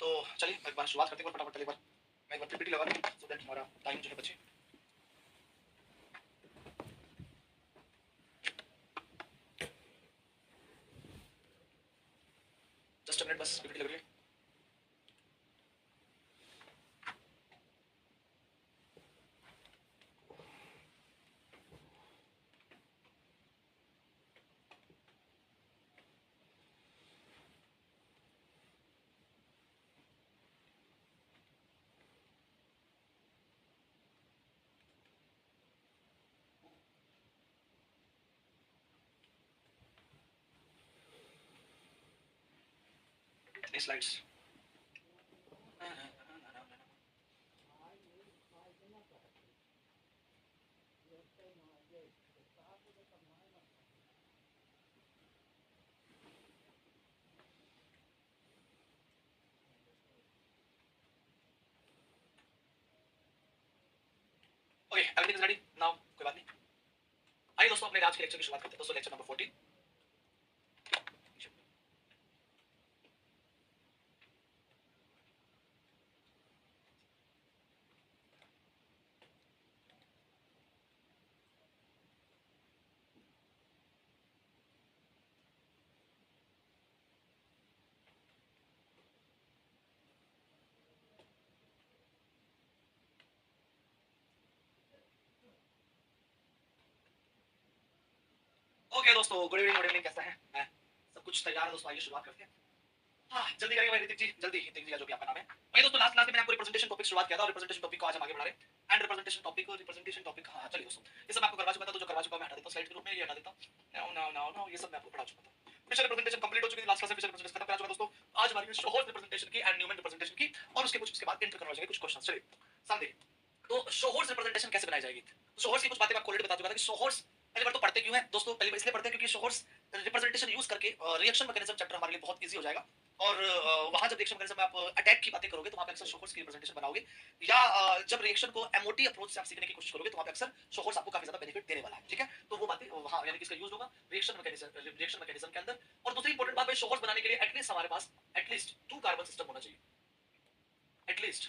तो चलिए एक बार शुरुआत करते हैं फटाफट। एक बार मैं एक बार पीपीटी लगा दूं सो दैट हमारा टाइम जो है बचे। जस्ट अ मिनट, बस पीपीटी लग रही है। Slides okay, everything is ready now, कोई बात नहीं। आइए दोस्तों अपने आज के लेक्चर की शुरुआत करते हैं। दोस्तों लेक्चर नंबर 14। ओके दोस्तों, गुड इवनिंग, कैसा है? सब कुछ तैयार है दोस्तों, आइए शुरुआत करते हैं। हाँ, जल्दी करेंगे भाई ऋतिक जी, जल्दी। ऋतिक जी जो भी आपका नाम है भाई। दोस्तों लास्ट क्लास में मैंने आपको रिप्रेजेंटेशन टॉपिक शुरुआत किया था और रिप्रेजेंटेशन टॉपिक को आज हम आगे बढ़ा रहे हैं। एंड रिप्रेजेंटेशन टॉपिक हाँ चलिए दोस्तों, ये सब मैं आपको करवा चुका था। तो जो करवा चुका मैं हटा देता हूँ स्लाइड के रूप में, ये हटा देता हूँ। नाउ ये सब मैं आपको पढ़ा चुका था। फिशर रिप्रेजेंटेशन कंप्लीट हो चुकी थी लास्ट क्लास में। फिशर रिप्रेजेंटेशन खत्म करा चुका दोस्तों। आज हमारी है शोहर्स रिप्रेजेंटेशन की एंड न्यूमैन रिप्रेजेंटेशन की, और उसके कुछ उसके बाद इंटर करवा जाएंगे कुछ क्वेश्चंस। चलिए सामने तो शोहर्स रिप्रेजेंटेशन कैसे बनाई जाएगी। तो शोहर्स की कुछ बातें मैं आपको ऑलरेडी बता चुका था कि शोहर्स पहली बार तो पढ़ते क्यों है दोस्तों। पहली बार इसलिए पढ़ते हैं क्योंकि शोहर्स रिप्रेजेंटेशन यूज करके रिएक्शन मैकेनिज्म चैप्टर हमारे लिए बहुत इजी हो जाएगा। और वहां जब रिएक्शन मैकेनिज्म में आप अटैक की बातें करोगे तो वहां पे अक्सर शोहर्स की रिप्रेजेंटेशन बनाओगे, या जब रिएक्शन को एमओटी अप्रोच से आप सीखने की कोशिश करोगे तो वहां पे अक्सर शोहर्स आपको काफी ज्यादा बेनिफिट देने वाला है। ठीक है, तो वो बातें वहां यानी कि इसका यूज होगा रिएक्शन मैकेनिज्म के अंदर। और दूसरी इंपॉर्टेंट बात है, शोहर्स बनाने के लिए एटलीस्ट हमारे पास एटलीस्ट 2 कार्बन सिस्टम होना चाहिए। एटलीस्ट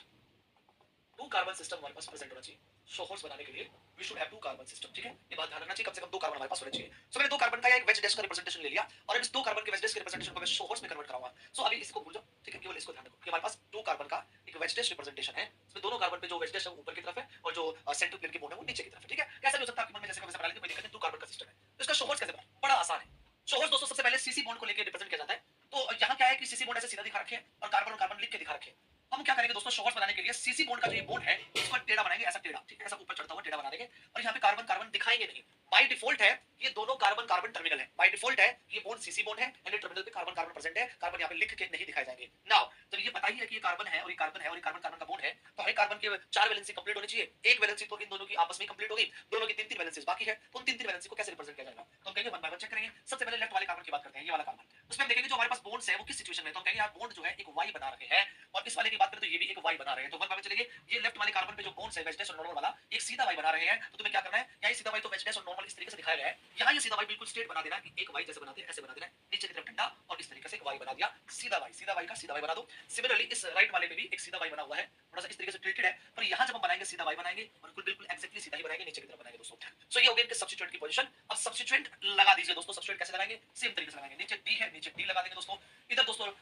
2 कार्बन सिस्टम हमारे पास प्रेजेंट होना चाहिए शोहर्स बनाने के लिए। We should have 2 carbon system. ठीक है, ये बात ध्यान रखना चाहिए, कम से कम 2 कार्बन हमारे पास होने चाहिए। सो मैंने 2 कार्बन का एक वेज डैश का रिप्रेजेंटेशन ले लिया और अब इस 2 कार्बन के वेज डैश के रिप्रेजेंटेशन को मैं शोहर्स में कन्वर्ट कराऊंगा। सो अभी इसको भूल जाओ, ठीक है, केवल इसको ध्यान रखो कि हमारे पास 2 कार्बन का एक वेज डैश रिप्रेजेंटेशन है। इसमें दोनों कार्बन पे जो वेज डैश है वो ऊपर की तरफ है और जो सेंट्रल प्लेन की बॉन्ड है वो नीचे की तरफ है। ठीक है, कैसा भी हो सकता है आपके मन में जैसे का वैसा बना लेते, कोई दिक्कत नहीं। 2 कार्बन का सिस्टम है तो इसका शोहर्स कैसे बना, बड़ा आसान है। शोहर्स दोस्तों सबसे पहले सीसी बॉन्ड को लेकर रिप्रेजेंट किया जाता है। तो यहाँ क्या है कि सीसी बॉन्ड ऐसे सीधा दिखा रखे हैं और कार्बन लिख के दिखा रखे हैं। हम क्या करेंगे दोस्तों, शोहर्स बनाने के लिए सीसी बॉन्ड का जो ये बॉन्ड है इसको टेढ़ा बनाएंगे, ऐसा टेढ़ा, ठीक है, ऐसा ऊपर चढ़ता हुआ टेढ़ा बना देंगे। और यहाँ पे कार्बन दिखाएंगे नहीं। बाय डिफॉल्ट है ये दोनों कार्बन टर्मिनल है। बाय डिफॉल्ट है ये बॉन्ड सीसी बॉन्ड है एंड टर्मिनल पे कार्बन प्रेजेंट है। कार्बन यहाँ पे लिख के नहीं दिखाए जाएंगे। नाउ जब ये पता ही है कि ये कार्बन है और ये कार्बन है और ये कार्बन का बॉन्ड है, तो हर कार्बन के 4 वैलेंसी कंप्लीट होनी चाहिए। एक वैलेंसी तो इन दोनों की आपस में कंप्लीट होगी, दोनों की 3 वैलेंसीज बाकी है। तो उन 3 वैलेंसी को कैसे रिप्रेजेंट किया जाएगा, तो हम कहेंगे वन बाय वन चेक करेंगे। सबसे पहले लेफ्ट वाले कार्बन की बात करते हैं, ये वाला कार्बन। उसमें हम देखेंगे जो हमारे पास बॉन्ड्स है वो किस सिचुएशन में है। तो हम कहेंगे यार बॉन्ड जो है एक वाई बना रहे हैं, और इस वाले की बात करें तो ये भी एक वाई बना रहे हैं। तो वन बाय वन चलेंगे। ये लेफ्ट वाले कार्बन पे जो बॉन्ड्स है वेज डैश और नॉर्मल वाला एक सीधा वाई बना रहे हैं। तो तुम्हें क्या करना है, यहाँ सीधा वाई तो वेज डैश और नॉर्मल इस तरीके से दिखाया गया है। यहाँ ये सीधा वाई बिल्कुल स्ट्रेट बना देना, एक वाई जैसे बनाते हैं ऐसे बना देना, नीचे की तरफ डंडा और इस तरीके से एक वाई बना दिया। सीधा वाई का सीधा वाई बना दो। सिमिलरली इस राइट वाले पे भी एक सीधा वाई बना हुआ है, थोड़ा सा इस तरीके से टिल्टेड है, पर यहाँ जब हम बनाएंगे सीधा वाई बनाएंगे और बिल्कुल एक्जेक्टली सीधा ही बनाएंगे, नीचे की तरफ बनाएंगे दोस्तों। सो ये हो गया इनके सब्स्टिट्यूएंट की पोजीशन। अब सब्स्टिट्यूएंट लगा दीजिए दोस्तों। सब्स्टिट्यूएंट कैसे लगाएंगे, सेम तरीके से लगाएंगे। नीचे डी है, नीचे डी लगा देंगे दोस्तों।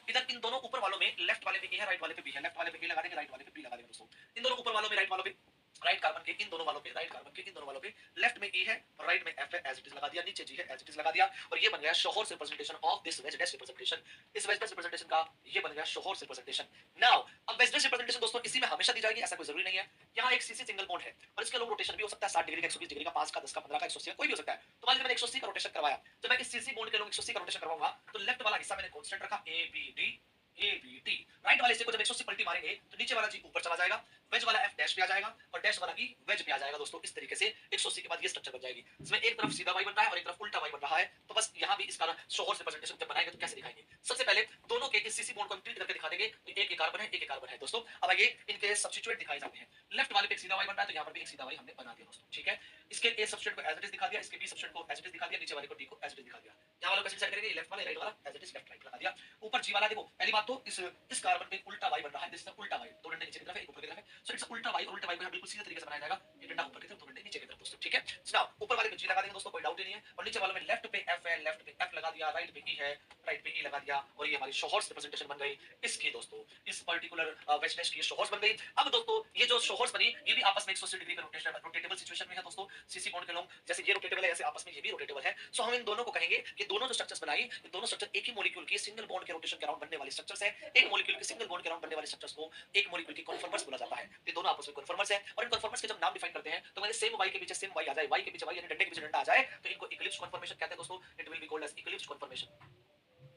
इधर इन दोनों ऊपर वालों में लेफ्ट वाले पे ए है, राइट वाले पे बी है। लेफ्ट वाले पे ए लगा देंगे, राइट वाले पे बी लगा देंगे दोस्तों। इन दोनों ऊपर वालों में राइट वालों पे राइट कार्बन के इन दोनों वालों पे लेफ्ट में ए है और राइट में एफ है, एज इट इज लगा दिया। नीचे जी है, एज इट इज लगा दिया। और ये बन गया sawhorse representation of this wedge dash representation. इस वेज डैश रिप्रेजेंटेशन का ये बन गया शोहर्स रिप्रेजेंटेशन। नाउ अब वेज डैश रिप्रेजेंटेशन दोस्तों इसी में हमेशा दी जाएगी, ऐसा कोई जरूरी नहीं है। यहाँ एक सीसी सिंगल बॉन्ड है और इसके लोग रोटेशन भी हो सकता है 60 डिग्री का, 120 डिग्री का, 5 का, 10 का, 15 का, 180 का, कोई भी हो सकता है। तो मान लीजिए मैंने 180 का रोटेशन करवाया, तो मैं इस सीसी बॉन्ड के लोग 180 का रोटेशन करवाऊंगा तो लेफ्ट वाला हिस्सा मैंने कांस्टेंट रखा ए बी डी। राइट वाले हिस्से को जब 180 पलटी मारेंगे तो नीचे वाला जी ऊपर चला जाएगा, वेज वाला एफ डैश पे आ जाएगा और डैश वाला की वेज पे आ जाएगा दोस्तों। इस तरीके से 180 के बाद ये स्ट्रक्चर बन जाएगी, इसमें एक तरफ सीधा वाई बन रहा है और एक तरफ उल्टा वाई बन रहा है। तो बस यहाँ भी इसका शोहर्स रिप्रेजेंटेशन जब बनाएंगे तो कैसे दिखाएंगे? सबसे पहले दोनों के इस सीसी बॉन्ड को हम ट्रीट करके दिखा देंगे। तो एक कार्बन है, एक कार्बन है दोस्तों। अब आइए इनके सब्स्टिट्यूट दिखाए जाते हैं। लेफ्ट वाले पे एक सीधा वाई बन रहा है, तो यहाँ पर भी एक सीधा वाई हमने बना दिया दोस्तों, ठीक है। इसके ए सब्स्टिट्यूट को एज इट इज दिखा दिया, इसके बी सब्स्टिट्यूट को एज इट इज दिखा दिया, नीचे वाले को डी को एज इट इज दिखा दिया। यहाँ वाला कैसे डिसाइड करेंगे? लेफ्ट वाला राइट वाला as it is left right लगा दिया। ऊपर जी वाला देखो, पहली बात तो इस कार्बन पे उल्टा वाई बन रहा है, दिस इज उल्टा वाई, दो डंडे नीचे की तरफ है, एक ऊपर की तरफ है। सो इट्स उल्टा वाई, और उल्टा वाई को बिल्कुल सीधे तरीके से बनाया जाएगा। ये डंडा ऊपर की तरफ, दो डंडे नीचे की तरफ दोस्तों, ठीक है। नाउ ऊपर वाले पे जी लगा देंगे दोस्तों, कोई डाउट ही नहीं है। और नीचे वाले में लेफ्ट पे एफ है, लेफ्ट पे एफ लगा दिया, राइट पे ई है, राइट पे ई लगा दिया, और ये हमारी शोहर्स रिप्रेजेंटेशन बन गई इसकी दोस्तों। इस पर्टिकुलर वेजनेस की शोहर्स बन गई। अब दोस्तों ये जो शोहर्स बनी, ये भी आपस में 180 डिग्री का रोटेटेबल सिचुएशन में है दोस्तों। सीसी बॉन्ड के लोग जैसे ये रोटेटेबल है, ऐसे आपस में ये भी रोटेटेबल है। सो हम इन दोनों को कहेंगे कि दोनों जो स्ट्रक्चर्स बनाई, ये दोनों स्ट्रक्चर एक ही मॉलिक्यूल की सिंगल बॉन्ड के रोटेशन के अराउंड बनने वाली स्ट्रक्चर्स है। एक मॉलिक्यूल के सिंगल बॉन्ड के अराउंड बनने वाले स्ट्रक्चर्स को एक मॉलिक्यूल की कन्फर्मर्स बोला जाता है। ये दोनों आपस में कन्फर्मर्स है, और इन कन्फर्मर्स के जब नाम डिफाइन करते हैं तो मैंने सेम वाई के पीछे सेम वाई आ जाए, वाई के पीछे वाई यानी डंडे के पीछे डंडा आ जाए, तो इनको इक्लिप्स कन्फर्मेशन कहते हैं दोस्तों। It will be called as eclipse confirmation.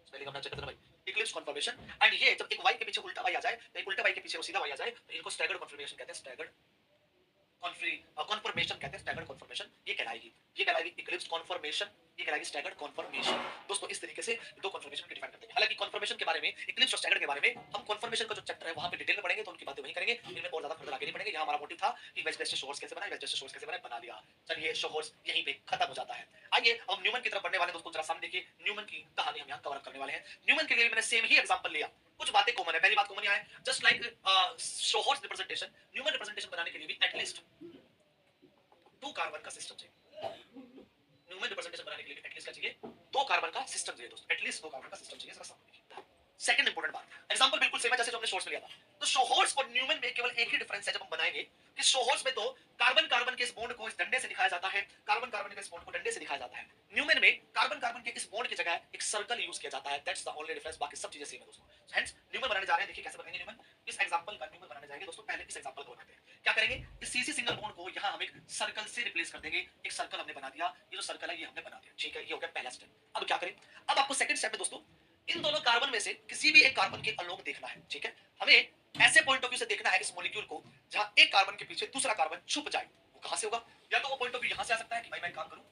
Spelling अपना चेक करना भाई, इक्लिप्स कन्फर्मेशन। एंड ये जब एक वाई के पीछे उल्टा वाई आ जाए, तो एक उल्टा वाई के पीछे वो सीधा वाई आ जाए, तो इनको स्टैगर्ड कन्फर्मेशन कहते हैं। स्टैगर्ड कन्फर्मेशन कहते हैं, स्टैगर्ड कन्फर्मेशन ये कहलाएगी इक्लिप्स कन्फर्मेशन, ये कहलाएगी स्टैगर्ड कन्फर्मेशन। दोस्तों इस तरीके से दो कन्फर्मेशन को डिफाइन करते हैं। हालांकि कन्फर्मेशन के बारे में, इक्लिप्स और स्टैगर्ड के बारे में हम कन्फर्मेशन का जो चैप्टर है वहां पे डिटेल में पढ़ेंगे, तो उनकी बातें वहीं करेंगे, इनमें और ज्यादा फर्दर आगे नहीं बढ़ेंगे। यहाँ हमारा मोटिव था कि वेजनेस से शोहर्स कैसे बनाए, वेजनेस से शोहर्स कैसे बनाए, बना लिया। चलिए शोहर्स यहीं पे खत्म हो जाता है। आइए हम न्यूमन की तरफ बढ़ने वाले दोस्तों, जरा सामने देखिए न्यूमन की कहानी हम यहाँ कवर करने वाले हैं। न्यूमन के लिए मैंने सेम ही एग्जांपल लिया, कुछ बातें कॉमन है। पहली बात कॉमन है, just like sawhorse representation, Newman representation बनाने के लिए भी एटलीस्ट 2 कार्बन का सिस्टम चाहिए। न्यूमन रिप्रेजेंटेशन बनाने के लिए एटलीस्ट क्या चाहिए? 2 कार्बन का सिस्टम चाहिए दोस्तों, एटलीस्ट 2 कार्बन का सिस्टम चाहिए। जरा समझिए। सेकंड इंपॉर्टेंट बात, एग्जांपल बिल्कुल सेम है जैसे जो हमने शोर्स में लिया था। तो शोहर्स और न्यूमन में केवल एक ही डिफरेंस है जब हम बनाएंगे कि शोहर्स में तो कार्बन कार्बन के इस बॉन्ड को इस डंडे से दिखाया जाता है, कार्बन कार्बन के इस बॉन्ड को डंडे से दिखाया जाता है। न्यूमन में कार्बन कार्बन के इस बॉन्ड की जगह एक सर्कल यूज किया जाता है। दैट्स द ओनली डिफरेंस, बाकी सब चीजें सेम है दोस्तों। हेंस न्यूमन बनाने जा रहे हैं, देखिए कैसे बनाएंगे न्यूमन। इस एग्जांपल का न्यूमन बनाने जाएंगे दोस्तों, पहले इस एग्जांपल को बनाते हैं। क्या करेंगे? इस सीसी सिंगल बॉन्ड को यहां हम एक सर्कल से रिप्लेस कर देंगे। एक सर्कल हमने बना दिया, ये जो सर्कल है ये हमने बना दिया, ठीक है। ये हो गया पहला स्टेप। अब क्या करें? अब आपको सेकंड स्टेप में दोस्तों इन दोनों कार्बन में से किसी भी एक कार्बन के अलोंग देखना है, ठीक है। हमें ऐसे पॉइंट ऑफ व्यू से देखना है इस मॉलिक्यूल को जहां एक कार्बन के पीछे दूसरा कार्बन छुप जाए। वो कहां से होगा? या तो वो पॉइंट ऑफ व्यू यहां से आ सकता है कि भाई मैं काम करूं,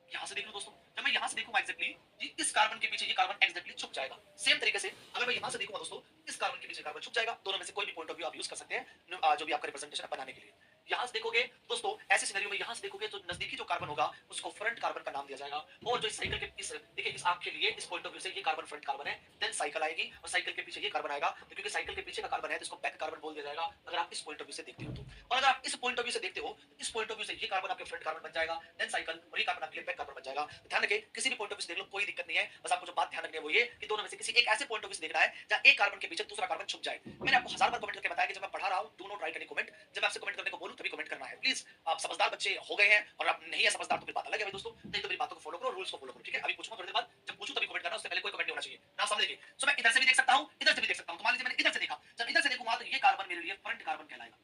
यहां से देख लो दोस्तों। जब मैं यहां से देखूंगा एग्जैक्टली इस कार्बन के पीछे ये कार्बन एग्जैक्टली छुप जाएगा। सेम तरीके से अगर मैं यहां से देखूंगा दोस्तों, इस कार्बन के पीछे कार्बन छुप जाएगा। दोनों में से कोई भी पॉइंट ऑफ व्यू आप यूज कर सकते हैं जो भी आपका रिप्रेजेंटेशन बनाने के लिए। यहां से देखोगे दोस्तों, ऐसे सिनेरियो में यहां से देखोगे तो नजदीकी जो कार्बन होगा उसको फ्रंट कार्बन का नाम दिया जाएगा। और जो इस साइकिल के इस देखिए इस आंख के लिए इस पॉइंट ऑफ व्यू से ये कार्बन फ्रंट कार्बन है, देन साइकिल आएगी और साइकिल के पीछे ये कार्बन आएगा। तो क्योंकि साइकिल के पीछे का कार्बन है तो इसको बैक कार्बन बोल दिया जाएगा, अगर आप इस पॉइंट ऑफ व्यू से देखते हो तो। और अगर आप इस पॉइंट ऑफ व्यू से देखते हो, इस पॉइंट ऑफ व्यू से ये कार्बन आपके फ्रंट कार्बन बन जाएगा, देन साइकिल, और ये कार्बन आपके लिए बैक कार्बन बन जाएगा। ध्यान रखिए किसी भी पॉइंट ऑफ व्यू से देख लो, कोई दिक्कत नहीं है। बस आपको जो बात ध्यान रखनी है वो ये कि दोनों में से किसी एक ऐसे पॉइंट ऑफ व्यू से देखना है जहां एक कार्बन के पीछे दूसरा कार्बन छुप जाए। मैंने आपको 1000 बार कमेंट करके बताया कि जब मैं पढ़ा रहा हूं do not right any comment. जब मैं आपसे कमेंट करने को बोलूं तभी कमेंट करना है प्लीज। आप समझदार बच्चे हो गए हैं और आप नहीं है समझदार तो फिर बात अलग है भाई दोस्तों। नहीं तो मेरी बातों को फॉलो करो, रूल्स को फॉलो करो, ठीक है। अभी पूछूंगा थोड़ी देर बाद, जब पूछूं तभी कमेंट करना, उससे पहले कोई कमेंट नहीं होना चाहिए ना। समझ लीजिए। सो मैं इधर से भी देख सकता हूं, इधर से भी देख सकता हूं। तो मान लीजिए मैंने इधर से देखा, जब इधर से देखूंगा तो ये कार्बन मेरे लिए फ्रंट कार्बन कहलाएगा,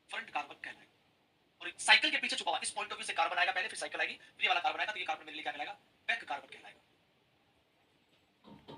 फ्रंट कार्बन कहलाएगा। और साइकिल के पीछे छुपा हुआ इस पॉइंट ऑफ व्यू से कार्बन आएगा पहले, फिर साइकिल आएगी, फिर ये वाला कार्बन आएगा, तो ये कार्बन मेरे लिए क्या कहलाएगा? बैक कार्बन कहलाएगा।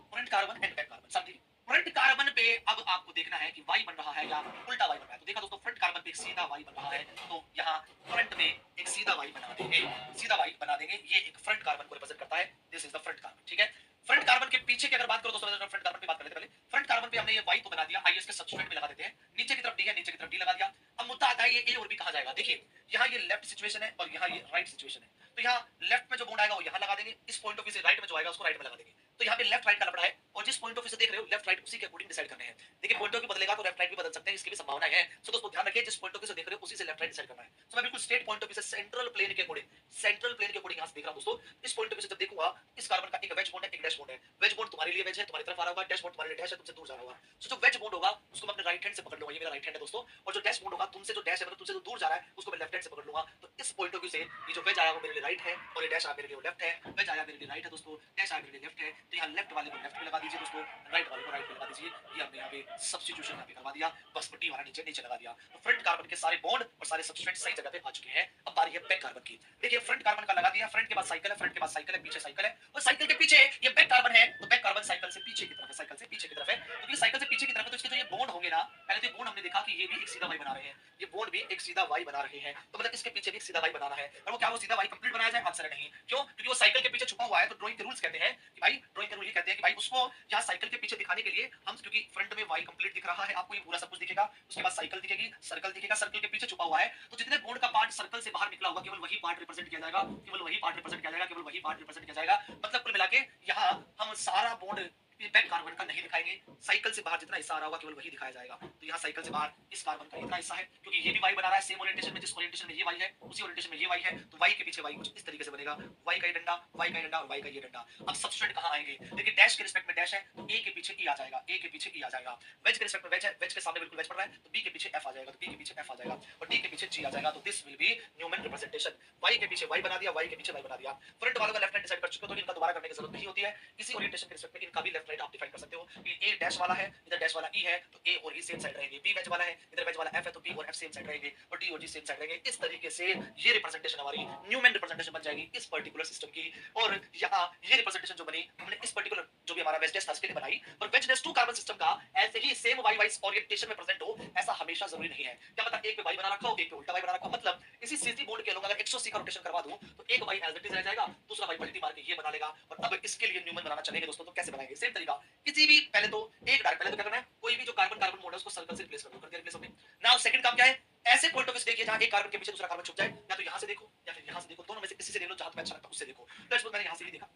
Front carbon and back carbon समझिए। फ्रंट कार्बन पे अब आपको देखना है कि वाई बन रहा है या उल्टा वाई बन रहा है। तो देखा दोस्तों फ्रंट कार्बन पे एक सीधा वाई बन रहा है, तो यहाँ फ्रंट में एक सीधा वाई बना देंगे, सीधा वाई बना देंगे। ये एक फ्रंट कार्बन को रिप्रेजेंट करता है, this is the front carbon, ठीक है। फ्रंट कार्बन के पीछे की अगर बात करो दोस्तों, फ्रंट कार्बन पे बात कर लेते पहले। फ्रंट कार्बन पे हमने ये वाई तो बना दिया, आइए इसके सब्स्ट्रेट में लगा देते हैं। नीचे की तरफ डी है, नीचे की तरफ डी लगा दिया। अब मुद्दा आता है ये ए और बी कहां जाएगा? देखिए यहाँ ये लेफ्ट सिचुएशन है और यहाँ ये राइट सिचुएशन है। तो यहाँ लेफ्ट में जो बॉन्ड आएगा वो यहाँ लगा देंगे, इस पॉइंट ऑफ व्यू से राइट में जो आएगा उसको राइट में लगा देंगे। तो यहाँ पे लेफ्ट राइट का लफड़ा है, और जिस पॉइंट ऑफ व्यू से देख रहे हो लेफ्ट राइट उसी के अकॉर्डिंग डिसाइड करने हैं। देखिए पॉइंट ऑफ व्यू बदलेगा तो लेफ्ट राइट भी बदल सकते हैं, इसकी भी संभावना है। सो दोस्तों ध्यान रखिए जिस पॉइंट ऑफ व्यू से देख रहे हो उसी से लेफ्ट राइट डिसाइड करना है। सो मैं बिल्कुल स्ट्रेट पॉइंट ऑफ व्यू से सेंट्रल प्लेन के अकॉर्डिंग, सेंट्रल प्लेन के अकॉर्डिंग यहाँ से देख रहा हूं दोस्तों। इस पॉइंट ऑफ व्यू से जब देखूंगा इस कार्बन का एक वेज बॉन्ड है, एक डैश बॉन्ड है। वेज बॉन्ड तुम्हारे लिए वेज है, तुम्हारी तरफ आ रहा होगा, डैश बॉन्ड तुम्हारे लिए डैश है, तुमसे दूर जा रहा होगा। सो जो वेज बॉन्ड होगा उसको मैं अपने राइट हैंड से पकड़ लूंगा, ये मेरा राइट हैंड है दोस्तों। और जो डैश बॉन्ड होगा तुमसे जो डैश है मतलब तुमसे जो दूर जा रहा है उसको मैं लेफ्ट हैंड से पकड़ लूंगा। तो इस पॉइंट ऑफ व्यू से ये जो वेज आया वो मेरे लिए राइट है और ये डैश आया मेरे लिए लेफ्ट है। वेज आया मेरे लिए राइट है दोस्तों, डैश आया मेरे लिए लेफ्ट है। तो यहाँ लेफ्ट वाले को लेफ्ट पे लगा दीजिए दोस्तों, राइट वाले को राइट पे लगा दीजिए। ये हमने यहाँ पे सब्स्टिट्यूशन यहाँ पे करवा दिया, बस पट्टी वाला नीचे नीचे लगा दिया। तो फ्रंट कार्बन के सारे बॉन्ड और सारे सब्सट्रेट सही जगह पे आ चुके हैं। अब बारी है बैक कार्बन की। देखिए फ्रंट कार्बन का लगा दिया, फ्रंट के बाद साइकिल है, फ्रंट के बाद साइकिल है, पीछे साइकिल है, और साइकिल के पीछे ये बैक कार्बन है। तो बैक कार्बन साइकिल से पीछे की तरफ है, साइकिल से पीछे की तरफ है। क्योंकि साइकिल से पीछे की तरफ है तो इसके जो ये बॉन्ड होंगे ना, पहले तो ये बॉन्ड हमने देखा कि ये भी एक सीधा वाई बना रहे हैं, ये बॉन्ड भी एक सीधा वाई बना रहे हैं, तो मतलब इसके पीछे भी एक सीधा वाई बनाना है। और वो क्या वो सीधा वाई कंप्लीट बनाया जाए? आंसर है नहीं। क्यों? क्योंकि वो साइकिल के पीछे छुपा हुआ है। तो ड्राइंग के रूल्स कहते हैं कि भाई, ड्राइंग के रूल ये कहते हैं कि भाई उसको यहाँ साइकिल के पीछे दिखाने के लिए हम, क्योंकि फ्रंट में वाई कंप्लीट दिख रहा है आपको, ये पूरा सब कुछ दिखेगा, उसके बाद साइकिल दिखेगी, सर्कल दिखेगा, सर्कल के पीछे छुपा हुआ है, तो जितने बॉन्ड का पार्ट सर्कल से बाहर निकला होगा केवल वही पार्ट रिप्रेजेंट किया जाएगा, केवल वही पार्ट रिप्रेजेंट किया जाएगा, केवल वही पार्ट रिप्रेजेंट किया जाएगा। मतलब कुल मिला के यहाँ हम सारा बॉन्ड बैक कार्बन का नहीं दिखाएंगे, साइकिल से बाहर जितना हिस्सा आ रहा होगा केवल वही दिखाया जाएगा। तो यहाँ साइकिल से बाहर इस कार्बन का इतना हिस्सा है, क्योंकि ये भी वाई बना रहा है सेम ओरिएंटेशन में, जिस ओरिएंटेशन में ये वाई है उसी ओरिएंटेशन में ये वाई है, तो वाई के पीछे वाई कुछ इस तरीके से बनेगा, वाई का ये डंडा, वाई का ये डंडा और वाई का ये डंडा। अब सबस्टेंट कहाँ आएंगे? देखिए डैश के रिस्पेक्ट में डैश है तो ए के पीछे ई आ जाएगा, ए के पीछे ई आ जाएगा। वेज के रिस्पेक्ट में वेज है, वेज के सामने बिल्कुल वेज पड़ रहा है तो बी के पीछे एफ आ जाएगा, तो बी के पीछे एफ आ जाएगा और डी के पीछे जी आ जाएगा। तो this will be Newman representation. Y के पीछे वाई बना दिया, वाई के पीछे वाई बना दिया। फ्रंट वालों का लेफ्ट हैंड डिसाइड कर चुके हो तो इनका दोबारा करने की जरूरत नहीं होती है। इसी ओरिएंटेशन के रिस्पेक्ट में इनका भी लेफ्ट राइट आप डिफाइन कर सकते हो कि ए डैश वाला है, इधर डैश वाला ई है तो ए और ई सेम साइड रहेंगे, बी वेज वाला है, इधर वेज वाला एफ है तो बी और एफ सेम साइड रहेंगे और डी और जी सेम साइड रहेंगे। इस तरीके से ये रिप्रेजेंटेशन हमारी न्यूमन रिप्रेजेंटेशन बन जाएगी इस पर्टिकुलर सिस्टम की। और यहाँ ये रिप्रेजेंटेशन जो बनी हमने इस पर्टिकुलर जो भी हमारा वेज डैश था इसके लिए बनाई, और wedge dash two carbon system का ऐसे ही सेम वाई वाइज ओरिएंटेशन में प्रेजेंट हो ऐसा हमेशा जरूरी नहीं है। क्या पता एक पे वाई बना रखा हो, एक पे उल्टा वाई बना रखा हो, मतलब इसी सीसी बोर्ड के लोग अगर 180 का रोटेशन करवा दूं तो एक वाई एज इट इज रह जाएगा, दूसरा वाई पलटी मार के ये बना लेगा। और अब इसके लिए न्यूमन बनाना चलेगा दोस्तों, तो कैसे बनाएंगे? सेम तरीका, किसी भी पहले तो एक डायरेक्ट, पहले तो क्या करना है, कोई भी जो कार्बन कार्बन बॉन्ड है उसको सर्कल से रिप्लेस कर दो, कर दिया रिप्लेस हमने। नाउ सेकंड काम क्या है? ऐसे पॉइंट ऑफ व्यू देखिए जहां एक कार्बन के पीछे दूसरा कार्बन छुप जाए, या तो यहां से देखो या फिर यहां से देखो, दोनों में से किसी से देख लो जहां तुम्हें अच्छा लगता है उससे देखो। लेट्स सपोज मैंने यहां से ही देखा,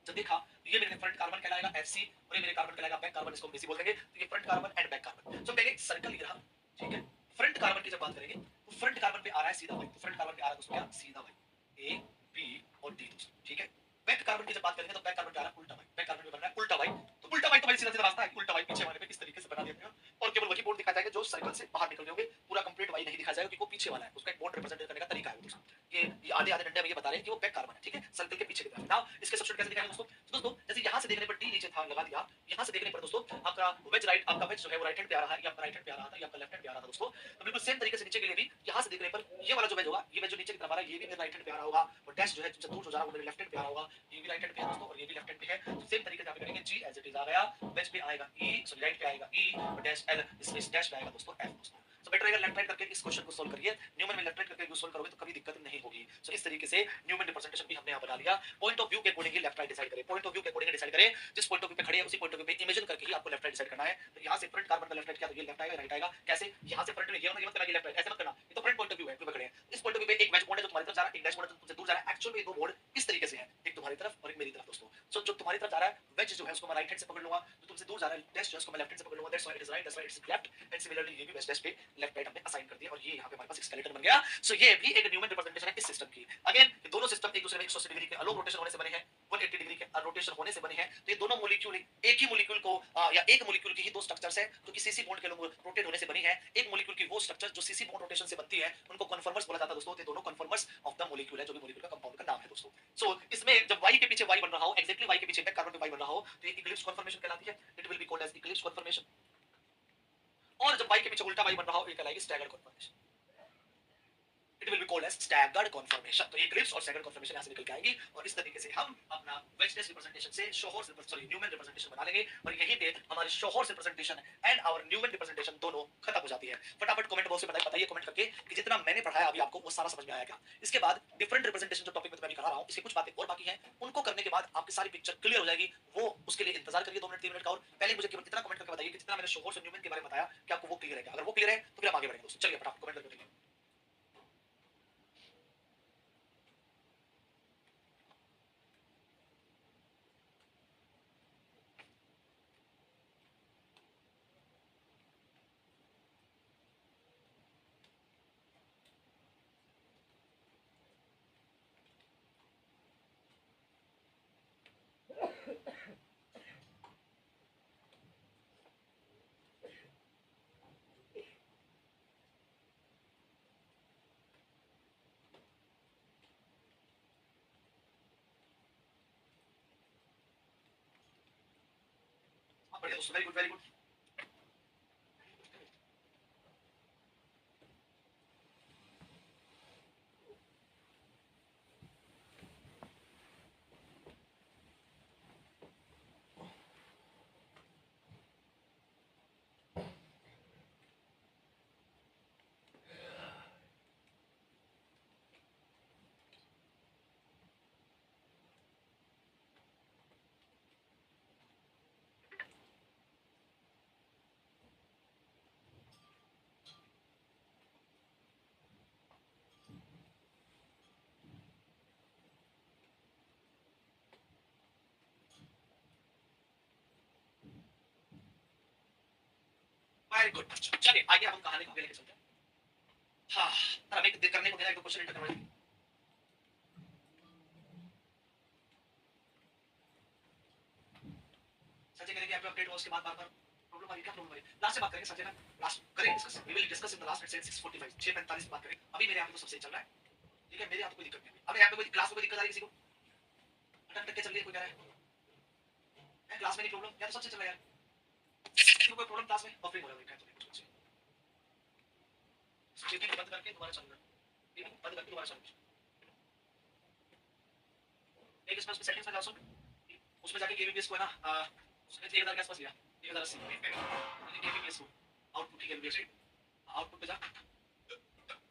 जब देखा तो ये मेरे फ्रंट कार्बन कहलाएगा Fc और ये मेरे कार्बन कहलाएगा बैक कार्बन, इसको हम Bc बोल देंगे। तो ये front carbon and back carbon, तो कहेंगे सर्कल ये रहा, ठीक है। फ्रंट कार्बन की जब बात करेंगे तो फ्रंट कार्बन पे आ रहा है सीधा वाई, तो फ्रंट कार्बन पे आ रहा है दोस्तों क्या? सीधा वाई, ए बी और डी दोस्तों, ठीक है। बैक कार्बन की जब बात करेंगे तो बैक कार्बन पे आ रहा है उल्टा वाई, बैक कार्बन पे बन रहा है उल्टा वाई, तो उल्टा वाई तो भाई सीधा सीधा रास्ता है, उल्टा वाई पीछे वाले पे इस तरीके से बना दिया और केवल वही बॉन्ड दिखाया जाएगा जो सर्कल से बाहर निकल रहे होंगे, पूरा कंप्लीट वाई नहीं दिखाया जाएगा क्योंकि वो पीछे वाला है, उसका एक बॉन्ड रिप्रेजेंट करने का तरीका है दोस्तों। ये आधे आधे डंडे में ये बता रहे हैं कि वो बैक कार्बन है, ठीक है, सर्कल के पीछे की तरफ। नाउ इसके सब्स्टिट्यूट कैसे दिखाएंगे दोस्तों? तो दोस्तों जैसे यहां से देखने पर डी नीचे था लगा दिया, यहां से देखने पर दोस्तों आपका वेज राइट, आपका वेज जो है वो राइट हैंड पे आ रहा है, या आपका राइट हैंड पे आ रहा था, या आपका लेफ्ट हैंड पे आ रहा था दोस्तों। तो बिल्कुल सेम तरीके से नीचे के लिए भी यहां से देखने पर ये वाला जो वेज होगा, ये वेज जो नीचे की तरफ आ रहा है ये भी मेरे राइट हैंड पे आ रहा होगा, और डैश जो है जिससे दूर हो जा रहा है वो मेरे लेफ्ट हैंड पे आ रहा होगा, ये भी राइट हैंड पे है दोस्तों और ये भी लेफ्ट हैंड पे है। तो सेम तरीके से आप करेंगे, जी एज इट इज आ गया, वेज पे आएगा ई, सॉरी राइट पे आएगा ई और डैश एल, इस डैश पे आएगा दोस्तों एफ दोस्तों। तो बेटर रहेगा लेफ्ट राइट करके इस क्वेश्चन को सोल्व करिए, न्यूमन में लेफ्ट राइट करके सोल्व करोगे तो कभी दिक्कत नहीं होगी। सो इस तरीके से न्यूमन रिप्रेजेंटेशन भी हमने यहां बना लिया। पॉइंट ऑफ व्यू के अकॉर्डिंग ही लेफ्ट राइट डिसाइड करें, पॉइंट ऑफ व्यू के अकॉर्डिंग डिसाइड करें, जिस पॉइंट ऑफ व्यू पे खड़े हैं उसी पॉइंट ऑफ व्यू पे इमेजिन करके ही आपको लेफ्ट राइट डिसाइड करना है। तो यहां से फ्रंट कार्बन का लेफ्ट राइट क्या, तो ये लेफ्ट आएगा राइट आएगा, कैसे? यहां से फ्रंट में ये होना, ये मत करना कि लेफ्ट राइट, ऐसे मत करना, ये तो फ्रंट पॉइंट ऑफ व्यू है, पे खड़े हैं। इस पॉइंट ऑफ व्यू पे एक वेज बॉन्ड है जो तुम्हारी तरफ जा रहा है, एक डैश बॉन्ड है जो तुमसे दूर जा रहा है। एक्चुअल में दो बॉन्ड इस तरीके से है, एक तुम्हारी तरफ और एक मेरी तरफ दोस्तों। सो जो तुम्हारी तरफ जा रहा है वेज जो है उसको मैं राइट हैंड से पकड़ लूंगा, जो तुमसे दूर जा रहा है डैश जो है उसको मैं लेफ्ट हैंड से पकड़ लूंगा, that's why it is right, that's why it is left. And similarly ये भी वेज डैश पे लेफ्ट राइट हमने असाइन कर दिया और ये यहां पे हमारे पास एक स्केलेटन बन गया। सो ये भी एक न्यूमन रिप्रेजेंटेशन है इस सिस्टम की। अगेन ये दोनों सिस्टम एक दूसरे में 180 डिग्री के अलोंग रोटेशन होने से बने हैं, 180 डिग्री के रोटेशन होने से बने हैं। तो ये दोनों मॉलिक्यूल एक ही मॉलिक्यूल को या एक मॉलिक्यूल की ही दो स्ट्रक्चर्स है जो कि सीसी बॉन्ड के लोग रोटेट होने से बनी है। एक मॉलिक्यूल की वो स्ट्रक्चर जो सीसी बॉन्ड रोटेशन से बनती है उनको कन्फर्मर्स बोला जाता है दोस्तों। ये दोनों कन्फर्मर्स ऑफ द मॉलिक्यूल है, जो भी मॉलिक्यूल का कंपाउंड का नाम है दोस्तों। सो इसमें जब वाई के पीछे वाई बन रहा हो, एक्जेक्टली वाई के पीछे बैक कार्बन पे वाई बन रहा हो, तो ये इक्लिप्स कन्फर्मेशन कहलाती है। It will be called as eclipse confirmation. और जब वाई के पीछे उल्टा वाई बन रहा हो, ये कहलाएगी staggered conformation. It will be called as staggered conformation. तो इक्लिप्स और स्टैगर्ड कन्फर्मेशन यहां से निकल के आएंगी और इस तरीके से हम अपना वेजनेस रिप्रेजेंटेशन से शोहर्स सॉरी न्यूमन रिप्रेजेंटेशन बना लेंगे और यहीं पे हमारी sawhorse representation and our Newman representation दोनों खत्म हो जाती है। फटाफट कमेंट बॉक्स में बताइए कमेंट करके कि जितना मैंने पढ़ाया अभी आपको वो सारा समझ में आया क्या। इसके बाद डिफरेंट रिप्रेजेंटेशन जो टॉपिक में मैं करा रहा हूं, इसके कुछ बातें और बाकी हैं, उनको करने के बाद आपकी सारी पिक्चर क्लियर हो जाएगी। वो उसके लिए इंतजार करिए 2 मिनट 3 मिनट का। और पहले मुझे केवल इतना कमेंट करके बताइए कि जितना मैंने शोहर्स और न्यूमन के बारे में बताया कि आपको वो क्लियर है क्या। अगर वो क्लियर है तो फिर हम आगे बढ़ेंगे दोस्तों। चलिए फटाफट कमेंट करके बताइए। बढ़िया दोस्तों, very good very good. Very good. चलिए आइए अब हम कहानी को आगे लेके चलते हैं। हाँ, पर हमें करने को देना एक दो क्वेश्चन इंटर करवाइए। संजय कह रहे कि आप अपडेट हो उसके बाद बार-बार प्रॉब्लम आ रही है, क्या प्रॉब्लम आ रही है? लास्ट से बात करेंगे संजय ना, लास्ट करेंगे discuss. We will discuss in the last at 6:45 6:45 पे बात करेंगे। अभी मेरे यहाँ पे तो सब सही चल रहा है। ठीक है, मेरे यहाँ तो कोई दिक्कत नहीं है। अब यहाँ पे कोई क्लास में कोई दिक्कत आ रही है किसी को? अटक-अटक के चल रही है, कोई कह रहा है क्लास में नहीं प्रॉब्लम, या तो सबसे चल रहा है यार। किसी को कोई प्रॉब्लम क्लास में? बफरिंग हो रहा है क्या? तो नहीं कुछ अच्छे। मीटिंग बंद करके दोबारा चालू कर। मीटिंग बंद करके दोबारा चालू कर। एक इसमें उसमें सेटिंग्स में जाओ सुन। उसमें जाके केबीपीएस को है ना उसने 1000 के आसपास लिया। 1080 केबीपीएस को आउटपुट की केबीपीएस आउटपुट पे जा,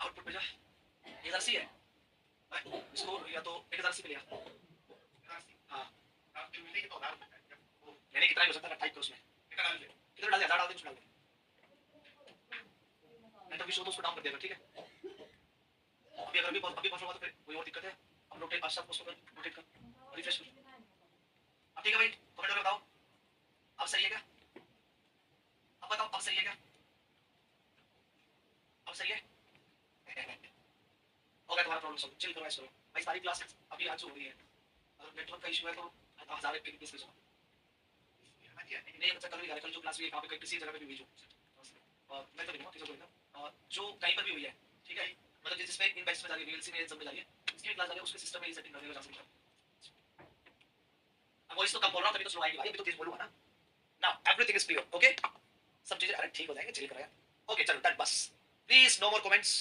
आउटपुट पे जा। 1080 है इसको या तो 1080 पे लिया। हाँ मैंने कितना ही हो सकता है टाइप कर उसमें कितना डाल दिया, डाल दे उसमें डाल दे। नहीं तो विशो तो उसको डाउन कर देगा। ठीक है अभी अगर अभी पहुंच तो फिर कोई और दिक्कत है। हम रोटेट अच्छा उसको कर रोटेट कर रिफ्रेश कर। अब ठीक है भाई कमेंट में बताओ अब सही है क्या? अब बताओ अब सही है क्या? अब सही है? हो गया तुम्हारा प्रॉब्लम सॉल्व। चिल करो ऐसे करो भाई। सारी क्लास अभी आज हो रही है। अगर नेटवर्क का इशू है तो 1000 के बीच में नहीं बच्चा कल भी कल जो क्लास हुई है कहाँ पे किसी जगह पे भी हुई जो मैं तो नहीं हूँ किसी को नहीं जो कहीं पर भी हुई है। ठीक है मतलब जिसमें इन बैच में जा रही है वीएलसी में सब में जा रही है इसकी भी क्लास जा रही है उसके सिस्टम में ये सेटिंग करने का जा सकता है। अब वॉइस तो कम बोल रहा हूँ तभी तो स्लो आएगी भाई। अभी तो तेज बोलूंगा ना। Now everything is clear okay. सब चीजें अरे ठीक हो जाएंगे चिल करो यार। ओके चलो डन बस प्लीज नो मोर कमेंट्स।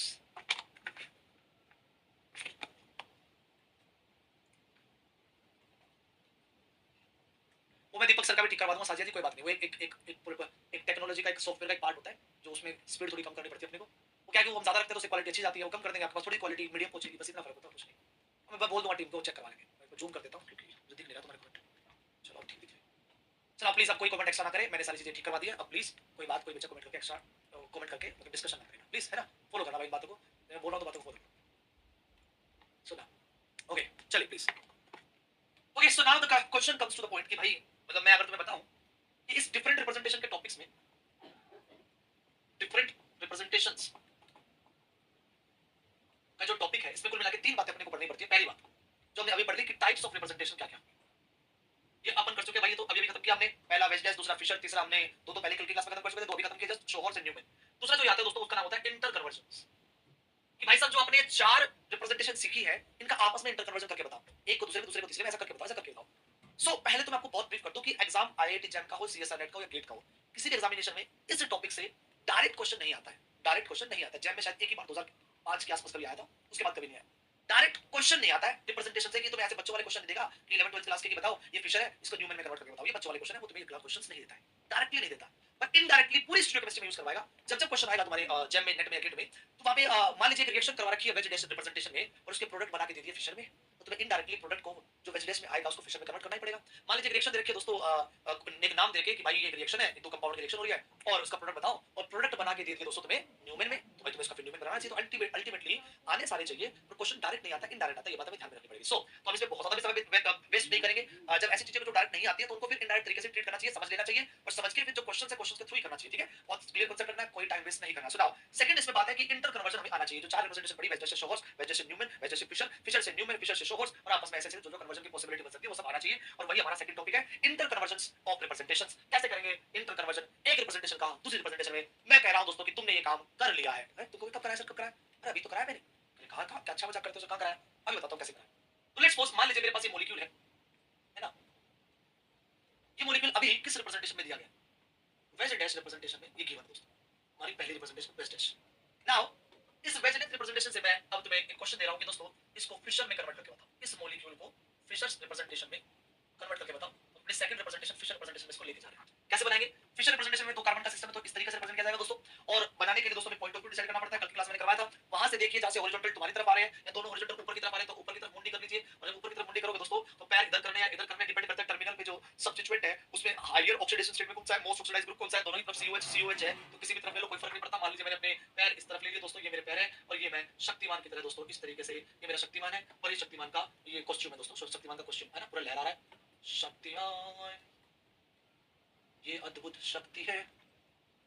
वो मैं दीपक सर का भी ठीक करवा दूंगा साजिया जी कोई बात नहीं। वो एक टेक्नोलॉजी का एक सॉफ्टवेयर का एक पार्ट होता है जो उसमें स्पीड थोड़ी कम करनी पड़ती है अपने को। वो क्या है कि वो हम ज्यादा रखते हैं तो उससे क्वालिटी अच्छी जाती है। वो कम कर देंगे आपके पास थोड़ी क्वालिटी मीडियम पहुंचेगी बस इतना फर्क होता है कुछ नहीं। मैं बोल दूंगा टीम को चेक करवा लेंगे। मैं जूम कर देता हूं क्योंकि मुझे दिख नहीं रहा तुम्हारे कमेंट। चलो ठीक है चलो प्लीज अब कोई कमेंट एक्स्ट्रा ना करे। मैंने सारी चीजें ठीक करवा दी है। अब प्लीज कोई बात कोई बच्चा कमेंट करके एक्स्ट्रा कमेंट करके मतलब डिस्कशन ना करें प्लीज है ना। फॉलो करना भाई इन बातों को। मैं बोल रहा हूं तो बातों को फॉलो सुना। ओके चलिए please. Okay so now the question comes to the point कि भाई मतलब मैं अगर तुम्हें बताऊं कि इस डिफरेंट रिप्रेजेंटेशन के टॉपिक्स में डिफरेंट रिप्रेजेंटेशंस का जो टॉपिक है इसमें कुल मिला के 3 बातें अपने को पढ़नी पड़ती है। पहली बात जो हमने अभी पढ़ ली कि टाइप्स ऑफ रिप्रेजेंटेशन क्या क्या ये अपन कर चुके भाई। ये तो अभी खत्म किया हमने। पहला वेजडेस दूसरा फिशर तीसरा हमने दो पहले कल की क्लास में खत्म कर चुके थे। दो अभी खत्म किया जस्ट शोहर्स एंड न्यूमैन। दूसरा जो आता है दोस्तों उसका नाम होता है इंटर कन्वर्जन। कि भाई साहब जो आपने 4 रिप्रेजेंटेशन सीखी है इनका आपस में इंटर कन्वर्जन करके बताओ। एक को दूसरे को तीसरे में ऐसा करके बताओ ऐसा करके बताओ। सो पहले तो मैं आपको बहुत ब्रीफ कर दूं कि एग्जाम आईआईटी जैम का हो सीएसआर नेट का हो या गेट का हो किसी भी एग्जामिनेशन में इस टॉपिक से डायरेक्ट क्वेश्चन नहीं आता है। डायरेक्ट क्वेश्चन नहीं आता। जैम में शायद एक ही बार 2005 के आसपास कभी आया था उसके बाद कभी नहीं आया। डायरेक्ट क्वेश्चन नहीं आता है रिप्रेजेंटेशन से कि तुम्हें ऐसे बच्चों वाले क्वेश्चन नहीं देगा कि 11 12 क्लास के बताओ ये फिशर है इसको न्यूमन में कन्वर्ट करके बताओ। ये बच्चों वाले क्वेश्चन है वो तुम्हें क्वेश्चंस नहीं देता है। डायरेक्टली नहीं देता बट इनडायरेक्टली पूरी स्टूडियो में यूज करवाएगा। जब क्वेश्चन आएगा तुम्हारे जेम में नेट में गेट में तो वहां पे मान लीजिए एक रिएक्शन करवा रखी है वेजिटेशन रिप्रेजेंटेशन में और उसके प्रोडक्ट बना के दे दिए फिशर में तो तुम्हें इनडायरेक्टली प्रोडक्ट को जो वेजिटेशन में आएगा उसको फिशर में कन्वर्ट करना ही पड़ेगा। मान लीजिए रिएक्शन दे रखी है दोस्तों एक नाम देके कि भाई ये रिएक्शन है दो कंपाउंड की रिएक्शन हो रही है और उसका प्रोडक्ट बताओ और प्रोडक्ट बना के दे दिए दोस्तों तुम्हें न्यूमन में तो भाई तुम्हें इसका फिर न्यूमन बनाना चाहिए। तो अल्टीमेटली आने सारे चाहिए पर क्वेश्चन डायरेक्ट नहीं आता इनडायरेक्ट आता है। ये बात हमें ध्यान में रखनी पड़ेगी। सो तो हम इसमें बहुत ज्यादा समय वेस्ट नहीं करेंगे। जब ऐसी चीजें जो डायरेक्ट नहीं आती है तो उनको फिर इनडायरेक्ट तरीके से ट्रीट करना चाहिए समझ लेना चाहिए और समझ के फिर जो क्वेश्चन है क्वेश्चन के थ्रू ही करना चाहिए। ठीक है बहुत क्लियर कांसेप्ट रखना है कोई टाइम वेस्ट नहीं करना। सुनाओ सेकंड इसमें बात है कि इंटर कन्वर्जन हमें आना चाहिए। जो 4 रिप्रेजेंटेशन पड़ी वेज से शोहर्स वेज से न्यूमन वेज से फिशर फिशर से न्यूमन फिशर से शोहर्स और आपस में ऐसे जो जो कन्वर्जन की पॉसिबिलिटी बन सकती है वो सब आना चाहिए और वही हमारा सेकंड टॉपिक है इंटर कन्वर्जंस ऑफ रिप्रेजेंटेशंस। कैसे करेंगे इंटर कन्वर्जन एक रिप्रेजेंटेशन का दूसरी रिप्रेजेंटेशन में। मैं कह रहा हूं दोस्तों कि तुमने ये काम कर लिया है। तुमको कब कराया सर कब कराया? अरे अभी तो कराया मैंने। कहा क्या अच्छा मजाक करते हो कहां कराया? अभी बताता हूं कैसे कराया। तो लेट्स सपोज मान लीजिए मेरे पास ये मॉलिक्यूल है ना। ये मॉलिक्यूल अभी किस रिप्रेजेंटेशन में दिया गया? वेज डैश रिप्रेजेंटेशन में ये गिवन दोस्तों हमारी पहली रिप्रेजेंटेशन वेज डैश। नाउ इस वेज डैश रिप्रेजेंटेशन से मैं अब तुम्हें एक क्वेश्चन दे रहा हूं कि दोस्तों इसको फिशर में कन्वर्ट करके बताओ। इस मॉलिक्यूल को फिशर रिप्रेजेंटेशन में कन्वर्ट करके बताओ। अपने सेकंड रिप्रेजेंटेशन फिशर रिप्रेजेंटेशन में इसको लेके जा रहे हैं। कैसे बनाएंगे? फिशर रिप्रेजेंटेशन में दो कार्बन का सिस्टम है तो इस तरीके से रिप्रेजेंट किया जाएगा दोस्तों। और बनाने के लिए दोस्तों में पॉइंट ऑफ व्यू डिसाइड करना पड़ता है। कल की क्लास में करवाया था। वहां से देखिए जहां से हॉरिजॉन्टल तुम्हारी तरफ आ रहे हैं या दोनों हॉरिजॉन्टल ऊपर की तरफ आ रहे हैं तो ऊपर की तरफ मुंडी कर लीजिए और जब ऊपर की तरफ मुंडी करोगे दोस्तों तो पैर इधर करने या इधर करने डिपेंड करता है टर्मिनल पे जो सब्स्टिट्यूएंट है उसमें हायर ऑक्सीडेशन स्टेट में कौन सा है मोस्ट ऑक्सीडाइज्ड ग्रुप कौन सा है। दोनों ही तरफ COH है तो किसी भी तरफ ले लो कोई फर्क नहीं पड़ता। मान लीजिए मैंने अपने पैर इस तरफ ले लिए दोस्तों ये मेरे पैर है और ये मैं शक्तिमान की तरह दोस्तों इस तरीके से ये मेरा शक्तिमान है और ये शक्तिमान का ये कॉस्ट्यूम है दोस्तों। शक्तिमान का कॉस्ट्यूम है ना पूरा लहरा रहा है। शक्तिमान ये अद्भुत शक्ति है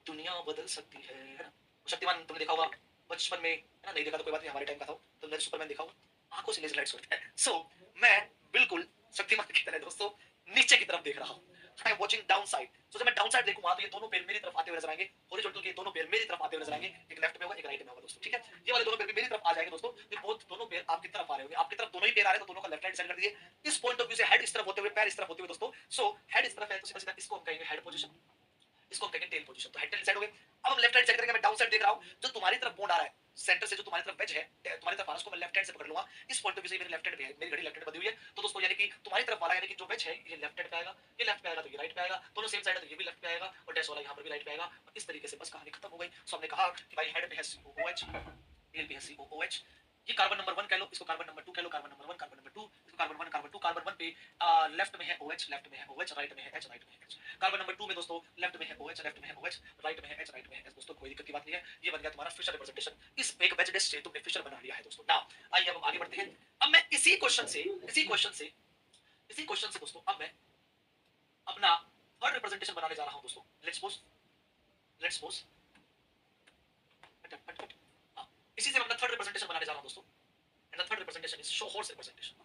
दुनिया बदल सकती है ना? शक्तिमान तुमने देखा होगा बचपन में, है ना? नहीं देखा तो कोई बात नहीं, हमारे टाइम का था वो। तो मैंने सुपरमैन देखा होगा, आँखों से लेज़र लाइट्स उड़ता है। सो मैं बिल्कुल शक्तिमान की तरह दोस्तों नीचे की तरफ देख रहा हूँ। I am watching down side. So जब मैं डाउन साइड देखूँगा तो ये दोनों पैर मेरी तरफ आते हुए नज़र आएँगे। हॉरिजॉन्टल के दोनों पैर मेरी तरफ आते हुए नज़र आएँगे। एक लेफ्ट में होगा, एक राइट में होगा दोस्तों, ठीक है? ये वाले दोनों पैर भी मेरी तरफ आ जाएँगे दोस्तों। ये बोथ दोनों पैर आपकी तरफ आ रहे होंगे। आपकी तरफ दोनों ही पैर आ रहे हैं तो दोनों का लेफ्ट हैंड डिसाइड कर दीजिए। इस पॉइंट ऑफ व्यू से हेड इस तरफ होते हुए, पैर इस तरफ होते हुए दोस्तों। सो हेड इस तरफ है तो सीधा-सीधा इसको हम कहेंगे हेड पोजीशन। इसको हम कहेंगे टेल पोजीशन। तो हेड टेल डिसाइड हो गए। अब हम लेफ्ट हैंड साइड करेंगे। मैं डाउन साइड देख रहा हूँ। जो तुम्हारी तरफ बोन आ रहा है, सेंटर से जो तुम्हारी तरफ वेज है, तुम्हारी तरफ आ रहा है, उसको मैं लेफ्ट हैंड से पकड़ लूंगा। इस पॉइंट ऑफ व्यू से मेरी लेफ्ट हैंड पे है, मेरी घड़ी लेफ्ट हैंड बंधी हुई है। तो दोस्तों यानी कि तुम्हारी तरफ वाला यानी कि जो वेज है ये लेफ्ट हैंड पे आएगा, ये लेफ्ट पे आएगा तो ये राइट पे आएगा। दोनों सेम साइड है तो ये भी लेफ्ट पे आएगा और डैश वाला यहाँ पर भी राइट पे आएगा। और इस तरीके से बस कहानी खत्म हो गई। सो हमने कहा कि भाई हेड पे है COOH, टेल पे है COOH। ये कार्बन नंबर 1 कह लो, इसको कार्बन नंबर 2 कह लो, कार्बन नंबर 1, कार्बन नंबर 2, इसको कार्बन 1, कार्बन 2, कार्बन 1 पे लेफ्ट में है OH, लेफ्ट में है OH, राइट में है H, राइट में है H। कार्बन नंबर 2 में दोस्तों लेफ्ट में है OH, लेफ्ट में है OH, राइट में है H, राइट में है H। दोस्तों कोई दिक्कत की बात नहीं है, ये बन गया तुम्हारा फिशर रिप्रेजेंटेशन। इस एक वेज डिश से तुमने फिशर बना लिया है दोस्तों। नाउ आइए अब हम आगे बढ़ते हैं। अब मैं इसी क्वेश्चन से दोस्तों अब मैं अपना थर्ड रिप्रेजेंटेशन बनाने जा रहा हूं दोस्तों। लेट्स सपोज इसी से मैं अपना थर्ड रिप्रेजेंटेशन बनाने जा रहा हूं दोस्तों। And the third representation is show horse representation.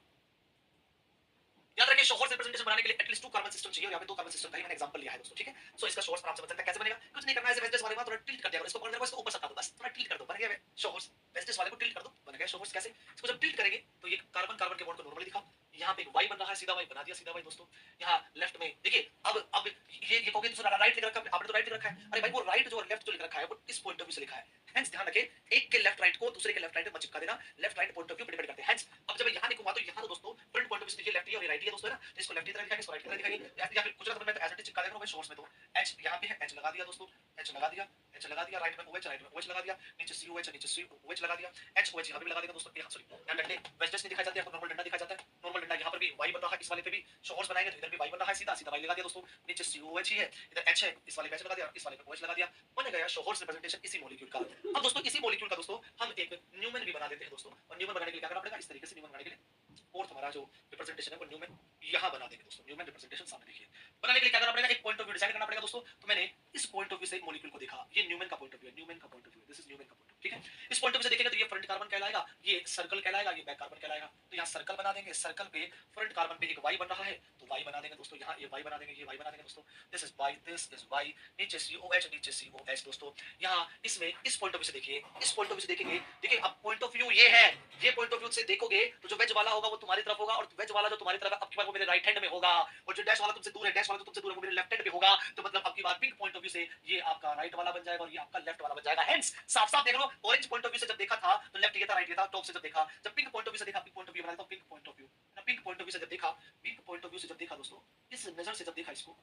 याद रखिए शो हॉर्स रिप्रेजेंटेशन बनाने के लिए एटलीस्ट 2 कार्बन सिस्टम चाहिए और यहाँ पे 2 कार्बन सिस्टम का ही मैंने एग्जांपल लिया है दोस्तों, ठीक है? सो इसका शो हॉर्स आप समझ सकते हैं कैसे बनेगा। कुछ नहीं करना है, ऐसे वेस्टेस वाले को थोड़ा टिल्ट कर दिया करो, इसको पकड़ कर इसको ऊपर सरका दो, बस थोड़ा टिल्ट कर दो, बन गया शो हॉर्स। वेस्टेस वाले को टिल्ट कर दो, बन गया शो हॉर्स। कैसे? इसको जब टिल्ट करेंगे तो ये कार्बन कार्बन के बॉन्ड को नॉर्मली दिखाओ। यहाँ पे एक वाई बन रहा है, सीधा वाई बना दिया, सीधा वाई दोस्तों। यहाँ लेफ्ट में देखिए अब ये कहोगे तो राइट लिख रखा है, आपने तो राइट लिख रखा है। अरे भाई वो राइट जो लेफ्ट जो लिख रखा है वो इस पॉइंट ऑफ व्यू से लिखा है। हेंस ध्यान रखें, एक के लेफ्ट राइट को दूसरे के लेफ्ट राइट में मत चिपका देना। Left right point of view depend करते हैं। हेंस अब जब मैं यहाँ लिखूंगा तो यहाँ तो दोस्तों फ्रंट पॉइंट ऑफ व्यू से देखिए लेफ्ट ही और राइट ही है दोस्तों, है ना? तो इसको लेफ्ट की तरह लिखाएंगे, इसको राइट की तरह लिखाएंगे, या फिर कुछ ना मैं एज इट इज चिपका देगा भाई शॉर्ट्स में। तो एच यहाँ पे है, एच लगा दिया दोस्तों, एच लगा दिया, एच लगा दिया, राइट में OH, राइट में OH लगा दिया, नीचे COH, नीचे COH लगा दिया, HOH यहाँ पे भी लगा देगा दोस्तों। यहाँ सॉरी यहाँ डंडे वेस्टेस नहीं दिखाई जाते हैं, नॉर्मल डंडा दिखाया जाता है। नॉर्मल डंडा यहाँ पर भी वाई बन रहा है, इस वाले पे भी शॉर्ट्स बनाएंगे तो इधर भी वाई बन रहा है, सीधा सीधा वाई लगा दिया दोस्तों। नीचे COH ही है, इधर H है, इस वाले पे H लगा दिया, इस वाले पे OH लगा दिया, बन गया शॉर्ट्स रिप्रेजेंटेशन इसी मॉलिक्यूल का। अब दोस्तों इसी मॉलिक्यूल का दोस्तों हम एक न्यूमन भी बना देते हैं दोस्तों। और न्यूमन बनाने के लिए क्या करना पड़ेगा, इस तरीके से न्यूमन बनाने के लिए फोर्थ हमारा जो रिप्रेजेंटेशन है वो न्यूमन यहाँ बना देंगे दोस्तों। न्यूमन रिप्रेजेंटेशन सामने देखिए। बनाने के लिए क्या करना पड़ेगा, एक पॉइंट ऑफ व्यू डिसाइड करना पड़ेगा दोस्तों। तो मैंने इस पॉइंट ऑफ व्यू से मॉलिक्यूल को देखा, ये न्यूमन का पॉइंट ऑफ व्यू है, न्यूमन का point of view, this is Newman का पॉइंट ऑफ व्यू, ठीक है? इस पॉइंट ऑफ व्यू से देखेंगे तो ये फ्रंट कार्बन कहलाएगा, ये सर्कल कहलाएगा, ये बैक कार्बन कहलाएगा। तो यहाँ सर्कल बना देंगे, सर्कल पे फ्रंट कार्बन पे एक वाई बन रहा है तो वाई बना देंगे दोस्तों। यहाँ ये वाई बना देंगे, ये वाई बना देंगे दोस्तों। This is Y, this is Y, नीचे COH, नीचे COH दोस्तों। यहाँ इसमें इस पॉइंट ऑफ व्यू से देखिए, इस पॉइंट ऑफ व्यू से देखेंगे, देखिए अब पॉइंट ऑफ व्यू ये है, ये पॉइंट ऑफ व्यू से देखोगे तो जो वेज वाला होगा वो तुम्हारी तरफ होगा और वेज वाला जो तुम्हारी तरफ है अब की बार वो मेरे राइट हैंड में होगा, और जो डैश वाला तुमसे दूर है, डैश वाला जो तुमसे दूर है वो मेरे लेफ्ट हैंड पे होगा। तो मतलब अब की बार पिंक पॉइंट ऑफ व्यू से ये आपका राइट वाला बन जाएगा और ये आपका लेफ्ट वाला बन जाएगा। हेंस साफ साफ देख लो, ऑरेंज पॉइंट ऑफ व्यू से जब देखा था तो लेफ्ट ये था, राइट ये था, टॉप से जब देखा, जब पिंक पॉइंट ऑफ व्यू से देखा, पिंक पॉइंट ऑफ व्यू बना देता हूं, पिंक पॉइंट ऑफ व्यू ना, पिंक पॉइंट ऑफ व्यू से जब देखा, पिंक पॉइंट ऑफ व्यू से जब देखा दोस्तों, इस नजर से जब देखा इसको,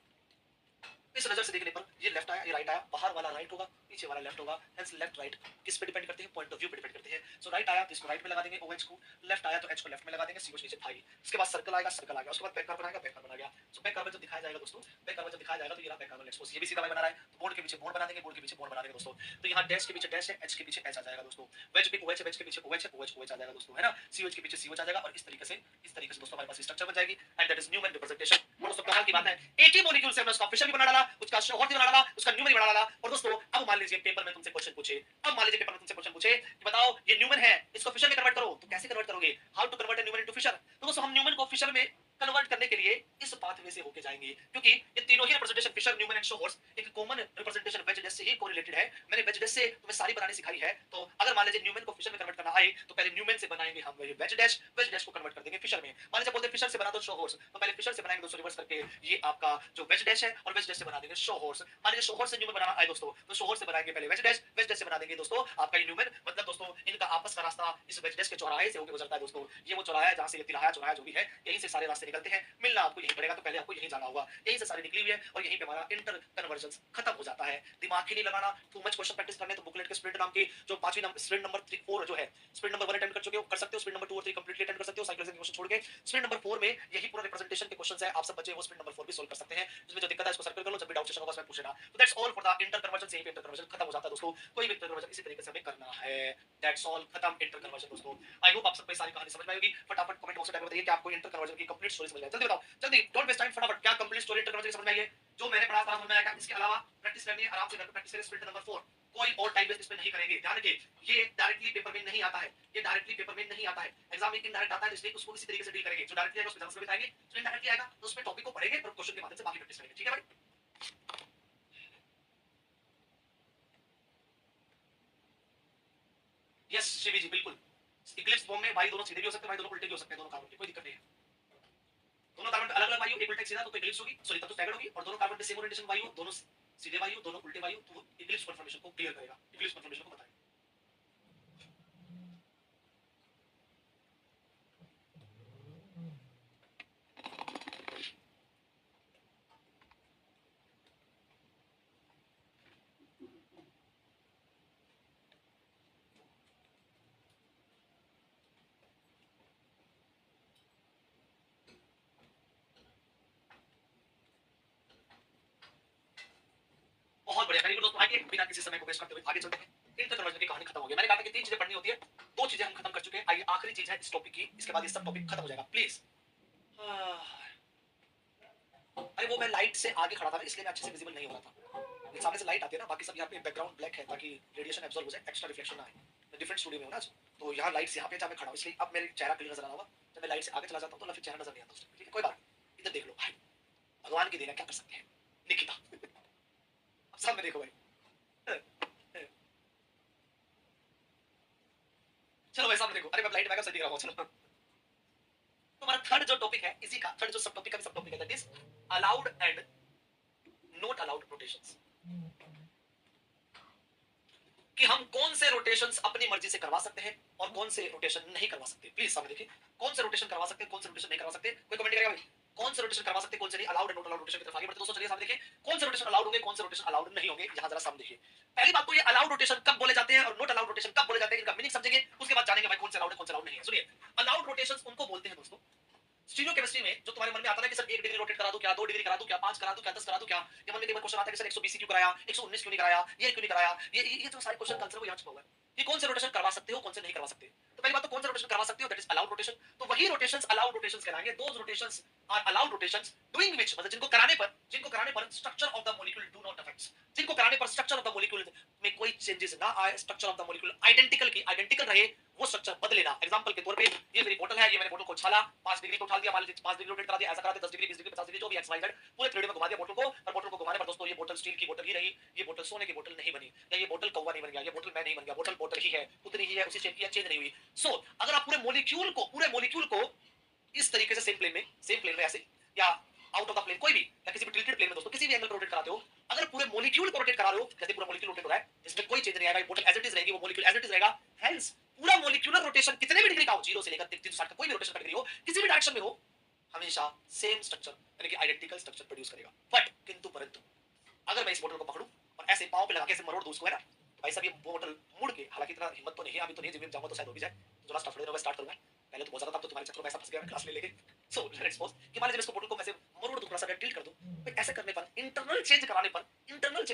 इस नजर से देखने पर ये लेफ्ट आया, ये राइट आया, बाहर वाला राइट होगा, पीछे वाला लेफ्ट होगा। हेंस लेफ्ट राइट किस पे डिपेंड करते हैं, पॉइंट ऑफ व्यू पे डिपेंड करते हैं। सो राइट आया तो इसको राइट में लगा देंगे OH को, लेफ्ट आया तो H को लेफ्ट में लगा देंगे, COH नीचे थाई। उसके बाद सर्कल आएगा, सर्कल आ गया, उसके बाद बैक कार्बन आएगा, बैक कार्बन आ गया। सो बैक कार्बन जब दिखाया जाएगा दोस्तों, बैक कार्बन जब दिखाया जाएगा तो ये रहा बैक कार्बन, लेट्स सपोज ये भी सीधा वाई बना रहा है तो बॉन्ड के पीछे बॉन्ड बना देंगे, बॉन्ड के पीछे बॉन्ड बना देंगे दोस्तों। तो यहाँ डैश के पीछे डैश है, H के पीछे H आ जाएगा दोस्तों, वेज पे OH है, वेज के पीछे OH है, OH आ जाएगा दोस्तों, है ना? COH के पीछे COH आ जाएगा और इस तरीके से दोस्तों हमारे पास स्ट्रक्चर बन जाएगी and that is Newman representation. दोस्तों कमाल की बात है, एक ही मॉलिक्यूल से हमने उसका फिशर भी बना डाला, उसका शॉर्ट भी बना डाला, उसका न्यूमन भी बना डाला। और दोस्तों अब मान लीजिए पेपर में तुमसे क्वेश्चन पूछे, अब मान लीजिए पेपर में तुमसे क्वेश्चन पूछे कि बताओ ये न्यूमन है, इसको फिशर में कन्वर्ट करो, तो कैसे कन्वर्ट करोगे, how to convert a Newman into Fischer. तो दोस्तों हम न्यूमन को फिशर में कन्वर्ट करने के लिए इस पाथवे से होके जाएंगे, क्योंकि ये तीनों ही representation Fischer, Newman and sawhorse एक कॉमन रिप्रेजेंटेशन वेज डैश से ही कोरिलेटेड है। मैंने वेज डैश से तुम्हें सारी बनानी सिखाई है, तो अगर मान लीजिए न्यूमन को फिशर में कन्वर्ट करना आए तो पहले न्यूमन से बनाएंगे हम वेज डैश को कन्वर्ट कर देंगे फिशर में। मान लीजिए बोलते हैं फिशर से बना दो शो हॉर्स, तो पहले फिशर से बनाएंगे दोस्तों रिवर्स करके, ये आपका जो वेज डैश है और वेज डैश से बना देंगे शो हॉर्स। मान लीजिए शो हॉर्स से न्यूमन बनाना आए दोस्तों, तो शो हॉर्स से बनाएंगे पहले वेज डैश से बना देंगे दोस्तों आपका ये न्यूमन। मतलब दोस्तों इनका आपस का रास्ता इस वेज डैश के चौराहे से होकर गुजरता है दोस्तों। ये वो चौराहा है जहां से ये तिराहा चौराहा जो भी है, यहीं से सारे रास्ते निकलते हैं, मिलना आपको यहीं पड़ेगा, तो पहले आपको यहीं जाना होगा, यहीं से सारी निकली हुई है और यहीं पे हमारा इंटर कन्वर्जन खत्म हो जाता है। दिमाग ही नहीं लगाना, टू मच क्वेश्चन प्रैक्टिस करने तो बुकलेट के स्प्रिंट नाम की जो पांचवी नंबर स्प्रिंट नंबर 3 4 जो है, स्प्रिंट नंबर 1 अटेंड कर चुके हो, कर सकते हो, स्प्रिंट नंबर 2 और 3 कंप्लीटली अटेंड कर सकते हो, साइक्लोजेन के क्वेश्चन छोड़ के। स्प्रिंट नंबर 4 में यही पूरा रिप्रेजेंटेशन के क्वेश्चंस है, आप सब बच्चे वो स्प्रिंट नंबर 4 भी सॉल्व कर सकते हैं। इसमें जो दिक्कत है इसको सर्कल कर लो, जब भी डाउट सेशन होगा उसमें पूछना। तो that's all for the inter conversion, यहीं पे इंटर कन्वर्जन खत्म हो जाता है दोस्तों। कोई भी इंटर कन्वर्जन इसी तरीके से हमें करना है, दैट्स ऑल, खत्म इंटर कन्वर्जन दोस्तों। आई होप आप सबको सारी कहानी समझ में आएगी। फटाफट कमेंट बॉक्स में टाइप बताइए कि आपको इंटर कन्वर्जन की कंप्लीट स्टोरी समझ में आई, जल्दी बताओ, जल्दी, डोंट वेस्ट टाइम, फटाफट क्या कंप्लीट स्टोरी इंटर कन्वर्जन की समझ में आई है, जो मैंने पढ़ा था समझ में आया क्या, इसके अलावा प्रैक्टिस करनी है, आराम से घर पे प्रैक्टिस करें। स्प्लिट नंबर 4, कोई और टाइम वेस्ट इसमें नहीं करेंगे। ध्यान रखिए, ये डायरेक्टली पेपर में नहीं आता है, ये डायरेक्टली पेपर में नहीं आता है, एग्जाम में इनडायरेक्ट आता है, इसलिए उसको इसी तरीके से डील करेंगे। जो डायरेक्टली आएगा उसमें ज्यादा समय बिताएंगे, जो इनडायरेक्टली आएगा तो उसमें टॉपिक को पढ़ेंगे और क्वेश्चन के माध्यम से बाकी प्रैक्टिस करेंगे। ठीक है भाई? यस शिवी जी, बिल्कुल। इक्लिप्स फॉर्म में भाई दोनों सीधे भी हो सकते हैं, भाई दोनों उल्टे भी हो सकते हैं, दोनों कार्बन के कोई दिक्कत नहीं है। दोनों कार्बन अलग अलग वायु, एक उल्टा सीधा तो इक्लिप्स होगी, सॉरी तब तो स्टैगर्ड होगी, और दोनों कार्बन के सेम ओरिएंटेशन वायु, दोनों सीधे वायु, दोनों उल्टे वायु, तो इक्लिप्स कन्फर्मेशन को क्लियर करेगा, इक्लिप्स कन्फर्मेशन को बताएगा। बहुत बढ़िया, वेरी गुड दोस्तों। आगे बिना किसी समय को वेस्ट करते हुए आगे चलते हैं। इंटरकन्वर्जन की कहानी खत्म हो गई। मैंने कहा था कि 3 चीजें पढ़नी होती है, 2 चीजें हम खत्म कर चुके हैं। आइए आखिरी चीज है इस टॉपिक की, इसके बाद ये सब टॉपिक खत्म हो जाएगा प्लीज। अरे वो मैं लाइट से आगे खड़ा था इसलिए मैं अच्छे से विजिबल नहीं हो रहा था। सामने से लाइट आती है ना, बाकी सब यहाँ पे बैकग्राउंड ब्लैक है ताकि रेडिएशन एब्जॉर्ब हो जाए, एक्स्ट्रा रिफ्लेक्शन ना आए। मैं डिफरेंट स्टूडियो में हूँ ना आज, तो यहाँ लाइट्स यहाँ पे जहाँ मैं खड़ा हूँ, इसलिए अब मेरा चेहरा क्लियर नजर आ रहा होगा। जब मैं लाइट से आगे चला जाता हूँ तो फिर चेहरा नजर नहीं आता। ठीक है, कोई बात नहीं, इधर देख लो भाई, भगवान की देना, क्या कर सकते हैं। निकिता सामने देखो भाई। चलो भाई सामने देखो। अरे मैं लाइट बैकअप से दिख रहा हूँ। चलो तुम्हारा थर्ड जो टॉपिक है, इसी का थर्ड जो सब टॉपिक का भी सब टॉपिक है, that is allowed and not allowed rotations. कि हम कौन से रोटेशंस अपनी मर्जी से करवा सकते हैं और कौन से रोटेशन नहीं करवा सकते। प्लीज सामने देखिए, कौन से रोटेशन करवा सकते हैं, कौन से रोटेशन नहीं करवा सकते। कोई कमेंट करेगा भाई, कौन से रोटेशन करवा सकते हैं, कौन से नहीं। Allowed and not allowed rotation की तरफ आगे बढ़ते दोस्तों। चलिए सामने देखिए, कौन से रोटेशन अलाउड होंगे, कौन से रोटेशन अलाउड नहीं होंगे। यहां जरा सामने देखिए, पहली बात तो ये अलाउड रोटेशन कब बोले जाते हैं और नॉट अलाउड रोटेशन कब बोले जाते हैं, इनका मीनिंग समझेंगे, उसके बाद जानेंगे भाई कौन से अलाउड है, कौन से अलाउड नहीं है। सुनिए, अलाउड रोटेशंस उनको बोलते हैं दोस्तों, स्टीरियो केमिस्ट्री में जो तुम्हारे मन में आता है कि सर 1 डिग्री रोटेट करा दूं क्या, 2 डिग्री करा दूं क्या, 5 करा दूं क्या, 10 करा दूं क्या। ये मन में कई बार क्वेश्चन आता है कि सर 120 क्यों कराया, 119 क्यों नहीं कराया, ये क्यों नहीं कराया। ये जो सारे क्वेश्चन आंसर वो यहां छुपा हुआ है कि कौन से रोटेशन करवा सकते हो, कौन से नहीं करवा सकते। तो पहली बात तो कौन से रोटेशन करवा सकते हो, दैट इज अलाउड रोटेशन। तो वही रोटेशंस अलाउड रोटेशंस कहलाएंगे। Those rotations are allowed rotations doing which, मतलब जिनको कराने पर structure of the molecule do not affects, जिनको कराने पर स्ट्रक्चर ऑफ द मॉलिक्यूल में कोई चेंजेस ना आए, structure of the molecule identical रहे, वो स्ट्रक्चर बदले ना। एग्जांपल के तौर पे ये मेरी बोतल है, ये मैंने बोतल को छाला, 5 डिग्री पे उठा दिया, मान लीजिए 5 डिग्री रोटेट करा दिया, ऐसा करा दिया 10 डिग्री 20 डिग्री 50 डिग्री जो भी एक्स वाई जेड पूरे थ्रेड में घुमा दिया बोतल को। और बोतल को घुमाने पर दोस्तों ये बोतल स्टील की बोतल ही रही, ये बोतल सोने की बोतल नहीं बनी, या ये बोतल कौवा नहीं बन गया, ये बोतल मैं नहीं बन गया, बोतल बोतल ही है, उतनी ही है, उसी शेप की है, चेंज नहीं हुई। सो अगर आप पूरे मॉलिक्यूल को इस तरीके से सेम प्लेन में ऐसे या आउट ऑफ द प्लेन कोई भी या किसी भी टिल्टेड प्लेन में दोस्तों किसी भी एंगल पर रोटेट कराते हो, अगर पूरे मॉलिक्यूल को रोटेट करा रहे हो, जैसे पूरा मॉलिक्यूल रोटेट हो रहा है, इसमें कोई चेंज नहीं आएगा, बोतल एज इट इज रहेगी, वो मॉलिक्यूल एज इट इज रहेगा। हेंस पूरा मॉलिक्यूलर रोटेशन कितने भी डिग्री का हो, 0 से लेकर 360 का कोई भी रोटेशन का डिग्री हो, किसी भी डायरेक्शन में हो, हमेशा सेम स्ट्रक्चर यानी कि आइडेंटिकल स्ट्रक्चर प्रोड्यूस करेगा। बट किंतु परंतु अगर मैं इस बोतल को पकड़ूं और ऐसे पांव पे लगा के ऐसे मरोड़ दूं उसको, है ना, तो भाई साहब ये बोतल मुड़ के, हालांकि इतना हिम्मत तो नहीं है, अभी तो नहीं, जिम में जाऊंगा तो शायद हो भी जाए, तो लास्ट आफ्टर स्टार्ट करूंगा। पहले तो बहुत ज्यादा था, तो तुम्हारे चक्कर में ऐसा फंस गया मैं क्लास ले लेके। सो लेट्स सपोज कि मान लीजिए इसको बोतल को मैं ऐसे मरोड़ दूं, थोड़ा सा टिल्ट कर दूं, तो ऐसे करने पर इंटरनल चेंज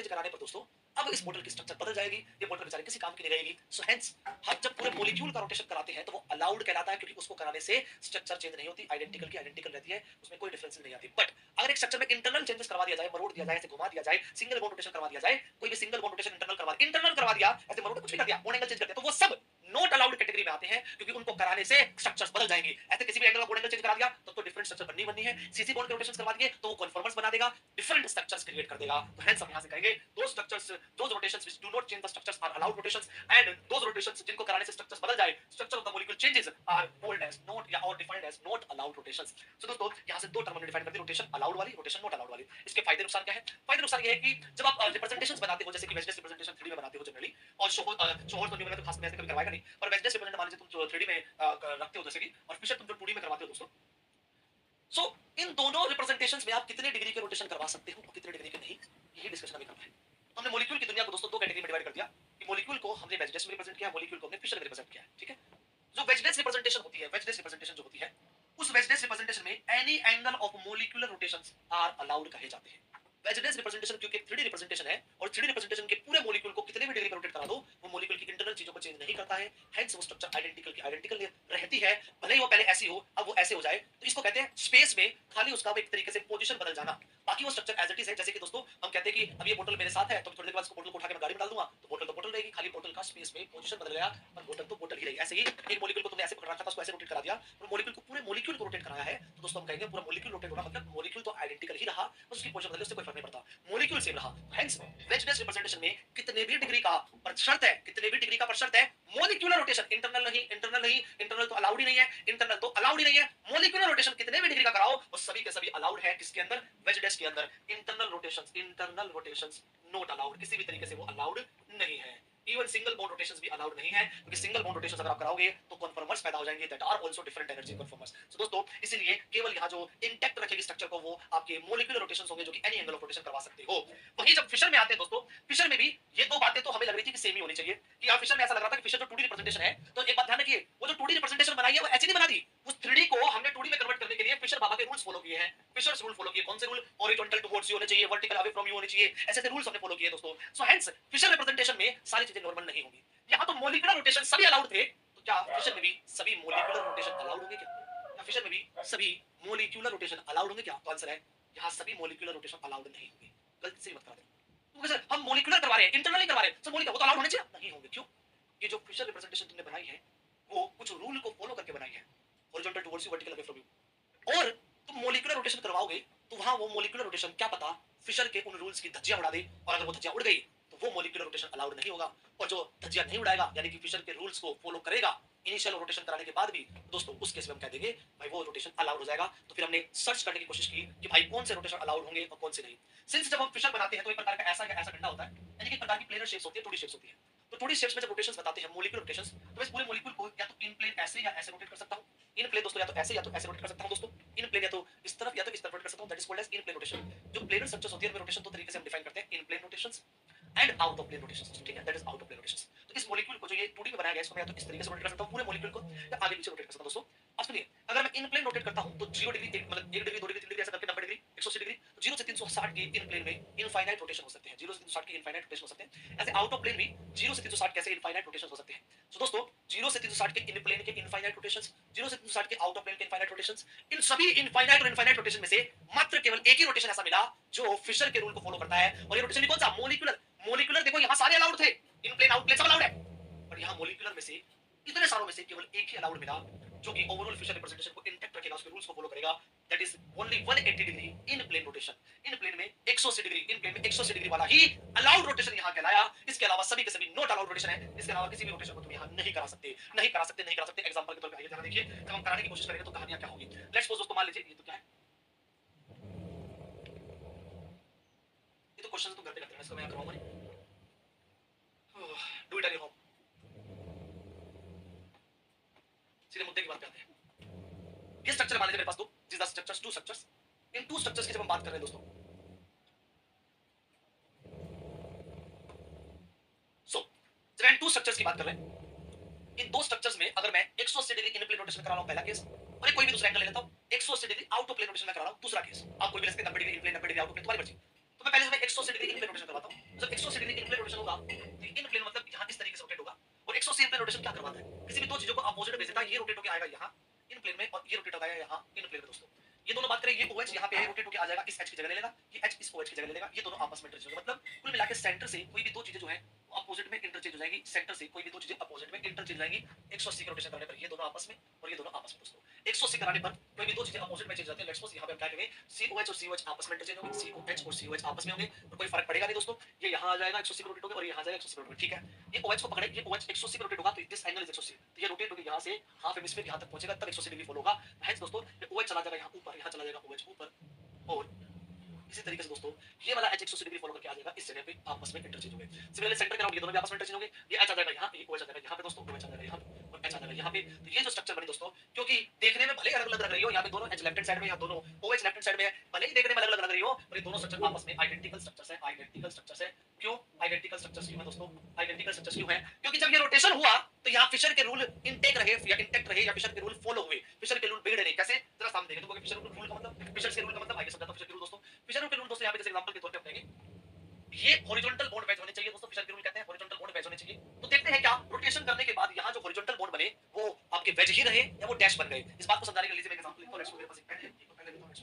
कराने पर दोस्तों अब इस बोतल की स्ट्रक्चर बदल जाएगी, ये बोतल बेचारी किसी काम की नहीं रहेगी। सो हेंस हम जब पूरे मॉलिक्यूल का रोटेशन कराते हैं तो वो अलाउड कहलाता है, क्योंकि उसको कराने से स्ट्रक्चर चेंज नहीं होती, आइडेंटिकल की आइडेंटिकल रहती है, उसमें कोई डिफरेंस नहीं आती। बट अगर एक स्ट्रक्चर में इंटरनल चेंजेस करवा दिया जाए, मरोड़ दिया जाए, ऐसे घुमा दिया जाए, सिंगल बॉन्ड रोटेशन करवा दिया जाए, कोई भी सिंगल बॉन्ड रोटेशन इंटरनल करवा दिया, ऐसे मरोड़ कुछ भी कर दिया, बॉन्ड एंगल चेंज कर दिया, तो वो सब नॉट अलाउड कैटेगरी में आते हैं, क्योंकि उनको कराने से स्ट्रक्चर्स बदल जाएंगे। ऐसे किसी भी एंगल का बॉन्ड एंगल चेंज करा दिया तो डिफरेंट स्ट्रक्चर बननी है। सीसी बॉन्ड के रोटेशंस करवा दिए तो वो कन्फॉर्मर्स बना देगा, डिफरेंट स्ट्रक्चर्स क्रिएट कर देगा। तो हेंस हम यहां से कहेंगे those structures, those rotations which do not change the structures are allowed rotations, and those rotations जिनको कराने से स्ट्रक्चर्स बदल जाए, structure of the molecule changes, are called as not या और defined as not allowed rotations. So दोस्तों यहां से दो टर्म हमने डिफाइन कर दी, रोटेशन अलाउड वाली, रोटेशन नॉट अलाउड वाली। इसके फायदे नुकसान क्या है? फायदे नुकसान ये है कि जब आप रिप्रेजेंटेशंस बनाते हो, जैसे कि वेजनेस रिप्रेजेंटेशन 3D में बनाते हो जनरली, और शोहर तो नहीं बना तो खास में ऐसे कभी करवाएगा नहीं, पर वेजनेस रिप्रेजेंटेशन मान लीजिए तुम जो 3D में रखते हो जैसे कि, और फिशर तुम जो 2D में करवाते हो दोस्तों। सो इन दोनों रिप्रेजेंटेशंस में आप कितने डिग्री के रोटेशन करवा सकते हो और कितने डिग्री के नहीं, यही डिस्कशन हमें करना है। तो हमने मॉलिक्यूल की दुनिया को दोस्तों दो कैटेगरी में डिवाइड कर दिया कि मॉलिक्यूल को हमने वेजनेस में रिप्रेजेंट किया, मॉलिक्यूल को हमने फिशर में रिप्रेजेंट किया, ठीक है। जो वेजनेस रिप्रेजेंटेशन होती है, वेजनेस रिप्रेजेंटेशन जो होती है, उस वेजनेस रिप्रेजेंटेशन में any angle of molecular rotations are allowed कहे जाते हैं। वेजनेस रिप्रेजेंटेशन क्योंकि 3D रिप्रेजेंटेशन है, और 3D रिप्रेजेंटेशन के पूरे मॉलिक्यूल को कितने भी डिग्री पर रोटेट करा दो, वो मॉलिक्यूल की इंटरनल चीजों को चेंज नहीं करता है। हेंस वो स्ट्रक्चर आइडेंटिकल की आइडेंटिकल रहती है, भले ही वो पहले ऐसी हो अब वो ऐसे हो जाए, तो इसको कहते हैं स्पेस में खाली उसका एक तरीके से पोजीशन बदल जाना, बाकी वो स्ट्रक्चर एज इट इज है। जैसे कि दोस्तों हम कहते हैं कि अब ये बोतल मेरे साथ है, तो थोड़ी देर बाद इसको बोतल को उठा के मैं गाड़ी में डाल दूंगा तो बोतल रहेगी, खाली बोतल का स्पेस में पोजीशन बदल गया पर बोतल तो बोतल ही रही। ऐसे ही एक मॉलिक्यूल को तुमने ऐसे पकड़ रखा था, उसको ऐसे रोटेट करा दिया और मॉलिक्यूल को पूरे मॉलिक्यूल को रोटेट कराया है, तो दोस्तों हम कहेंगे पूरा मॉलिक्यूल रोटेट होना मतलब मॉलिक्यूल तो आइडेंटिकल ही रहा, बस उसकी पोजीशन बदली, उससे कोई फर्क नहीं पड़ता, मॉलिक्यूल सेम रहा। हेंस वेजनेस रिप्रेजेंटेशन में कितने भी डिग्री का पर शर्त है, कितने भी डिग्री का पर शर्त है, मॉलिक्यूलर रोटेशन, इंटरनल नहीं, इंटरनल तो अलाउड ही नहीं है, इंटरनल तो अलाउड ही नहीं है, मॉलिक्यूलर रोटेशन कितने भी डिग्री का कराओ वो सभी के सभी अलाउड है। किसके अंदर? वेजनेस के अंदर। इंटरनल रोटेशंस नॉट अलाउड, किसी भी तरीके से वो अलाउड नहीं है। इवन सिंगल बॉन्ड रोटेशंस भी अलाउड नहीं है, क्योंकि सिंगल बॉन्ड रोटेशंस अगर आप कराओगे तो कन्फर्मर्स पैदा हो जाएंगे that are also different energy conformers. So दोस्तों इसीलिए केवल यहां जो इंटैक्ट रखेगी स्ट्रक्चर को वो आपके मॉलिक्यूलर रोटेशंस होंगे जो कि एनी एंगल ऑफ रोटेशन करवा सकते हो। वहीं जब फिशर में आते हैं दोस्तों, फिशर में भी ये दो बातें तो हमें लग रही थी कि सेम ही होनी चाहिए, कि यहां फिशर में ऐसा लग रहा था कि फिशर जो 2D रिप्रेजेंटेशन है, तो एक बात ध्यान रखिए वो जो 2D रिप्रेजेंटेशन बनाई है वो ऐसे नहीं बना दी, उस 3D को हमने 2D में कन्वर्ट करने के लिए फिशर बाबा के रूल्स फॉलो किए हैं। फिशर्स रूल फॉलो किए, कौन से रूल? हॉरिजॉन्टल टुवर्ड्स यू होने चाहिए, वर्टिकल अवे फ्रॉम यू होने चाहिए, ऐसे रूल्स हमने फॉलो किए दोस्तों। सो हेंस फिशर रिप्रेजेंटेशन में सारी चीजें नॉर्मल नहीं होंगी। यहाँ तो मॉलिक्यूलर रोटेशन सभी अलाउड थे, तो क्या फिशर में भी सभी मॉलिक्यूलर रोटेशन अलाउड होंगे क्या? या फिशर में भी सभी मॉलिक्यूलर रोटेशन अलाउड होंगे क्या? तो आंसर है यहाँ सभी मॉलिक्यूलर रोटेशन अलाउड नहीं होंगे। गलती से मत करा देना, क्योंकि सर हम मॉलिक्यूलर करवा रहे हैं, इंटरनल नहीं करवा रहे हैं, सर मॉलिक्यूलर वो तो अलाउड होने चाहिए, नहीं होंगे। क्यों? ये जो फिशर रिप्रेजेंटेशन तुमने बनाई है वो कुछ रूल को फॉलो करके बनाई है, horizontal towards you, vertical away from you, और तुम मॉलिक्यूलर रोटेशन करवाओगे तो वहां वो मॉलिक्यूलर रोटेशन क्या पता फिशर के उन रूल्स की धज्जियां उड़ा दे, और अगर वो धज्जियां उड़ गई तो वो मॉलिक्यूलर रोटेशन अलाउड नहीं होगा। और जो धज्जियां नहीं उड़ाएगा यानी कि फिशर के रूल्स को फॉलो करेगा इनिशियल रोटेशन कराने के बाद भी, दोस्तों उस केस में हम कह देंगे भाई वो रोटेशन अलाउड हो जाएगा। तो फिर हमने सर्च करने की कोशिश की कि भाई कौन से रोटेशन अलाउड होंगे और कौन से नहीं। सिंस जब हम फिशर बनाते हैं तो एक प्रकार का ऐसा या ऐसा डंडा होता है, यानी कि एक प्रकार की प्लेनर शेप्स होती है, 2D शेप्स होती है। तो 2D शेप्स में जब रोटेशंस बताते हैं मॉलिक्यूलर रोटेशंस, तो इस पूरे मॉलिक्यूल को या तो इन प्लेन ऐसे या ऐसे रोटेट कर सकता हूं, इन प्लेन दोस्तों या तो ऐसे रोटेट कर सकता हूं दोस्तों, इन प्लेन या तो इस तरफ या तो इस तरफ रोटेट कर सकता हूं, that is called as in plane rotation. जो प्लेनर स्ट्रक्चर्स होती है उनमें रोटेशन दो तरीके से हम डिफाइन करते हैं, in plane rotations and out of plane rotations, ठीक है, that is out of plane rotations. तो इस मॉलिक्यूल को जो ये 2D में बनाया गया है इसको मैं या तो इस तरीके से रोटेट कर सकता हूं पूरे मॉलिक्यूल को, या आगे पीछे रोटेट कर सकता हूं दोस्तों। अब सुनिए, अगर मैं इन प्लेन रोटेट करता हूं तो 0 डिग्री मतलब 1 डिग्री 2 डिग्री 3 डिग्री ऐसा करके 90 डिग्री 180 डिग्री, तो 0 से 360 के इन प्लेन में इनफाइनाइट रोटेशन हो सकते हैं, 0 से 360 के इनफाइनाइट रोटेशन हो सकते हैं। ऐसे आउट ऑफ प्लेन भी 0 से 360 कैसे इनफाइनाइट रोटेशन हो सकते हैं। सो दोस्तों 0 से 360 के इन प्लेन के इनफाइनाइट रोटेशंस, 0 से 360 के आउट ऑफ प्लेन के इनफाइनाइट रोटेशंस, इन सभी इनफाइनाइट और इनफाइनाइट रोटेशन में से मात्र केवल एक ही रोटेशन ऐसा मिला जो फिशर के रूल को फॉलो करता है, और ये रोटेशन भी कौन सा? मॉलिक्यूलर। मॉलिक्यूलर देखो यहां सारे अलाउड थे, इन प्लेन आउट प्लेन सब अलाउड है, पर यहां मॉलिक्यूलर में से इतने सारों में से केवल एक ही अलाउड मिला जो कि ओवरऑल फिशर रिप्रेजेंटेशन को इंटैक्ट रखेगा, उसके रूल्स को फॉलो करेगा, that is only 180 degree in plane rotation. In plane में 180 डिग्री, इन प्लेन में 180 डिग्री वाला ही अलाउड रोटेशन यहां कहलाया। इसके अलावा सभी के सभी नॉट अलाउड रोटेशन है, इसके अलावा किसी भी रोटेशन को तुम यहां नहीं करा सकते, नहीं करा सकते, नहीं करा सकते। एग्जांपल के तौर पे आइए जरा देखिए, जब हम कराने की कोशिश करेंगे तो कहानियां क्या होगी। लेट्स सपोज दोस्तों मान लीजिए ये तो क्या है, ये तो क्वेश्चन तुम घर पे करते हैं, इसको मैं यहां करवाऊंगा नहीं, do it at your home. सीधे मुद्दे की बात पे आते हैं। ये स्ट्रक्चर मान लीजिए मेरे पास दो, these are structures, two structures। इन टू स्ट्रक्चर्स की जब हम बात कर रहे हैं दोस्तों, सो जब इन टू स्ट्रक्चर्स की बात कर रहे हैं, इन दो स्ट्रक्चर्स में अगर मैं 180 डिग्री इन प्लेन रोटेशन करा रहा हूं पहला केस, और कोई भी दूसरा एंगल ले लेता हूं 180 degree out of plane rotation में करा रहा हूं दूसरा केस, आप कोई भी ले सकते हैं 90 degree in plane 90 degree out of plane, तुम्हारी मर्जी। तो मैं पहले से 180 डिग्री इन प्लेन रोटेशन करवाता हूं। जब 180 डिग्री इन प्लेन रोटेशन होगा तो इन प्लेन मतलब यहां इस तरीके से रोटेट होगा, और 180 इन प्लेन रोटेशन क्या करवाता है? किसी भी दो चीजों को अपोजिट भेज देता है, ये रोटेट होकर आएगा यहां इन प्लेन में, और ये रोटेट होगा यहां इन प्लेन में दोस्तों। ये दोनों बात करें, ये OH यहां पे है, रोटेट होकर आ जाएगा, इस H की जगह ले लेगा, ये H इस OH की जगह ले लेगा, ये दोनों आपस में इंटरचेंज होंगे। मतलब कुल मिलाकर सेंटर से कोई भी दो चीजें जो है अपोजिट में इंटरचेंज हो जाएगी, सेंटर से कोई भी दो चीजें अपोजिट में इंटरचेंज हो जाएंगी 180 के रोटेशन करने पर, ये दोनों आपस में और ये दोनों आपस में दोस्तों। 180 कराने पर कोई भी दो चीजें अपोजिट में चेंज जाती है। लेट्स सपोज यहां पे हम क्या करेंगे, COH और COH आपस में इंटरचेंज होंगे, COH और COH आपस में होंगे, तो कोई फर्क पड़ेगा नहीं दोस्तों। ये यहां आ जाएगा 180 पे रोटेट होगा और ये यहां आ जाएगा 180 पे रोटेट, ठीक है। ये OH को पकड़े, ये OH 180 पे रोटेट होगा तो दिस एंगल इज 180, तो ये रोटेट होकर यहां से हाफ हेमिस्फीयर यहां तक पहुंचेगा, तब 180 डिग्री फॉलो होगा। हेंस दोस्तों ये OH चला जाएगा यहां ऊपर, यहां चला जाएगा OH ऊपर, और इसी तरीके से दोस्तों ये वाला H 180 डिग्री फॉलो करके आ जाएगा इस जगह पे, आपस में इंटरचेंज होंगे। सिमिलरली सेंटर के अराउंड ये दोनों भी आपस में इंटरचेंज होंगे, ये H आ जाएगा यहाँ, ये OH आ जाएगा यहाँ पे दोस्तों, OH आ जाएगा यहाँ पे और H आ जाएगा यहाँ पे। तो ये जो स्ट्रक्चर बनी दोस्तों, क्योंकि देखने में भले अलग अलग लग रही हो, यहाँ पे दोनों H लेफ्ट हैंड साइड में, यहाँ दोनों OH लेफ्ट हैंड साइड में है, भले ही देखने में अलग अलग लग रही हो, पर ये दोनों स्ट्रक्चर आपस में आइडेंटिकल स्ट्रक्चर्स है, आइडेंटिकल स्ट्रक्चर्स है। क्यों आइडेंटिकल स्ट्रक्चर्स क्यों है दोस्तों? आइडेंटिकल स्ट्रक्चर्स क्यों है? क्योंकि जब ये रोटेशन हुआ तो यहाँ फिशर के रूल इंटेक रहे या इंटेक्ट रहे, या फिशर के रूल फॉलो हुए, फिशर के रूल बिगड़े नहीं। कैसे? जरा सामने देखें तो फिशर के रूल का मतलब, फिशर के रूल का मतलब आइए समझाता हूं। फिशर के रूल दोस्तों, फिशर के रूल दोस्तों यहाँ पे जैसे एग्जांपल के तौर पे अपनेंगे, ये हॉरिजॉन्टल बॉन्ड पैच होने चाहिए दोस्तों, फिशर के रूल कहते हैं हॉरिजॉन्टल बॉन्ड पैच होने चाहिए। तो देखते हैं क्या रोटेशन करने के बाद यहाँ जो हॉरिजॉन्टल बॉन्ड बने वो आपके वेज ही रहे या वो डैश बन गए। इस बात को समझाने के लिए मैं एग्जांपल लिखता हूं। लेट्स मेरे पास एक पेन है, ये पहले लिखता हूं।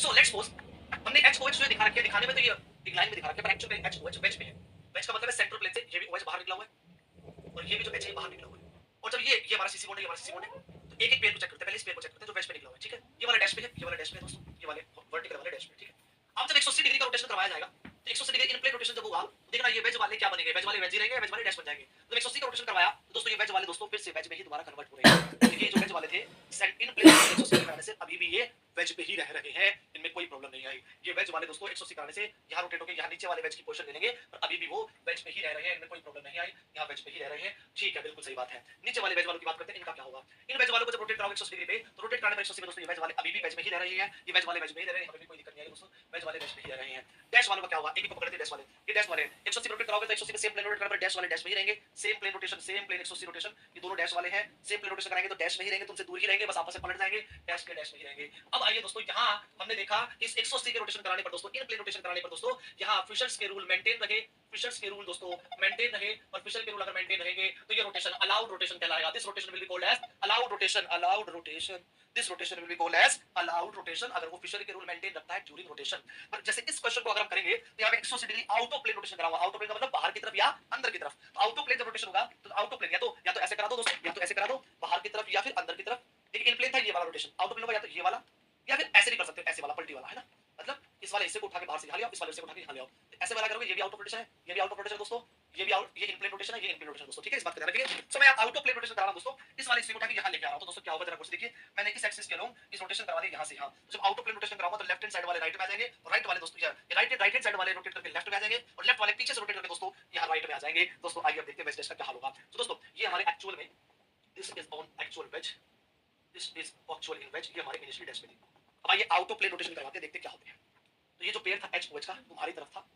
सो लेट्स सपोज हमने HOH जो दिखा रखा है, दिखाने में तो ये एक लाइन में दिखा रखा है, पर एक्चुअली में HOH वेज पे है। वेज का मतलब है सेंट्रल प्लेन से ये भी OH बाहर निकला हुआ है और ये भी जो H है बाहर निकला हुआ है। और जब ये हमारा CC बॉन्ड है, ये हमारा CC बॉन्ड है, तो एक एक पेयर को चेक करते हैं। पहले इस पेयर को चेक करते हैं जो वेज पे निकला हुआ है, ठीक है? ये वाला डैश पे है, ये वाला डैश पे है दोस्तों, ये वाले वर्टिकल वाले डैश पे, ठीक है? अब जब 180 डिग्री का रोटेशन करवाया जाएगा, तो 180 डिग्री इन प्लेन रोटेशन जब होगा, तो देखना ये वेज वाले क्या बनेंगे, वेज वाले वेज ही रहेंगे, वेज वाले डैश बन जाएंगे। तो 180 का रोटेशन करवाया, तो दोस्तों ये वेज वाले दोस्तों फिर से वेज में ही दोबारा कन्वर्ट हो रहे हैं। देखिए जो वेज वाले थे, सेंट इन प्लेन 180 कराने से अभी भी ये वेज पे ही रह रहे हैं, इनमें कोई प्रॉब्लम नहीं आई। ये वेज वाले दोस्तों 180 कराने से यहाँ रोटेट होकर यहाँ नीचे वाले वेज की पोजीशन ले लेंगे, और अभी भी वो वेज पे ही रह रहे हैं, इनमें कोई प्रॉब्लम नहीं आई, यहाँ वेज पे ही रह रहे हैं। ठीक है, बिल्कुल सही बात है। नीचे वाले वेज वालों की बात करते हैं, इनका क्या होगा? इन वेज वालों को जब रोटेट कराओगे 180 डिग्री पे, तो रोटेट कराने पर 180 में दोस्तों ये वेज वाले अभी भी वेज में ही रह रहे हैं, ये वेज वाले वेज में ही रह रहे हैं, हमें भी कोई दिक्कत नहीं है दोस्तों, वेज वाले वेज में ही रह रहे हैं। डैश वालों का क्या होगा? एक ही को पकड़ते हैं डैश वाले, ये डैश वाले 180 रोटेट कराओगे तो 180 पे सेम प्लेन रोटेट कराने पर डैश वाले डैश में ही रहेंगे, same plane rotation, same plane 180 rotation, ये दोनों डैश वाले हैं, सेम प्लेन रोटेशन कराएंगे तो डैश में ही रहेंगे, तुमसे दूर ही रहेंगे, बस आपस में पलट जाएंगे, डैश के डैश में ही रहेंगे। अब आइए दोस्तों, यहाँ हमने देखा इस 180 के रोटेशन कराने पर दोस्तों, इन प्लेन रोटेशन कराने पर दोस्तों, यहाँ फिशर्स के रूल मेंटेन रहे, फिशर्स के रूल दोस्तों मेंटेन रहे, और फिशर के रूल अगर मेंटेन रहेंगे तो ये रोटेशन अलाउड रोटेशन कहलाएगा। This rotation will be called as allowed rotation, allowed rotation, this rotation will be called as allowed rotation, अगर वो फिशर के रूल मेंटेन रखता है ड्यूरिंग रोटेशन। पर जैसे इस क्वेश्चन को अगर हम करेंगे तो यहाँ पे 180 degree out of plane rotation करा हुआ, आउट ऑफ प्लेन का मतलब बाहर की तरफ या अंदर की तरफ, तो आउट ऑफ प्लेन जब रोटेशन होगा तो आउट ऑफ प्लेन या तो ऐसे करा दो दोस्तों, या तो ऐसे करा दो बाहर की तरफ या फिर अंदर की तरफ। लेकिन इन प्लेन था ये वाला रोटेशन, आउट ऑफ प्लेन होगा या तो ये वाला या फिर ऐसे भी कर सकते हो, ऐसे वाला पलटी वाला, है ना? मतलब इस वाले हिस्से को उठा के बाहर से यहाँ ले आओ, इस वाले हिस्से को उठा के यहाँ ले आओ, ऐसे वाला करोगे, ये भी आउट ऑफ रोटेशन है, ये भी आउट ऑफ रोटेशन दोस्तों, ये भी आउट, ये इन प्लेन रोटेशन है, ये इन प्लेन रोटेशन दोस्तों, ठीक है? इस बात का ध्यान रखिए। सो मैं आउट ऑफ प्लेन रोटेशन करा रहा हूं दोस्तों, इस वाले हिस्से को उठा के यहाँ लेके आ रहा हूं, तो दोस्तों क्या होगा जरा कुछ देखिए, मैंने इस एक्सिस के अलॉन्ग इस रोटेशन करवा दिया यहाँ से यहाँ, तो जब आउट ऑफ प्लेन रोटेशन कराऊंगा तो लेफ्ट हैंड साइड वाले राइट में आ जाएंगे, और राइट वाले दोस्तों ये राइट हैंड साइड वाले रोटेट करके लेफ्ट में आ जाएंगे, और लेफ्ट वाले पीछे से रोटेट करके दोस्तों यहाँ राइट में आ जाएंगे। दोस्तों आइए अब देखते हैं वेज टेस्ट का क्या हाल होगा। तो दोस्तों ये हमारे एक्चुअल में, this is on actual wedge, this is actual in wedge, ये हमारे इनिशियली टेस्ट में थी। अब आइए आउट ऑफ प्लेन रोटेशन करवाते हैं, देखते हैं क्या होते हैं। तो ये जो पेयर था HOH का तुम्हारी तरफ था,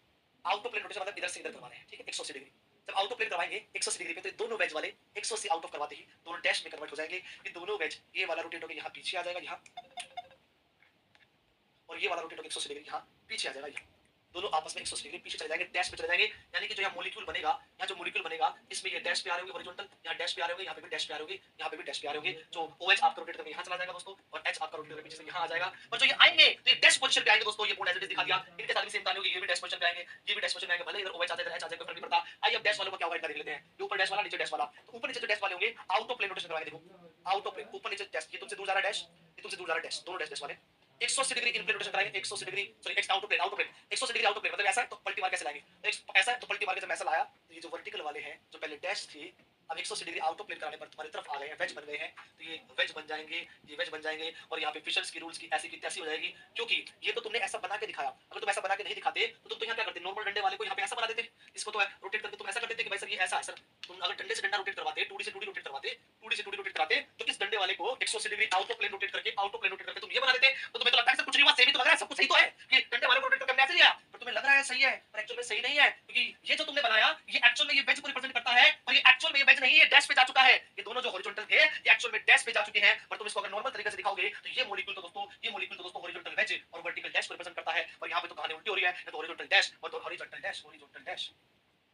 आउट ऑफ प्लेन रोटेशन मतलब इधर से इधर करवा रहे हैं, ठीक है? 180 डिग्री जब आउट ऑफ प्लेन करवाएंगे 180 डिग्री पे, तो दोनों वेज वाले 180 आउट ऑफ करवाते ही दोनों डैश में कन्वर्ट हो जाएंगे। ये दोनों वेज, ये वाला रोटेट होकर यहाँ पीछे आ जाएगा यहाँ, और ये वाला रोटेट होकर 180 डिग्री यहाँ पीछे आ जाएगा यहाँ, दोनों आपस में 180 डिग्री पीछे चले जाएंगे, डैश पे चले जाएंगे। यानी कि जो यहाँ मॉलिक्यूल बनेगा, यहाँ जो मॉलिक्यूल बनेगा इसमें ये डैश पे आ रहे होंगे हॉरिजॉन्टल, यहाँ डैश पे आ रहे होंगे, यहाँ पे भी डैश पे आ रहे होंगे, यहाँ पे भी डैश पे आ रहे होंगे। जो OH आपका रोटेट करके यहाँ चला जाएगा दोस्तों, और H आपका रोटेट करके पीछे से यहाँ आ जाएगा। पर जो ये आएंगे तो ये डैश पोजीशन पे आएंगे दोस्तों, ये बॉन्ड एज इट इज दिखा दिया, इनके साथ भी सेम कहानी होगी, ये भी डैश पोजीशन पे आएंगे, ये भी डैश पोजीशन पे आएंगे, भले इधर OH आ जाए इधर H आ जाए, कोई फर्क नहीं पड़ता। आइए अब डैश वालों का क्या होगा इनका देख लेते हैं। ये ऊपर डैश वाला, नीचे डैश वाला, तो ऊपर नीचे जो डैश वाले होंगे आउट ऑफ प्लेन रोटेशन करवाएंगे, देखो आउट ऑफ प्लेन, ऊपर नीचे डैश, ये तुमसे दूर जा रहा है डैश, ये तुमसे दूर जा रहा है डैश, दोनों डैश वाले 180 डिग्री इन प्लेन रोटेशन कराएंगे, 180 degree sorry X out of plane, 180 degree out of plane मतलब ऐसा है तो पलटी मार कैसे लाएंगे, ऐसा है तो पलटी मार के जब ऐसा लाया तो ये जो वर्टिकल वाले हैं जो पहले डैश थी, अब 180 डिग्री आउट ऑफ प्लेन कराने पर तुम्हारी तरफ आ गए हैं, वेज बन गए हैं, तो ये वेज बन जाएंगे, ये वेज बन जाएंगे, और यहाँ पे फिशर्स की रूल्स की ऐसी की तैसी हो जाएगी, क्योंकि ये तो तुमने ऐसा बना के दिखाया। अगर तुम ऐसा बना के नहीं दिखाते तो तुम तो यहाँ क्या करते, नॉर्मल डंडे वाले को यहाँ पे ऐसा बना देते, इसको तो रोटेट करके तुम ऐसा कर देते कि भाई सर ये ऐसा है सर। तुम अगर डंडे से डंडा रोटेट करवाते, 2D से 2D रोटेट करवाते, 2D से 2D रोटेट कराते, तो इस डंडे वाले को 180 degree out of plane rotate करके, आउट ऑफ प्लेन रोटेट करके तुम ये बना देते, तो तुम्हें तो लगता है सर कुछ नहीं हुआ, सेम ही तो लग रहा है, सब कुछ सही तो है कि डंडे वाले को रोटेट करके हमने ऐसे लिया, पर तुम्हें लग रहा है सही है, पर एक्चुअल में सही नहीं है, क्योंकि ये जो तुमने बनाया ये एक्चुअल में ये वेज को रिप्रेजेंट करता है, और ये एक्चुअल में ये वेज नहीं है, डैश पे जा चुका है। ये दोनों जो हॉरिजॉन्टल थे ये एक्चुअल में डैश पे जा चुके हैं, पर तुम इसको अगर नॉर्मल तरीके से दिखाओगे तो ये मॉलिक्यूल तो दोस्तों हॉरिजॉन्टल वेज और वर्टिकल डैश को रिप्रेजेंट करता है, और यहाँ पे तो कहानी उल्टी हो रही है, तो हॉरिजॉन्टल डैश और हॉरिजॉन्टल डैश, हॉरिजॉन्टल डैश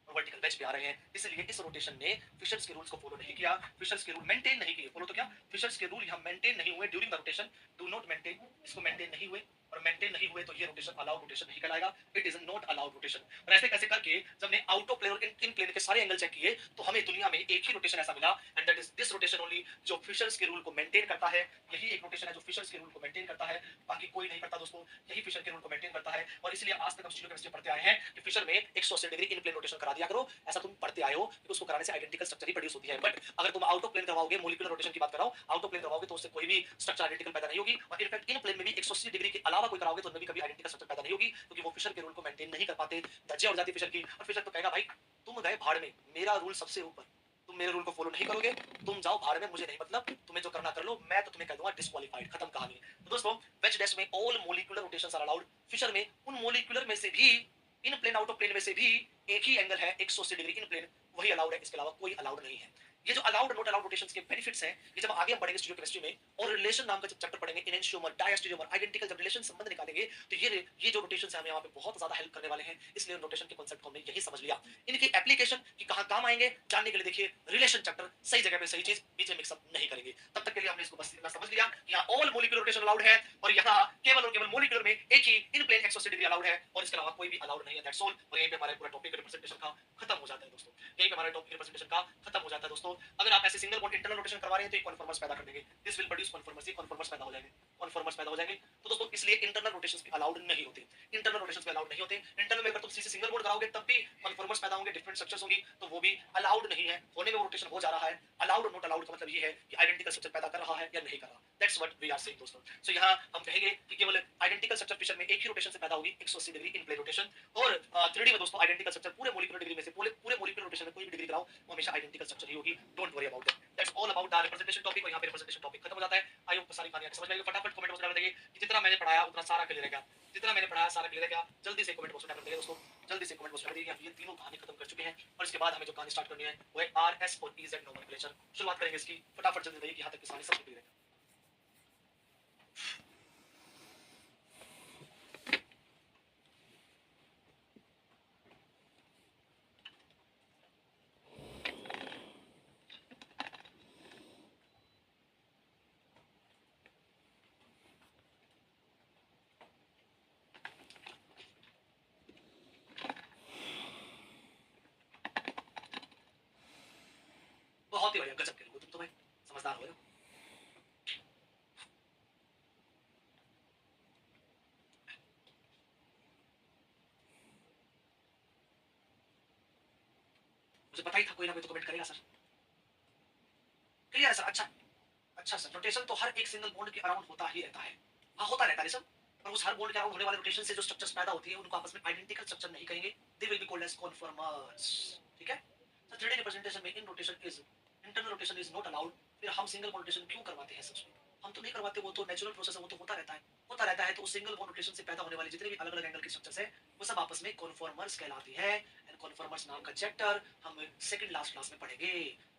और वर्टिकल वेज पे आ रहे हैं। इसलिए इस रोटेशन ने फिशर्स के रूल्स को फॉलो नहीं किया, फिशर्स के रूल मेंटेन नहीं किए। फॉलो तो क्या, फिशर्स के रूल यहाँ मेंटेन नहीं हुए during the rotation, do not maintain, इसको मेंटेन नहीं हुए, और मेंटेन नहीं हुए तो ये रोटेशन अलाउड रोटेशन नहीं कहलाएगा, it is not allowed rotation. और ऐसे कैसे करके जब ने आउट ऑफ प्लेन और इन प्लेन के सारे एंगल चेक किए तो हमें दुनिया में एक ही रोटेशन ऐसा मिला, and that is this rotation only, जो फिशर्स के रूल को मेंटेन करता है। यही एक रोटेशन है जो फिशर्स के रूल को मेंटेन करता है, बाकी कोई नहीं करता दोस्तों, यही फिशर के रूल को मेंटेन करता है। और इसलिए आज तक हम स्टीरियोकेमिस्ट्री पढ़ते आए हैं कि फिशर में 180 डिग्री इन प्लेन रोटेशन करा दिया करो, ऐसा तुम पढ़ते आए हो, क्योंकि उसको कराने से आइडेंटिकल स्ट्रक्चर ही प्रोड्यूस होती है। बट अगर तुम आउट ऑफ प्लेन करवाओगे, मॉलिक्यूलर रोटेशन की बात कर रहा हूं, आउट ऑफ प्लेन करवाओगे तो उससे कोई भी स्ट्रक्चर आइडेंटिकल पैदा नहीं होगी, और इनफैक्ट इन प्लेन में भी 180 डिग्री के अलावा कोई कराओगे तो उनमें भी कभी आइडेंटिकल स्ट्रक्चर पैदा नहीं होगी, क्योंकि वो फिशर के रूल को मेंटेन नहीं कर पाते, धज्जियां उड़ जाती फिशर की। और फिशर तो कहेगा भाई तुम गए भाड़ में, मेरा रूल सबसे ऊपर, तुम मेरे रूल को फॉलो नहीं करोगे, तुम जाओ भाड़ में, मुझे नहीं मतलब, तुम्हें जो करना कर लो, मैं तो तुम्हें कह दूंगा डिस्क्वालीफाइड, खत्म कहानी। तो दोस्तों वेज डैश में all molecular rotations are allowed, Fischer में उन मॉलिक्यूलर में से भी, in plane out of plane में से भी एक ही एंगल है 180 डिग्री इन प्लेन, वही अलाउड है, इसके अलावा कोई अलाउड नहीं है। ये जो अलाउड नॉट अलाउड रोटेशंस के बेनिफिट्स हैं, ये जब आगे हम पढ़ेंगे स्टीरियोकेमिस्ट्री में, और रिलेशन नाम का जब चैप्टर पढ़ेंगे, एनेंशियोमर, डायस्टेरियोमर, आइडेंटिकल, जब रिलेशन संबंध निकालेंगे, तो ये जो रोटेशंस हैं हमें यहाँ पे बहुत ज्यादा हेल्प करने वाले हैं। इसलिए रोटेशन के कांसेप्ट को हमने यही समझ लिया, इनकी एप्लीकेशन की कहां काम आएंगे जानने के लिए देखिए रिलेशन चैप्टर, सही जगह पे सही चीज, बीच में मिक्सअप नहीं करेंगे। तब तक के लिए हमने इसको बस इतना समझ लिया कि ऑल मॉलिक्यूलर रोटेशन अलाउड है और यहाँ केवल और केवल मॉलिक्यूलर में एक ही इन प्लेन एक्स 180 डिग्री अलाउड है और इसके अलावा कोई भी अलाउड नहीं है। That's all. और यहीं पे हमारा पूरा टॉपिक रिप्रेजेंटेशन का खत्म हो जाता है दोस्तों। यहीं पे हमारा टॉपिक रिप्रेजेंटेशन का खत्म हो जाता है दोस्तों। अगर आप ऐसे सिंगल बॉन्ड इंटरनल रोटेशन करवा रहे हैं तो एक कॉन्फॉर्मर्स पैदा कर देंगे। दिस विल प्रोड्यूस कॉन्फॉर्मर्स, ये कॉन्फॉर्मर्स पैदा हो जाएंगे, कॉन्फॉर्मर्स पैदा हो जाएंगे। तो दोस्तों इसलिए इंटरनल रोटेशंस भी अलाउड नहीं होते, इंटरनल रोटेशंस भी अलाउड नहीं होते। इंटरनल में अगर तुम सीधे सिंगल बॉन्ड कराओगे तब भी कॉन्फॉर्मर्स पैदा होंगे, डिफरेंट स्ट्रक्चर्स होंगी, तो वो भी अलाउड नहीं है। होने में वो रोटेशन हो जा रहा है। अलाउड और नॉट अलाउड का मतलब ये है कि आइडेंटिकल स्ट्रक्चर पैदा कर रहा है या नहीं कर रहा। That's what we are saying दोस्तों। सो यहाँ हम कहेंगे कि केवल आइडेंटिकल स्ट्रक्चर फिशर में एक ही रोटेशन से पैदा होगी 180 डिग्री इन प्लेन रोटेशन। और 3D में दोस्तों आइडेंटिकल स्ट्रक्चर पूरे मॉलिक्यूलर डिग्री में से पूरे मॉलिक्यूलर रोटेशन में कोई भी डिग्री कराओ वो हमेशा आइडेंटिकल स्ट्रक्चर ही होगी। Don't worry about that. That's all about the representation topic. और यहाँ पे रिप्रेजेंटेशन टॉपिक खत्म हो जाता है। आई होप सारी कहानियां समझ में आई। फटाफट कमेंट बॉक्स में डाल देंगे कि जितना मैंने पढ़ाया उतना सारा क्लियर है क्या, जितना मैंने पढ़ाया सारा क्लियर है क्या। जल्दी से कमेंट बॉक्स में डाल देंगे दोस्तों, जल्दी से कमेंट बॉक्स में डाल देंगे। ये तीनों कहानी खत्म कर चुके हैं और इसके बाद हमें जो कहानी स्टार्ट करनी है वो है आरएस और ईजेड नोमेनक्लेचर। शुरुआत करेंगे इसकी। फटाफट जल्दी बताइए कि यहाँ तक की कहानी सब क्लियर है। बहुत ही बढ़िया, गजब के लोग तुम तो भाई, समझदार हो रहे हो। मुझे पता ही था कोई ना कोई तो कमेंट करेगा सर। क्लियर है सर। अच्छा अच्छा सर, रोटेशन तो हर एक सिंगल बॉन्ड के अराउंड होता ही रहता है। हाँ होता रहता है सर। और उस हर बॉन्ड के अराउंड होने वाले रोटेशन से जो स्ट्रक्चर्स पैदा होती है उनको आपस में आइडेंटिकल स्ट्रक्चर नहीं कहेंगे, they will be called as conformers. ठीक है। सर 3D रिप्रेजेंटेशन में in rotation is internal rotation is not allowed. फिर हम सिंगल बॉन्ड रोटेशन क्यों करवाते हैं सच में? हम तो नहीं करवाते, वो तो नेचुरल प्रोसेस है, वो तो होता रहता है, होता रहता है। तो उस सिंगल बॉन्ड रोटेशन से पैदा होने वाले जितने भी अलग अलग एंगल के स्ट्रक्चर्स है वो सब आपस में कॉन्फॉर्मर्स कहलाती है। एंड कॉन्फॉर्मर्स नाम का चैप्टर हम सेकंड लास्ट क्लास में पढ़ेंगे,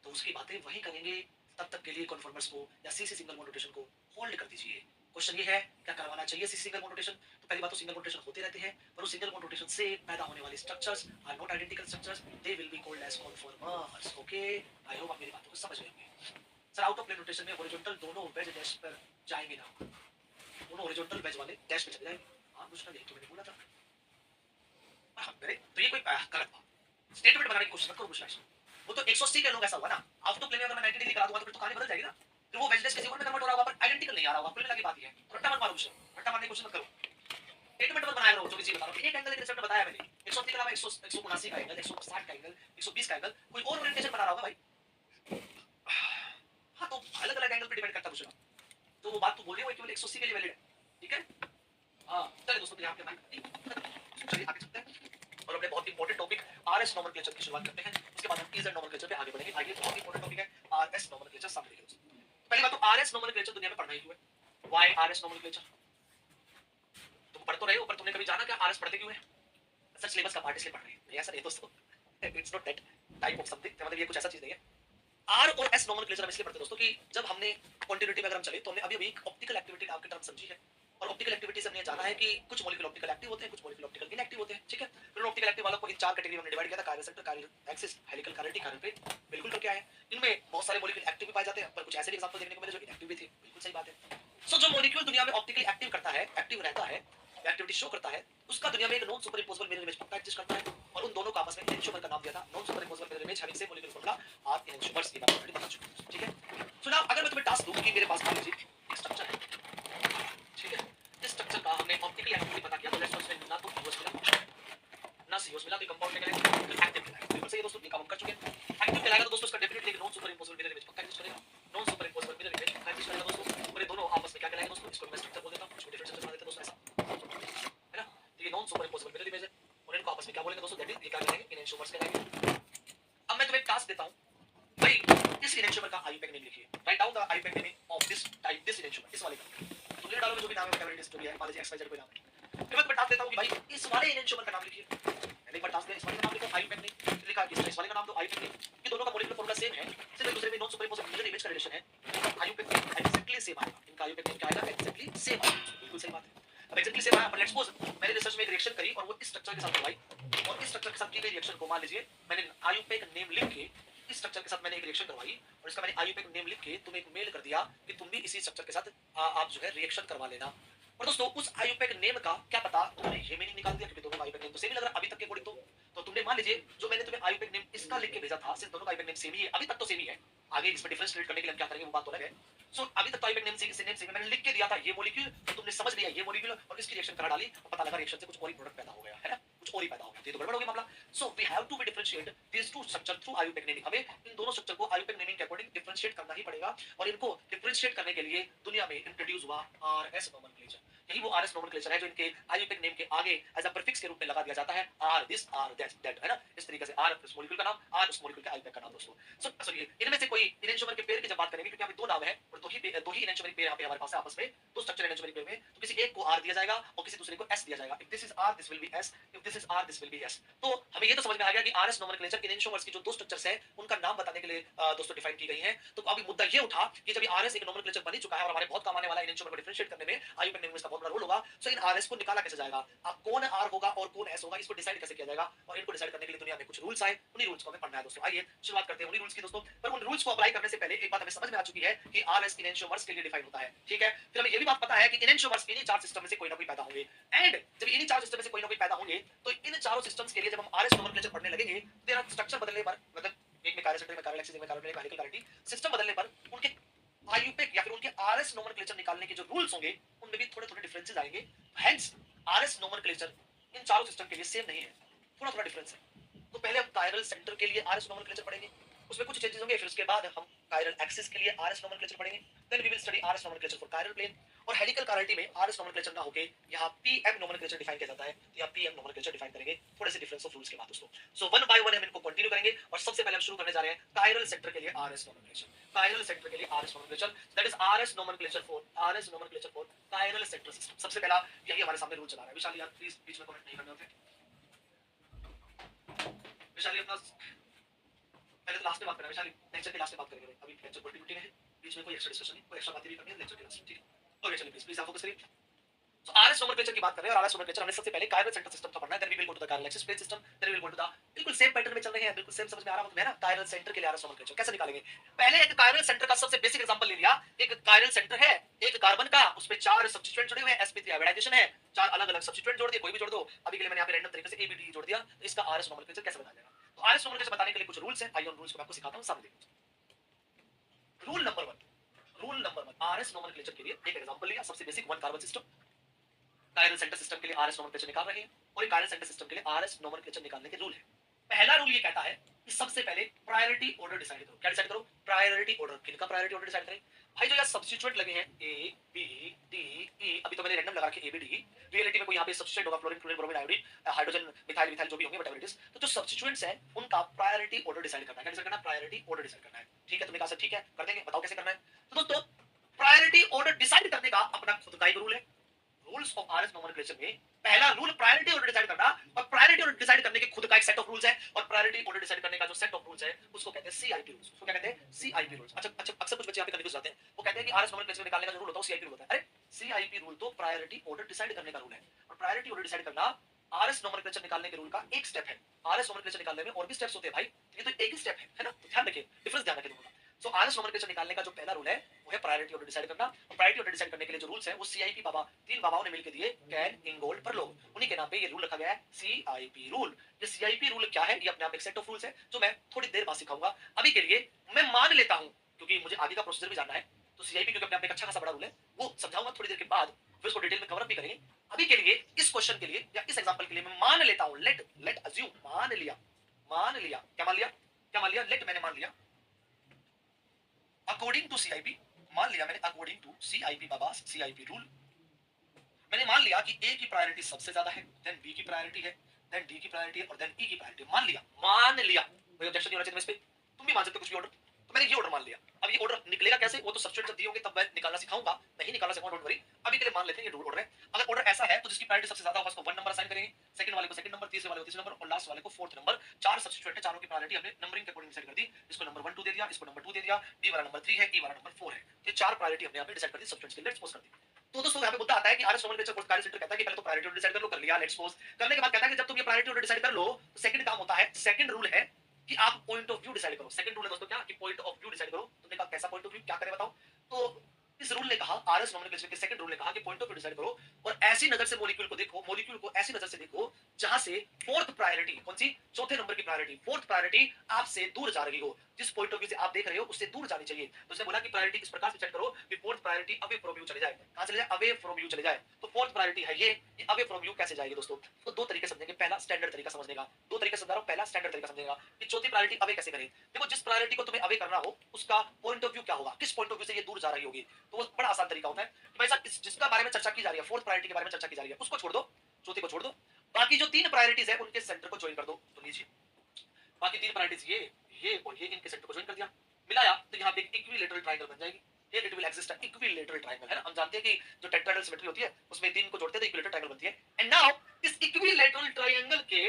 तो उसकी बातें वहीं करेंगे। तब तक के लिए कॉन्फॉर्मर्स को या सीसी सिंगल बॉन्ड रोटेशन को होल्ड कर दीजिए। क्वेश्चन ये है क्या करवाना चाहिए सीसी सिंगल बॉन्ड रोटेशन? तो पहली बात तो सिंगल बॉन्ड रोटेशन होते रहते हैं, पर उस सिंगल बॉन्ड रोटेशन से पैदा होने वाले structures are not identical structures, they will be called as conformers. Okay, I hope आप मेरी बातों को समझ गए होंगे। Sir out of plane rotation में हॉरिजॉन्टल दोनों वेज डैश पर जाएंगे ना, दोनों हॉरिजॉन्टल वेज वाले डैश पे चले जाएंगे। हां पूछना यही तो मैंने बोला था। हां मेरे तो ये कोई गलत बात स्टेटमेंट बनाने की कोशिश मत करो पूछना। वो तो 180 के लोग ऐसा हुआ ना, आउट ऑफ प्लेन में अगर मैं 90 डिग्री करा दूंगा तो फिर तो कहानी बदल जाएगी ना। फिर वो वेज डैश किसी और में कन्वर्ट हो रहा होगा पर आइडेंटिकल नहीं आ रहा होगा। कुल मिला के बात ये है। रट्टा मत मारो मुझसे, रट्टा मारने की कोशिश मत करो, स्टेटमेंट मत बनाया करो। जो भी चीज बता रहा हूं एक एंगल के रिजल्ट बताया मैंने 180 के अलावा 179 का एंगल, 160 का एंगल, 120 का एंगल, कोई और ओरिएंटेशन बता रहा होगा भाई। हाँ तो अलग अलग एंगल पे डिपेंड करता है पूछना। तो वो बात तो बोल रही है केवल 180 के लिए वैलिड है। ठीक है। हाँ चलिए दोस्तों यहाँ पे चलिए आगे चलते हैं और अपने बहुत इंपॉर्टेंट टॉपिक आरएस नोमेनक्लेचर की शुरुआत करते हैं। उसके बाद हम इजेड नोमेनक्लेचर पे आगे बढ़ेंगे। आगे बहुत इंपॉर्टेंट टॉपिक है आरएस नोमेनक्लेचर। सामने देखिए पहली बात तो आरएस नोमेनक्लेचर दुनिया में पढ़ना ही क्यों है? Why RS nomenclature? तुम पढ़ तो रहे हो पर तुमने कभी जाना क्या आरएस पढ़ते क्यों है? सर सिलेबस का पार्ट इसलिए पढ़ रहे हैं। नहीं ऐसा नहीं दोस्तों, it's not that type of something, मतलब ये कुछ ऐसा चीज नहीं है। आर और एस नोमेनक्लेचर हम इसलिए पढ़ते दोस्तों कि जब हमने कंटिन्यूटी में अगर हम चले तो हमने अभी एक ऑप्टिकल एक्टिविटी आपके टर्म समझी है और ऑप्टिकल एक्टिविटी से हमने जाना है कि कुछ मॉलिक्यूल ऑप्टिकल एक्टिव होते हैं, कुछ मॉलिक्यूल ऑप्टिकल इनएक्टिव होते हैं। ठीक है। फिर ऑप्टिकल एक्टिव वालों को इन चार कैटेगरी में डिवाइड किया था, chiral sector, chiral axis, helical, chiral T, chiral पे। बिल्कुल करके आए। इनमें बहुत सारे मॉलिक्यूल एक्टिव भी पाए जाते हैं पर कुछ ऐसे भी एग्जांपल देखने को मिले जो इनएक्टिव भी थे। बिल्कुल सही बात है। सो जो मॉलिक्यूल दुनिया में ऑप्टिकली एक्टिव करता है, एक्टिव रहता है, एक्टिविटी शो करता है, उसका दुनिया में एक non superimposable mirror image पक्का एग्जिस्ट करता है और उन दोनों का आपस में एनशोमर का नाम दिया था। Non superimposable mirror image having same molecular formula are enantiomers. ये बात ऑलरेडी बता चुका हूं। ठीक है। सो नाउ अगर मैं तुम्हें टास्क दूं कि मेरे पास मान लीजिए एक स्ट्रक्चर है, ठीक है, इस स्ट्रक्चर का हमने ऑप्टिकली एक्टिविटी पता किया तो लेट्स सपोज ना तो यूएस मिला ना सीओएस मिला तो कंपाउंड में कहलाएगा एक्टिव कहलाएगा। बिल्कुल सही है दोस्तों, ये काम हम कर चुके हैं। एक्टिव कहलाएगा तो दोस्तों इसका डेफिनेटली एक non superimposable mirror image पक्का एग्जिस्ट करेगा। Non superimposable mirror image पक्का एग्जिस्ट करेगा दोस्तों। और ये दोनों आपस में क्या कहलाएंगे दोस्तों? इसको मैं स्ट्रक्चर बोल देता हूं, इसको डिफरेंट स्ट्रक्चर बना देते हैं दोस्तों ऐसा, है ना। तो ये non superimposable mirror image है और इनको आपस में क्या बोलेंगे दोस्तों? दैट इज ये क्या कहलाएंगे? इनएंशोमर्स कहलाएंगे। अब मैं तुम्हें टास्क देता हूं भाई इस इनएंशोमर का आईयूपैक नेम लिखिए। Write down the IUPAC name of this type, this enantiomer, इस वाले का। तो ये डालोगे जो भी नाम है कैटेगरी स्टोरी है, मान लीजिए एक्सवाईजेड कोई नाम है। फिर मैं तुम्हें टास्क देता हूं कि भाई इस वाले इनएंशोमर का नाम लिखिए। मैंने एक बार टास्क दिया, इस वाले का नाम लिखो, आईयूपैक नेम लिखा, इस वाले का नाम तो आईयूपैक नेम। ये दोनों का मॉलिक्यूलर फॉर्मूला सेम है, सिर्फ एक दूसरे में non superimposable mirror image का रिलेशन है। आईयूपैक नेम एग्जैक्टली सेम आएगा, इनका आईयूपैक नेम क्या आएगा? एग्जैक्टली सेम आएगा। बिल्कुल सही बात है। अब एग्जैक्टली सेम आया पर लेट्स सपोज मैंने रिसर्च में एक रिएक्शन करी और वो इस स्ट्रक्चर के साथ करवाई और इस स्ट्रक्चर के साथ की गई रिएक्शन को मान लीजिए मैंने आईयूपैक नेम लिख के इस स्ट्रक्चर के साथ मैंने एक रिएक्शन करवाई और इसका मैंने आईयूपैक नेम लिख के तुम्हें एक मेल कर दिया कि तुम भी इसी स्ट्रक्चर के साथ आप जो है रिएक्शन करवा लेना। और दोस्तों उस आईयूपैक नेम का क्या पता तुमने ये मीनिंग निकाल दिया, क्योंकि दोनों का आईयूपैक नेम तो सेम ही लग रहा है अभी तक के अकॉर्डिंग। तो तुमने मान लीजिए जो मैंने तुम्हें आईयूपैक नेम इसका लिख के भेजा था, सिर्फ दोनों का आईयूपैक नेम सेम ही है, अभी तक तो सेम ही है। आगे इसमें डिफरेंस क्रिएट करने के लिए हम क्या करेंगे वो बात तो अलग है। सो अभी तक तो आईयूपैक नेम से मैंने लिख के दिया था ये मॉलिक्यूल, तो तुमने समझ लिया ये मॉलिक्यूल और इसकी रिएक्शन करा डाली और पता लगा रिएक्शन से कुछ और ही प्रोडक्ट पैदा हो गया है ना, कुछ और ही पैदा हो गया, तो ये तो गड़बड़ हो गया मामला। So we have to be differentiate this two structure through IUPAC naming. हमें इन दोनों स्ट्रक्चर को आईयूपैक नेमिंग के अकॉर्डिंग डिफरेंशिएट करना ही पड़ेगा और इनको डिफरेंशिएट करने के लिए दुनिया में इंट्रोड्यूस हुआ आरएस नोमेनक्लेचर। यही वो आरएस नोमेनक्लेचर है जो इनके आईयूपैक नेम के आगे एज अ प्रीफिक्स के रूप में लगा दिया जाता है, आर दिस आर दैट है ना, इस तरीके से आर उस मॉलिक्यूल का नाम, आर उस मॉलिक्यूल के आईयूपैक का नाम। दोस्तों सो सॉरी इनमें से कोई इनएंशियोमर के पेयर की जब बात करेंगे, क्योंकि यहाँ पे दो नाम है और दो ही इनएंशियोमर पेयर यहाँ पे हमारे पास है आपस में, दो स्ट्रक्चर इनएंशियोमर पेयर में, तो किसी एक को आर दिया जाएगा और किसी दूसरे को एस दिया जाएगा। If this is R this will be S, if this is R this will be S. तो हमें ये तो समझ में आ गया कि आरएस नोमेनक्लेचर के इनएंशियोमर्स की जो दो स्ट्रक्चर्स है उनका नाम बताने के लिए दोस्तों डिफाइन की गई है। तो अभी मुद्दा ये उठा कि जब आरएस एक नोमेनक्लेचर बन चुका है और हमारे बहुत काम आने वाला इनएंशियोमर को डिफरेंशिएट करने में आईयूपैक नेमिंग में इसका बहुत बड़ा रोल होगा। सो इन आरएस को निकाला कैसे जाएगा, अब कौन आर होगा और कौन एस होगा, इसको डिसाइड कैसे किया जाएगा, और इनको डिसाइड करने के लिए दुनिया में कुछ रूल्स आए, उन्हीं रूल्स को हमें पढ़ना है दोस्तों। आइए शुरुआत करते हैं उन्हीं रूल्स की दोस्तों। पर उन रूल्स को अप्लाई करने से पहले एक बात हमें समझ में आ चुकी है कि आरएस इनएंशियोमर्स के लिए डिफाइन होता है, ठीक है। फिर हमें ये भी बात पता है कि इनएंशियोमर्स इन्हीं चार सिस्टम में से कोई ना कोई पैदा होंगे, एंड जब इन्हीं चार सिस्टम में से कोई ना कोई पैदा होंगे तो इन चारों सिस्टम्स के लिए जब हम आरएस नोमेनक्लेचर पढ़ने लगेंगे तो तेरा स्ट्रक्चर बदलने पर, मतलब एक में कायरल सेंटर में कायरल एक्सिस में कायरल हेलिकल कैरिटी सिस्टम बदलने पर उनके आईयूपैक या फिर उनके आरएस नोमेनक्लेचर निकालने के जो रूल्स होंगे उनमें भी थोड़े थोड़े डिफरेंसेस आएंगे। हेंस आरएस नोमेनक्लेचर इन चारों सिस्टम के लिए सेम नहीं है, थोड़ा थोड़ा डिफरेंस है। तो पहले हम कायरल सेंटर के लिए आरएस नोमेनक्लेचर पढ़ेंगे, उसमें कुछ चेंजेस होंगे। फिर उसके बाद हम कायरल एक्सिस के लिए आरएस नोमेनक्लेचर पढ़ेंगे, then we will study RS nomenclature for chiral plane. और हेलिकल कैरिटी में आरएस नोमेनक्लेचर ना होके यहाँ पीएम नोमेनक्लेचर डिफाइन किया जाता है, यहाँ पीएम नोमेनक्लेचर डिफाइन करेंगे थोड़े से डिफरेंस ऑफ रूल्स के बाद दोस्तों। सो वन बाय वन हम इनको कंटिन्यू करेंगे और सबसे पहले हम शुरू करने जा रहे हैं कायरल सेंटर के लिए आरएस नोमेनक्लेचर। कायरल सेंटर के लिए RS nomenclature, that is RS nomenclature for chiral centre system. सबसे पहला यही हमारे सामने रूल चला रहा है। विशाल यार प्लीज बीच में कमेंट नहीं करने होते। विशाली अपना पहले तो लास्ट में बात करें, विशाली लेक्चर के लास्ट में बात करेंगे, अभी लेक्चर कोई मीटिंग है, बीच में कोई एक्स्ट्रा डिस्कशन नहीं, कोई एक्स्ट्रा बातें भी करनी है लेक्चर के लास्ट में, ठीक है। ओके चलिए प्लीज प्लीज आप फोकस करिए। सो आरएस नोमेनक्लेचर की बात कर रहे हैं और आरएस नोमेनक्लेचर हमने सबसे पहले कायरल सेंटर सिस्टम का पढ़ना है, then we will go to the chiral axis plane system, then we will go to the, बिल्कुल सेम पैटर्न में चल रहे हैं, बिल्कुल सेम समझ में आ रहा है ना। कायरल सेंटर के लिए आरएस नोमेनक्लेचर कैसे निकालेंगे, पहले एक कायरल सेंटर का सबसे बेसिक एग्जांपल ले लिया। एक कायरल सेंटर है एक कार्बन का, उस पे चार सब्स्टिट्यूएंट जुड़े हुए हैं, sp3 हाइब्रिडाइजेशन है, चार अलग-अलग सब्स्टिट्यूएंट जोड़ दिए, कोई भी जोड़ दो। अभी के लिए मैंने यहां पे रैंडम तरीके से abd जोड़ दिया, तो इसका आरएस नोमेनक्लेचर कैसे बताया जाएगा। तो आरएस नोमेनक्लेचर बताने के लिए कुछ रूल्स हैं, आइए उन रूल्स को मैं आपको सिखाता हूं, सामने देखिए। रूल नंबर 1 आरएस नोमेनक्लेचर के लिए एक एग्जांपल लिया, सबसे basic one carbon system, chiral centre system के लिए आरएस नोमेनक्लेचर निकाल रहे हैं और कायरल सेंटर सिस्टम के लिए आरएस नोमेनक्लेचर निकालने के रूल है। पहला रूल ये कहता है कि सबसे पहले प्रायोरिटी ऑर्डर डिसाइड करो। क्या डिसाइड करो, प्रायोरिटी ऑर्डर। किनका प्रायोरिटी ऑर्डर डिसाइड करें भाई, जो यार सब्स्टिट्यूएंट लगे हैं ए बी डी ई, अभी तो मैंने रैंडम लगा रखे ए बी डी, रियलिटी में कोई यहां पे सब्स्टिट्यूएंट होगा, fluorine chlorine bromine iodine hydrogen methyl methyl जो भी होंगे व्हाटएवर इट इज, तो जो सब्स्टिट्यूएंट्स हैं उनका प्रायोरिटी ऑर्डर डिसाइड करना है। क्या डिसाइड करना है, प्रायोरिटी ऑर्डर डिसाइड करना है, ठीक है। तुमने कहा सर ठीक है कर देंगे, बताओ कैसे करना है। तो दोस्तों प्रायोरिटी ऑर्डर डिसाइड करने का अपना खुद का एक रूल है। रूल्स ऑफ आरएस नोमेनक्लेचर में पहला रूल प्रायोरिटी ऑर्डर डिसाइड करना, और प्रायोरिटी ऑर्डर डिसाइड करने के खुद का एक सेट ऑफ रूल्स है, और प्रायोरिटी ऑर्डर डिसाइड करने का जो सेट ऑफ रूल्स है उसको कहते हैं सीआईपी रूल्स। उसको क्या कहते हैं, सीआईपी रूल्स। अच्छा अच्छा, अक्सर कुछ बच्चे यहां पे कंफ्यूज जाते हैं, वो कहते हैं कि आरएस नोमेनक्लेचर निकालने का जो रूल होता है सीआईपी रूल होता है। अरे सीआईपी रूल तो प्रायोरिटी ऑर्डर डिसाइड करने का रूल है, और प्रायोरिटी ऑर्डर डिसाइड करना आरएस नोमेनक्लेचर निकालने के रूल का एक स्टेप है। आरएस नोमेनक्लेचर निकालने में और भी स्टेप्स होते हैं भाई, ये तो एक ही स्टेप है ना, तो ध्यान रखिए, डिफरेंस ध्यान रखिए दोनों का। सो आरएस नोमेनक्लेचर निकालने का जो पहला रूल है वो है प्रायोरिटी ऑर्डर डिसाइड करना, और प्रायोरिटी ऑर्डर डिसाइड करने के लिए जो रूल्स है वो सीआईपी बाबा, तीन बाबाओं ने मिलकर दिए, कैन इंगोल्ड परलोग, उन्हीं के नाम पे ये रूल रखा गया है सीआईपी रूल। ये सीआईपी रूल क्या है, ये अपने आप एक सेट ऑफ रूल्स है जो मैं थोड़ी देर बाद सिखाऊंगा। अभी के लिए मैं मान लेता हूं, क्योंकि मुझे आगे का प्रोसीजर भी जानना है, तो सीआईपी क्योंकि अपने आप में एक अच्छा खासा बड़ा रूल है, वो समझाऊंगा थोड़ी देर के बाद, फिर उसको डिटेल में कवर अप भी करेंगे। अभी के लिए इस क्वेश्चन के लिए या इस एग्जांपल के लिए मैं मान लेता हूं, लेट अज्यूम, मान लिया, क्या मान लिया, क्या मान लिया, लेट मैंने मान लिया, अकॉर्डिंग टू सीआईपी, मान लिया मैंने अकॉर्डिंग टू सीआईपी बाबा, सीआईपी रूल, मैंने मान लिया कि ए की प्रायोरिटी सबसे ज्यादा है, देन बी की प्रायोरिटी है, देन डी की प्रायोरिटी है, और देन ई की प्रायोरिटी। मान लिया कोई ऑब्जेक्शन नहीं होना चाहिए इस पे, तुम भी मान सकते हो कुछ भी ऑर्डर, तो मैंने ये ऑर्डर मान लिया। अब ये ऑर्डर निकलेगा कैसे, वो तो सब्स्टिट्यूएंट जब दिए होंगे तब मैं निकालना सिखाऊंगा, नहीं निकालना सिखाऊंगा, डोंट वरी। अभी के लिए मान लेते हैं ये ऑर्डर है। अगर ऑर्डर ऐसा है तो जिसकी प्रायोरिटी सबसे ज्यादा होगा उसको 1 नंबर असाइन करेंगे, सेकंड वाले को सेकंड नंबर, तीसरे वाले को तीसरा नंबर, और लास्ट वाले को फोर्थ नंबर। चार सब्स्टिट्यूएंट है, चारों की प्रायोरिटी हमने नंबरिंग के अकॉर्डिंग डिसाइड कर दी। इसको नंबर 1 2 दे दिया, इसको नंबर 2 दे दिया, डी वाला नंबर 3 है, ई वाला नंबर 4 है। ये चार प्रायोरिटी हमने यहां पे डिसाइड कर दी, सब्स्टिट्यूएंट्स के लिए एक्सपोज कर दी। तो दोस्तों यहाँ पे मुद्दा आता है कि RS nomenclature course chiral centre कहता है कि पहले तो प्रायोरिटी ऑर्डर डिसाइड कर लो, कर लिया, लेट्स सपोज। करने के बाद कहता है कि जब तुम ये प्रायोरिटी ऑर्डर डिसाइड कर लो तो सेकंड काम होता है, सेकंड रूल है कि आप पॉइंट ऑफ व्यू डिसाइड करो। सेकंड रूल है दोस्तों क्या, कि पॉइंट ऑफ व्यू डिसाइड करो। तुमने कहा कैसा पॉइंट ऑफ व्यू, क्या करें बताओ। तो इस रूल ने कहा, आरएस नोमेनक्लेचर के सेकंड रूल ने कहा कि पॉइंट ऑफ व्यू डिसाइड करो और ऐसी नजर से मॉलिक्यूल को देखो, मॉलिक्यूल को ऐसी नजर से देखो जहां से फोर्थ प्रायोरिटी, कौन सी, चौथे नंबर की प्रायोरिटी, फोर्थ प्रायोरिटी आपसे दूर जा रही हो। जिस पॉइंट ऑफ व्यू से आप देख रहे हो उससे दूर जानी चाहिए। तो उसने बोला कि प्रायोरिटी इस प्रकार से सेट करो कि fourth priority away from you चले जाए। कहां चले जाए, अवे फ्रॉम यू चले जाए। तो फोर्थ प्रायोरिटी है ये अवे फ्रॉम यू कैसे जाएगी दोस्तों। तो दो तरीके समझेंगे, पहला स्टैंडर्ड तरीका समझने का, दो तरीके समझा रहा हूं। पहला स्टैंडर्ड तरीका समझेगा कि चौथी प्रायोरिटी अवे कैसे करें। देखो जिस प्रायोरिटी को तुम्हें अवे करना हो उसका पॉइंट ऑफ व्यू क्या होगा, किस पॉइंट ऑफ व्यू से ये दूर जा रही होगी। तो वो बड़ा आसान तरीका होता है कि भाई साहब जिसका बारे में चर्चा की जा रही है, फोर्थ प्रायोरिटी के बारे में चर्चा की जा रही है, उसको छोड़ दो, चौथी को छोड़ दो, बाकी जो तीन प्रायोरिटीज है उनके सेंटर को ज्वाइन कर दो। तो लीजिए बाकी तीन प्रायोरिटीज ये और ये इनके सेंटर को ज्वाइन कर दिया, मिलाया तो यहाँ पे एक इक्विलेटरल ट्रायंगल बन जाएगी। Here it will exist an equilateral triangle, है ना। हम जानते हैं कि जो टेट्राहेड्रल सिमेट्री होती है उसमें तीन को जोड़ते हैं तो इक्विलेटरल ट्रायंगल बनती है। एंड नाउ इस इक्विलेटरल ट्रायंगल के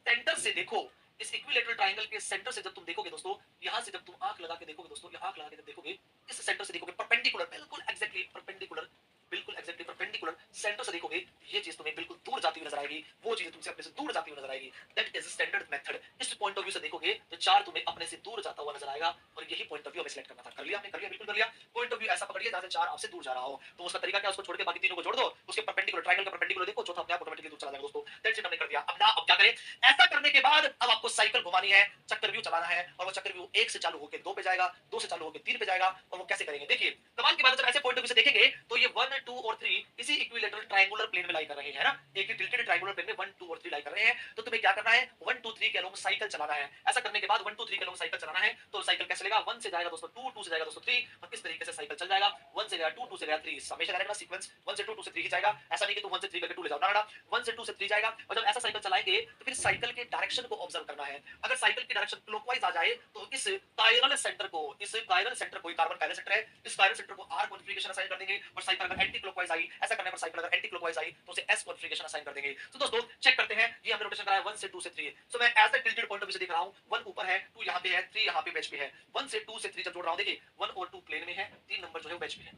सेंटर से देखो, इस इक्विलेटरल ट्रायंगल के सेंटर से जब तुम देखोगे दोस्तों, यहां से जब तुम आंख लगा के देखोगे दोस्तों, यहां आंख लगा के जब देखोगे, इस सेंटर से देखोगे परपेंडिकुलर, बिल्कुल एग्जैक्टली परपेंडिकुलर, बिल्कुल एग्जैक्टली परपेंडिकुलर सेंटर से देखोगे, ये चीज तुम्हें बिल्कुल दूर जाती हुई नजर आएगी, वो चीज तुमसे अपने से दूर जाती हुई नजर आएगी। That is standard method. इस पॉइंट ऑफ व्यू से देखोगे तो चार तुम्हें अपने से दूर जाता हुआ नजर आएगा और यही पॉइंट ऑफ व्यू हमें सिलेक्ट करना था। कर लिया आपने, कर लिया, बिल्कुल कर लिया। पॉइंट ऑफ व्यू ऐसा पकड़िए जहां से चार आपसे दूर जा रहा हो। तो उसका तरीका क्या, उसको छोड़ के बाकी तीनों को जोड़ दो, उसके परपेंडिकुलर ट्रायंगल का परपेंडिकुलर देखो, चौथा अपने आप ऑटोमेटिकली दूर चला जाएगा दोस्तों। दैट्स इट, हमने कर दिया। अब ना, अब क्या करें। ऐसा करने के बाद अब आपको साइकिल घुमानी है, चक्कर व्यू चलाना है, और वो चक्कर व्यू 1 से चालू होकर 2 पे जाएगा, 2 से चालू होकर 3 पे जाएगा। और वो कैसे करेंगे देखिए, कमाल की बात है, जब ऐसे पॉइंट ऑफ व्यू से देखेंगे तो ये 1 2 और 3 इसी इक्विलेटरल ट्रायंगुलर प्लेन में लाई कर रहे हैं, है ना। एक ही टिल्टेड ट्रायंगुलर प्लेन में 1 2 और 3 लाई कर रहे हैं। तो तुम्हें क्या करना है, 1 2 3 के अलोंग साइकिल चलाना है। ऐसा करने के बाद 1 2 3 के अलोंग साइकिल चलाना है तो साइकिल कैसे चलेगा, 1 से जाएगा दोस्तों 2, 2 से जाएगा दोस्तों 3, और किस तरीके से साइकिल चल जाएगा, 1 से जाएगा 2, 2 से जाएगा 3, हमेशा जाएगा सीक्वेंस 1 से 2, 2 से 3 ही जाएगा। ऐसा नहीं कि तुम 1 से 3 करके 2 ले जाओ ना, 1 से 2 से 3 जाएगा। और जब ऐसा साइकिल चलाएंगे तो फिर साइकिल के डायरेक्शन को ऑब्जर्व करना है। अगर साइकिल की डायरेक्शन क्लॉकवाइज आ जाए तो इस कायरल सेंटर को, इस कायरल सेंटर को, कार्बन कायरल सेंटर है, इस कायरल सेंटर को आर कॉन्फिगरेशन असाइन कर देंगे। और साइकिल अगर एंटी क्लॉकवाइज आई, ऐसा करने पर साइकिल अगर एंटी क्लॉकवाइज आई तो उसे एस कॉन्फिगरेशन असाइन कर देंगे। तो दोस्तों चेक करते हैं, ये हमने रोटेशन कराया 1 से 2 से 3। सो मैं as a tilted point of view से देख रहा हूं, 1 ऊपर है, 2 यहां पे है, 3 यहां पे बेंच पे है। 1 से 2 से 3 जब जोड़ रहा हूं, देखिए 1 और 2 प्लेन में है, 3 नंबर जो है वो बेंच पे है।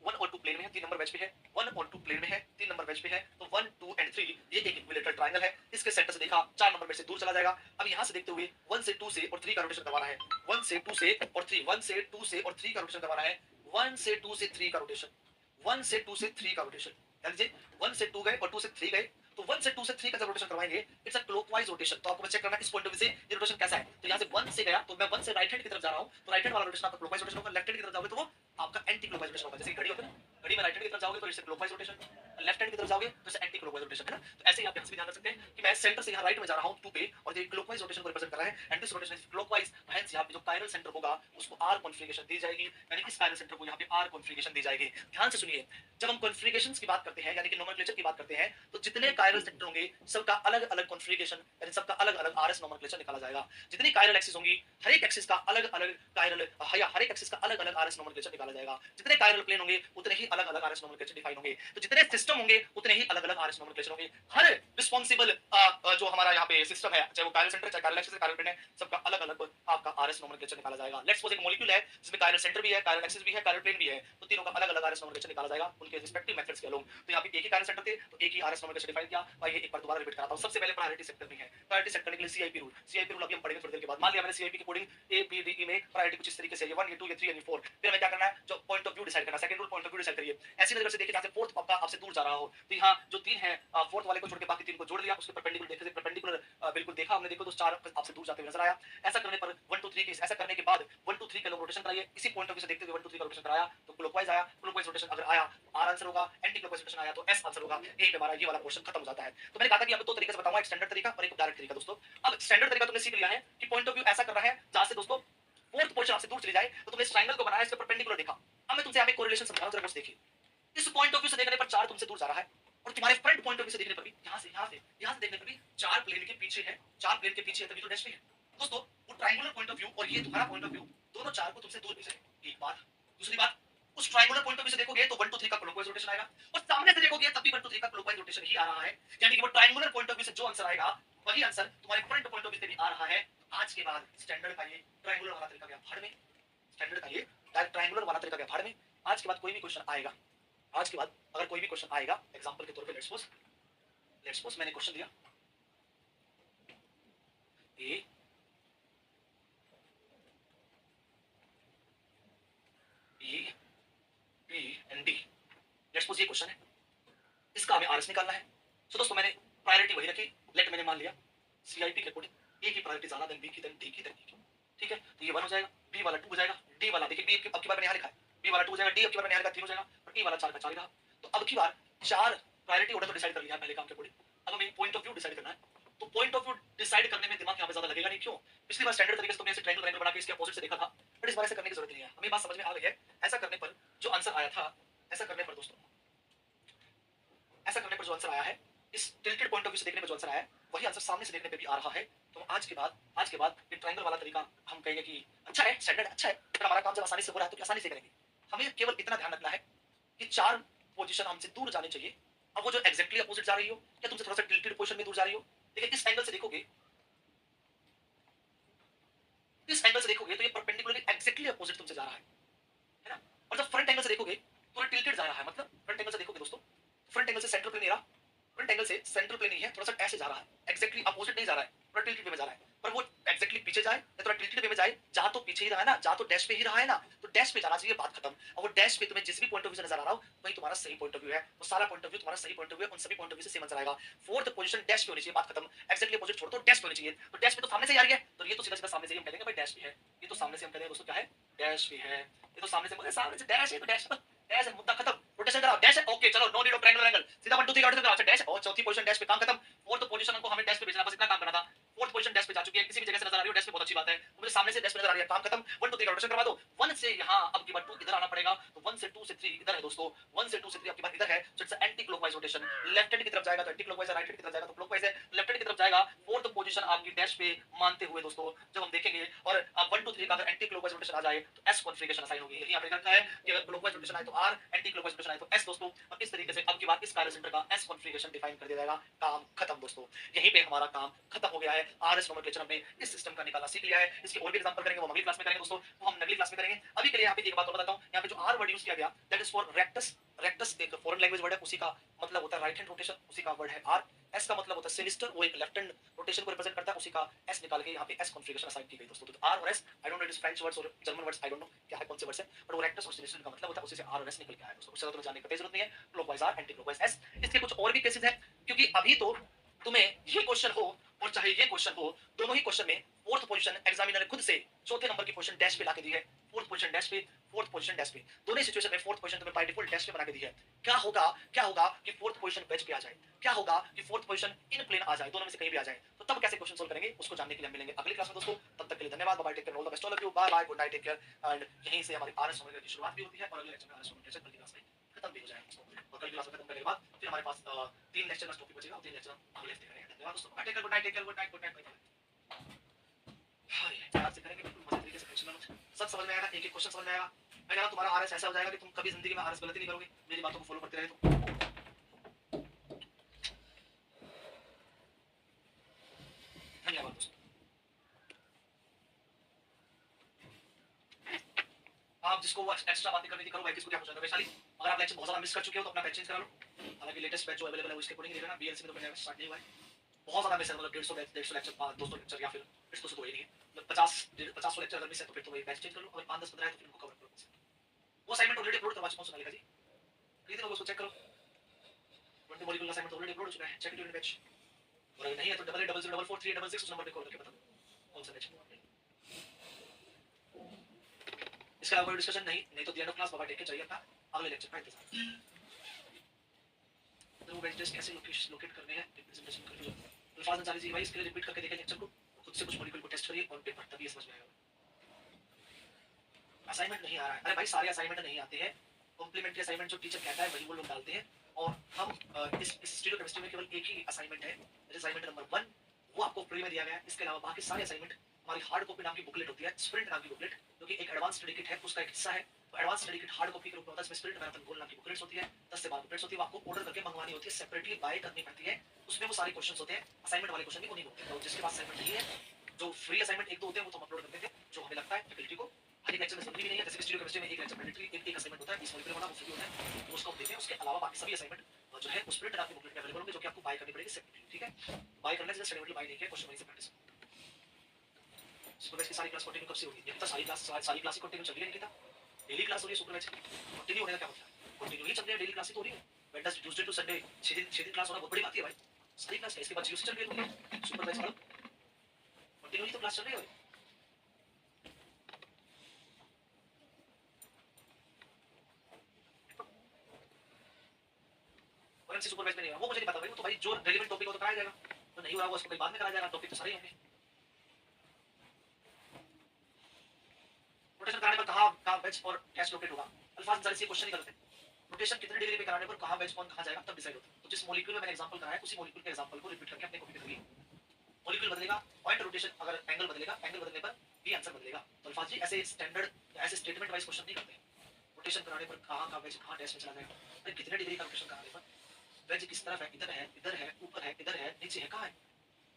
1 और 2 प्लेन में है, 3 नंबर बेंच पे है। 1 और 2 प्लेन में है, 3 नंबर बेंच पे है। तो 1 2 एंड 3 ये एक इक्विलेटरल ट्रायंगल है। इसके सेंटर से देखा 4 नंबर में से दूर चला जाएगा। अब यहां से देखते हुए 1 से 2 से और 3 का रोटेशन करवाना है। 1 से 2 से और 3, 1 से 2 से और 3 का रोटेशन करवाना है। 1 से 2 से 3 का रोटेशन, 1 से 2 से 3 का रोटेशन। ध्यान दीजिए, 1 से 2 गए और 2 से 3 गए, तो 1 से 2 से 3 का जब रोटेशन करवाएंगे, इट्स अ क्लॉकवाइज रोटेशन। तो आपको चेक करना है इस पॉइंट ऑफ व्यू से ये रोटेशन कैसा है। तो यहां से 1 से गया तो मैं 1 से राइट हैंड की तरफ जा रहा हूं, तो राइट हैंड वाला रोटेशन आपका क्लॉकवाइज रोटेशन होगा। लेफ्ट हैंड की तरफ जाओगे तो वो आपका एंटी क्लॉकवाइज रोटेशन होगा। जैसे घड़ी होती है ना, घड़ी में राइट हैंड की तरफ जाओगे तो it's clockwise rotation, left hand की तरफ जाओगे तो इट्स एंटी क्लॉकवाइज रोटेशन, है ना। तो ऐसे ही आप यहां से भी ध्यान रख सकते हैं कि मैं सेंटर से यहां राइट में जा रहा हूं 2 पे, और ये क्लॉकवाइज रोटेशन को रिप्रेजेंट कर रहा है, and this rotation is clockwise. Hence यहां पे जो कायरल सेंटर होगा उसको आर कॉन्फिगरेशन दी जाएगी, यानी इस कायरल सेंटर को यहां पे आर कॉन्फिगरेशन दी जाएगी। ध्यान से सुनिए, जब हम कॉन्फिगरेशंस की बात करते हैं यानी कि नोमेनक्लेचर की बात करते हैं, तो जितने कायरल सेंटर होंगे सबका अलग-अलग कॉन्फिगरेशन, यानी सबका अलग-अलग आरएस नोमेनक्लेचर निकाला जाएगा। जितनी कायरल एक्सिस होंगी हर एक एक्सिस का अलग-अलग कायरल, हर एक एक्सिस का अलग-अलग आरएस नोमेनक्लेचर निकाला जाएगा। जितने कायरल प्लेन होंगे उतने ही अलग-अलग आरएस नोमेनक्लेचर डिफाइन होंगे। तो जितने सिस्टम होंगे उतने ही अलग-अलग आरएस नोमेनक्लेचर होंगे। हर रिस्पांसिबल जो हमारा यहाँ पे सिस्टम है, चाहे वो कायरल सेंटर, चाहे कायरल एक्सिस, कायरल प्लेन है, सबका अलग-अलग आपका आरएस नोमेनक्लेचर निकाला जाएगा। लेट्स सपोज एक मॉलिक्यूल है जिसमें कायरल सेंटर भी है, कायरल एक्सिस भी है, कायरल प्लेन भी है, तो तीनों का अलग-अलग आरएस नोमेनक्लेचर निकाला जाएगा उनके रिस्पेक्टिव मेथड्स के अलोंग। तो यहाँ पे एक ही कायरल सेंटर थे तो एक ही आरएस नोमेनक्लेचर डिफाइन किया। भाई एक बार दोबारा रिपीट कराता हूं। सबसे पहले प्रायोरिटी सेट करनी है। प्रायोरिटी सेट करने के लिए सीआईपी रूल, सीआईपी रूल अभी हम पढ़ेंगे थोड़ी देर के बाद। मान लिया मैंने सीआईपी की coding A B D E में प्रायोरिटी कुछ इस तरीके से, ये 1 ये 2 ये 3 ये 4, फिर हमें क्या करना है, जो पॉइंट ऑफ व्यू डिसाइड करना है। Second rule point of view decide करिए। ऐसी नजर से देखिए जहां से फोर्थ आपका आपसे दूर जा रहा हो, तो यहां जो 3 है, फोर्थ वाले को छोड़ के बाकी 3 को जोड़ लिया, उसके परपेंडिकुलर देखे, परपेंडिकुलर बिल्कुल देखा हमने, देखो तो 4 आपसे दूर जाते हुए नजर आया। ऐसा करने पर 1 2 3 के, ऐसा करने के बाद 1 2 3 का रोटेशन कराइए। इसी पॉइंट ऑफ व्यू से देखते हुए 1 2 3 का रोटेशन कराया तो क्लॉकवाइज आया। क्लॉकवाइज रोटेशन अगर आया तो आर आंसर होगा, एंटी क्लॉकवाइज रोटेशन आया तो एस आंसर होगा। यही पे हमारा ये वाला पोर्शन खत्म हो जाता है। तो मैंने कहा था कि आपको दो तरीके से बताऊंगा, एक स्टैंडर्ड तरीका और एक डायरेक्ट तरीका दोस्तों। अब स्टैंडर्ड तरीका तुमने सीख लिया है कि पॉइंट ऑफ व्यू ऐसा करना है जहां से दोस्तों फोर्थ पोर्शन आपसे दूर चली जाए, तो तुमने इस ट्रायंगल को बनाया, इसके परपेंडिकुलर देखा। अब मैं तुमसे यहां पे कोरिलेशन समझा रहा हूं, जरा कुछ देखिए। इस पॉइंट ऑफ व्यू से देखने पर 4 तुमसे दूर जा रहा है, और तुम्हारे फ्रंट पॉइंट ऑफ व्यू से देखने पर भी यहां से देखने पर भी 4 प्लेन के पीछे है, 4 प्लेन के पीछे है, तभी तो डैश पे है दोस्तों। वो ट्रायंगुलर पॉइंट ऑफ व्यू और ये तुम्हारा पॉइंट ऑफ व्यू दोनों 4 को तुमसे दूर ले जाएंगे। एक बात। दूसरी बात, उस ट्रायंगुलर पॉइंट ऑफ व्यू से देखोगे तो 1 2 3 का क्लॉकवाइज रोटेशन आएगा, और सामने से देखोगे तब भी 1 2 3 का क्लॉकवाइज रोटेशन ही आ रहा है। यानी कि वो ट्रायंगुलर पॉइंट ऑफ व्यू से जो आंसर आएगा वही आंसर तुम्हारे फ्रंट पॉइंट ऑफ व्यू से भी आ रहा है। आज के बाद स्टैंडर्ड का ये ट्रायंगुलर वाला तरीका गया भाड़ में, स्टैंडर्ड का ये ट्रायंगुलर वाला तरीका गया भाड़ में। आज के बाद कोई भी क्वेश्चन आएगा, आज के बाद अगर कोई भी क्वेश्चन आएगा, एग्जांपल के तौर पे लेट्स सपोज मैंने क्वेश्चन दिया A E P N D. Let's suppose ये क्वेश्चन है, इसका हमें आरएस निकालना है। सो दोस्तों मैंने प्रायोरिटी वही रखी, लेट मैंने मान लिया सीआईपी के अकॉर्डिंग ए की प्रायोरिटी ज्यादा देन बी की देन डी की देन ई की। ठीक है, तो ये 1 हो जाएगा, बी वाला 2 हो जाएगा, डी वाला देखिए बी अब की बार मैंने यहाँ लिखा है, बी वाला 2 हो जाएगा, डी अब की बार मैंने यहाँ लिखा 3 हो जाएगा, और ई वाला 4 का 4 ही रहा। तो अब की बार 4 प्रायोरिटी ऑर्डर तो डिसाइड कर लिया पहले काम के अकॉर्डिंग। अब हमें पॉइंट ऑफ व्यू डिसाइड करना है। तो पॉइंट ऑफ व्यू डिसाइड करने में दिमाग यहाँ पे ज्यादा लगेगा नहीं, क्यों? पिछली बार स्टैंडर्ड तरीके से तुमने ऐसे ट्रायंगल बना के इसके अपोजिट से देखा था, बट इस बार ऐसा करने की जरूरत नहीं है। हमें बात समझ में आ गई है। ऐसा करने पर जो आंसर आया था, ऐसा करने पर दोस्तों, ऐसा करने पर जो आंसर आया है, इस टिल्टेड पॉइंट ऑफ व्यू से देखने पर जो आंसर आया है, वही आंसर सामने से देखने पे भी आ रहा है। तो आज के बाद ये ट्रायंगल वाला तरीका हम कहेंगे कि अच्छा है, स्टैंडर्ड अच्छा है, पर हमारा काम जब आसानी से हो रहा है तो आसानी से करेंगे। हमें केवल इतना ध्यान रखना है कि 4 पोजीशन हमसे दूर जानी चाहिए। अब वो जो एग्जैक्टली अपोजिट जा रही हो या तुमसे थोड़ा सा टिल्टेड पोजीशन में दूर जा रही हो, देखिए इस एंगल से देखोगे, इस एंगल से देखोगे तो ये परपेंडिकुलरली एग्जैक्टली अपोजिट तुमसे जा रहा है ना? और जब फ्रंट एंगल से देखोगे तो टिल्टेड जा रहा है, मतलब फ्रंट एंगल से देखोगे दोस्तों, फ्रंट एंगल से सेंट्रल प्लेन नहीं रहा, फ्रंट एंगल से सेंट्रल प्लेन नहीं है, थोड़ा सा ऐसे जा रहा है, एग्जैक्टली अपोजिट नहीं जा रहा है, थोड़ा टिल्टेड वे में जा रहा है। पर वो एग्जैक्टली पीछे जाए या थोड़ा टिल्टेड वे में जाए, जा तो पीछे ही रहा है ना, जा तो डैश पे ही रहा है ना, तो डैश पे जाना चाहिए, बात खत्म। और वो डैश पे तुम्हें जिस भी पॉइंट ऑफ व्यू से नजर आ रहा हो वही तुम्हारा सही पॉइंट ऑफ व्यू है, वो सारा पॉइंट ऑफ व्यू तुम्हारा सही पॉइंट ऑफ व्यू है, उन सभी पॉइंट ऑफ व्यू से सेम आंसर आएगा। फोर्थ पोजीशन डैश पे होनी चाहिए, बात खत्म। एग्जैक्टली अपोजिट छोड़ दो, डैश पे होनी चाहिए। तो डैश पे तो सामने से ही आ रही है, तो ये तो सीधा सीधा सामने से ही हम कह देंगे भाई डैश पे है। ये तो सामने से हम कह देंगे दोस्तों क्या है, डैश पे है। ये तो सामने से सामने से डैश है, तो डैश डैश है, मुद्दा खत्म। रोटेशन कराओ, डैश है, ओके चलो, no need of triangle angle, सीधा 1 2 3 का रोटेशन कराओ, अच्छा डैश है, और चौथी पोजीशन डैश पे, काम खत्म। फोर्थ पोजीशन को हमें डैश पे भेजना, बस इतना काम करना था। फोर्थ पोजीशन डैश पे जा चुकी है, किसी भी जगह से नजर आ रही हो डैश पे, बहुत अच्छी बात है। मुझे सामने से डैश पे नजर आ रही है, काम खत्म। 1 2 3 का रोटेशन करवा दो, 1 से यहां अब की बार 2 इधर आना पड़ेगा, तो 1 से 2 से 3 इधर है दोस्तों, 1 से 2 से 3 अब की बार इधर है, so it's anti clockwise rotation. Left hand की तरफ जाएगा तो एंटी क्लॉकवाइज है, राइट हैंड की तरफ जाएगा तो क्लॉकवाइज है। लेफ्ट हैंड की तरफ जाएगा, फोर्थ पोजीशन आपकी डैश पे मानते हुए दोस्तों जब हम देखेंगे, और 1 2 3 का अगर एंटी क्लॉकवाइज रोटेशन आ जाए तो एस कॉन्फिगरेशन असाइन होगी। यही आपने लिखा है कि अगर क्लॉकवाइज रोटेशन आए तो आर, एंटी क्लॉकवाइज रोटेशन आए तो एस दोस्तों। अब इस तरीके से अब की बार इस कार्य सेंटर का एस कॉन्फिगरेशन डिफाइन कर दिया जाएगा, काम खत्म दोस्तों। यहीं पे हमारा काम खत्म हो गया है। आरएस नोमेनक्लेचर हमने इस सिस्टम का निकालना सीख लिया है। इसके और भी एग्जांपल करेंगे, वो अगली क्लास में करेंगे दोस्तों, वो हम अगली क्लास में करेंगे। अभी के लिए यहाँ पे एक बात और बताता हूँ, यहाँ पे जो आर वर्ड यूज किया गया that is for rectus. Rectus एक फॉरेन लैंग्वेज वर्ड है, उसी का मतलब होता है राइट हैंड रोटेशन, उसी का वर्ड है आर। एस का मतलब होता है सिनिस्टर, वो एक लेफ्ट हैंड रोटेशन को रिप्रेजेंट करता है, उसी का एस निकाल के यहाँ पे एस कॉन्फिगरेशन असाइन की गई दोस्तों। तो आर और S, I don't know it is French words और German words, I don't know क्या है, कौन से वर्ड्स है, बट वो रेक्टस और सिनिस्टर का मतलब होता है, उसी से आर और एस निकल के आया दोस्तों। उससे तुम्हें जानने की जरूरत नहीं है। Clockwise R, anticlockwise S. इसके कुछ और भी केसेस हैं, क्योंकि अभी तो तुम्हें ये क्वेश्चन हो और चाहे ये क्वेश्चन हो, दोनों ही क्वेश्चन में फोर्थ पोजीशन एग्जामिनर ने खुद से चौथे नंबर की पोजीशन डैश पे लाके दी है। फोर्थ पोजीशन डैश पे, फोर्थ पोजीशन डैश पे, दोनों ही सिचुएशन में फोर्थ पोजीशन तुम्हें बाय डिफॉल्ट डैश पे बना के दी है। क्या होगा कि फोर्थ पोजीशन वेज पे आ जाए, क्या होगा कि फोर्थ पोजीशन इन प्लेन आ जाए, दोनों में से कहीं भी आ जाए। तो तब कैसे क्वेश्चन सोल्व करेंगे उसको जानने के लिए मिलेंगे अगली क्लास में दोस्तों। तब तक के लिए धन्यवाद, bye take care, all the best all of you, bye bye, good night, take care. And यहीं से हमारी आरएस नोमेनक्लेचर की शुरुआत भी होती है और अगले लेक्चर में आरएस नोमेनक्लेचर अगली क्लास में खत्म भी हो जाएगा। और कल क्लास में खत्म करने के बाद फिर हमारे पास 3 लेक्चर का टॉपिक बचेगा, 3 लेक्चर हम अगले हफ्ते करेंगे। धन्यवाद दोस्तों, bye take care, good night, take care, good night, good night. प्यार से करेंगे, बिल्कुल मजे तरीके से टेंशन ना लो, सब समझ में आएगा, एक एक क्वेश्चन समझ में आएगा। मैं कह रहा हूं तुम्हारा आरएस ऐसा हो जाएगा कि तुम कभी जिंदगी में आरएस गलती नहीं करोगे, मेरी बातों को फॉलो करते रहे तो। धन्यवाद दोस्तों। आप जिसको एक्स्ट्रा बातें करनी थी करो भाई, किसको क्या पूछना था वैशाली। अगर आप लेक्चर बहुत ज्यादा मिस कर चुके हो तो अपना बैच चेंज करा लो। हालांकि लेटेस्ट बैच जो अवेलेबल है उसके अकॉर्डिंग रहेगा, बीएलसी में तो मैंने स्टार्ट नहीं हुआ है। बहुत ज्यादा मिस है, मतलब 150 लेक्चर, 200 लेक्चर या फिर 150 तो ही नहीं है, मतलब 50 लेक्चर अगर मिस है तो फिर तो वही बैच चेंज कर लो। अगर 5 10 15 है तो फिर उनको कवर करो। वो असाइनमेंट ऑलरेडी अपलोड करवा चुका हूं सोनालिका जी, कितने लोग उसको चेक करो। 20 मॉलिक्यूल का असाइनमेंट ऑलरेडी अपलोड हो चुका है, चेक इट इन बैच। और अगर नहीं है तो 8800443866 उस नंबर पे कॉल करके बता दो कौन सा बैच। इसके अलावा कोई डिस्कशन नहीं तो द एंड ऑफ क्लास बाबा टेक के चाहिए अपना अगले लेक्चर का इंतजार। तो वो बैच टेस्ट कैसे लोकेट करने हैं, रिप्रेजेंटेशन करके लो। अल्फाज अंसारी जी भाई इसके लिए रिपीट करके देखें लेक्चर को, खुद से कुछ मॉलिक्यूल को टेस्ट करिए और पेपर, तभी समझ में आएगा। असाइनमेंट नहीं आ रहा है, अरे भाई सारे असाइनमेंट नहीं आते हैं, कॉम्प्लीमेंट्री असाइनमेंट जो टीचर कहता है वही वो लोग डालते हैं। और हम इस स्टूडियो केमिस्ट्री में केवल एक ही असाइनमेंट है, असाइनमेंट नंबर 1, वो आपको फ्री में दिया गया है। इसके अलावा बाकी सारे असाइनमेंट हमारी हार्ड कॉपी नाम की बुकलेट होती है, स्प्रिंट नाम की बुकलेट, जो कि एक एडवांस स्टडी किट है, उसका एक हिस्सा है। तो advance study kit hard copy के रूप में होता है, इसमें स्प्रिंट मैराथन गोल नाम की बुकलेट्स होती है, 10 से 12 बुकलेट्स होती है, वो आपको ऑर्डर करके मंगवानी होती है, सेपरेटली बाय करनी पड़ती है। उसमें वो सारे क्वेश्चंस होते हैं, असाइनमेंट वाले क्वेश्चन भी उन्हीं होते हैं। तो जिसके पास असाइनमेंट नहीं है, जो फ्री असाइनमेंट 1 2 होते हैं वो तो हम अपलोड कर देते हैं, जो हमें लगता है फैकल्टी को हर एक लेक्चर में जरूरी भी नहीं है। जैसे स्टूडियो केमिस्ट्री में एक लेक्चर मैंडेटरी एक असाइनमेंट होता है, इस मॉलिक्यूलर वाला वो फ्री होता है, तो उसको हम देते हैं। उसके अलावा बाकी सभी असाइनमेंट जो है उस प्रिंट आपकी बुकलेट में अवेलेबल होंगे, जो कि आपको बाय करनी पड़ेगी सेपरेटली, ठीक है। बाय करने से स्टडी बाय नहीं किया, क्वेश्चन वहीं से प्रैक्टिस। सुबह की सारी क्लास कंटिन्यू कब से होगी? निकिता सारी क्लास कंटिन्यू चल रही है निकिता, डेली क्लास हो रही है सुपर बैच की, कंटिन्यू होने का क्या मतलब है? कंटिन्यू ही चल रही है, डेली क्लास ही तो हो रही है। वेडनेसडे ट्यूसडे टू संडे 6 दिन क्लास होना बहुत बड़ी बात है भाई। सारी क्लास है, इसके बाद जीओसी चल रही है तो सुपर बैच मतलब कंटिन्यू ही तो क्लास चल रही है भाई। फोरेंसिक सुपर बैच में नहीं है वो मुझे नहीं पता भाई, वो तो भाई जो रेलेवेंट टॉपिक हो तो कराया जाएगा, तो नहीं हो रहा वो उसको कहीं बाद में कराया जाएगा, टॉपिक तो सारे होंगे। रोटेशन कराने पर कहाँ बैच और कैश लोकेट होगा? अल्फाज जरा से क्वेश्चन ही गलत है। रोटेशन कितने डिग्री पे कराने पर कहाँ बैच कौन कहाँ जाएगा तब डिसाइड होता है। तो जिस मॉलिक्यूल में मैंने एग्जांपल कराया उसी मॉलिक्यूल के एग्जांपल को रिपीट करके अपने कॉपी पे करिए। मॉलिक्यूल बदलेगा, पॉइंट रोटेशन अगर एंगल बदलेगा, एंगल बदलने पर भी आंसर बदलेगा। तो अल्फाज जी ऐसे स्टैंडर्ड ऐसे स्टेटमेंट वाइज क्वेश्चन नहीं करते। रोटेशन कराने पर कहाँ का बैच कहाँ डैश में चला जाएगा, अरे कितने डिग्री का रोटेशन कराने पर बैच किस तरफ है, इधर है, ऊपर है, इधर है, नीचे है, कहाँ है?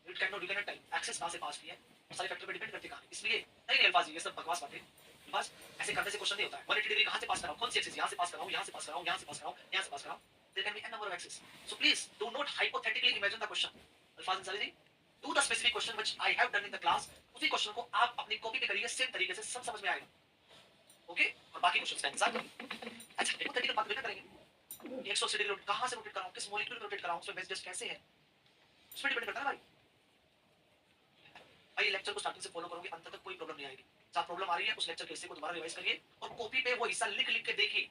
It can not you can not time access कहाँ से पास किया है, सारे फैक्टर पे डिपेंड करते कहाँ है। इसलिए नहीं अल्फाज ये सब बकवास बातें। बस ऐसे करने से क्वेश्चन नहीं होता है। 180 डिग्री कहाँ से पास कराऊं, कौन सी एक्सिस, यहाँ से पास कराऊं, यहाँ से पास कराऊं, यहाँ से पास कराऊं, यहाँ से पास कराऊं, there can be n number of axis. So please do not hypothetically imagine the question. Alfaz Ansari ji, do the specific question which I have done in the class. उसी क्वेश्चन को आप अपनी कॉपी पे करिए, सेम तरीके से सब समझ में आएगा। ओके, और बाकी क्वेश्चंस का इंतजार करिए। अच्छा हाइपोथेटिकल बात भी करेंगे, 180 डिग्री कहां से रोटेट कराऊं, किस मॉलिक्यूल को रोटेट कराऊं, उसमें बेस जस्ट कैसे है, उस पर डिपेंड करता है ना भाई। भाई लेक्चर को स्टार्टिंग से फॉलो करोगे अंत तक कोई प्रॉब्लम नहीं आएगी। जहां प्रॉब्लम आ रही है उस लेक्चर के हिस्से को दोबारा रिवाइज करिए और कॉपी पे वो हिस्सा लिख लिख के देखिए।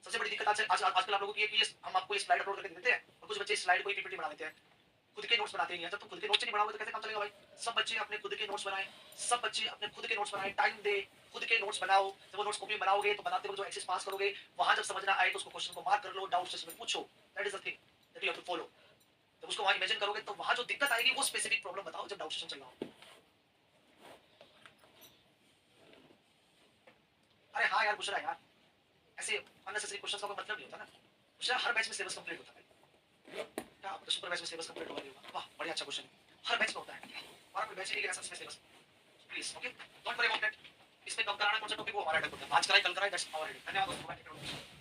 सबसे बड़ी दिक्कत आजकल आप लोगों की है कि हम आपको ये स्लाइड अपलोड करके देते हैं और कुछ बच्चे इस स्लाइड को ही पीपीटी बना देते हैं, खुद के नोट्स बनाते नहीं है। जब तुम खुद के नोट्स नहीं बनाओगे तो कैसे काम चलेगा भाई? सब बच्चे अपने खुद के नोट्स बनाएं, सब बच्चे अपने खुद के नोट्स बनाएं, टाइम दे, खुद के नोट्स बनाओ। जब वो नोट्स कॉपी बनाओगे तो बनाते वक्त जो एक्सेस पास करोगे वहां जब समझना आए तो उसको क्वेश्चन को मार्क कर लो, डाउट सेशन में पूछो। That is the thing that you have to follow. जब उसको वहां इमेजिन करोगे तो वहां जो दिक्कत आएगी वो स्पेसिफिक प्रॉब्लम बताओ जब डाउट सेशन चल रहा हो। अरे हाँ यार बुशरा यार, ऐसे अननेसेसरी क्वेश्चंस का कोई मतलब नहीं होता ना। बुशरा हर बैच में सिलेबस कंप्लीट होता है। क्या आप सुपर बैच में सिलेबस कंप्लीट होगा नहीं होगा? वाह बड़ी अच्छा क्वेश्चन है। हर बैच में होता है और कोई बैच नहीं लेगा सबसे syllabus. Please okay don't worry about that. इसमें कब कराना कौन सा टॉपिक वो हमारा हेडेक होता है। आज कराए कल कराए दैट्स आवर हेडेक। धन्यवाद दोस्तों।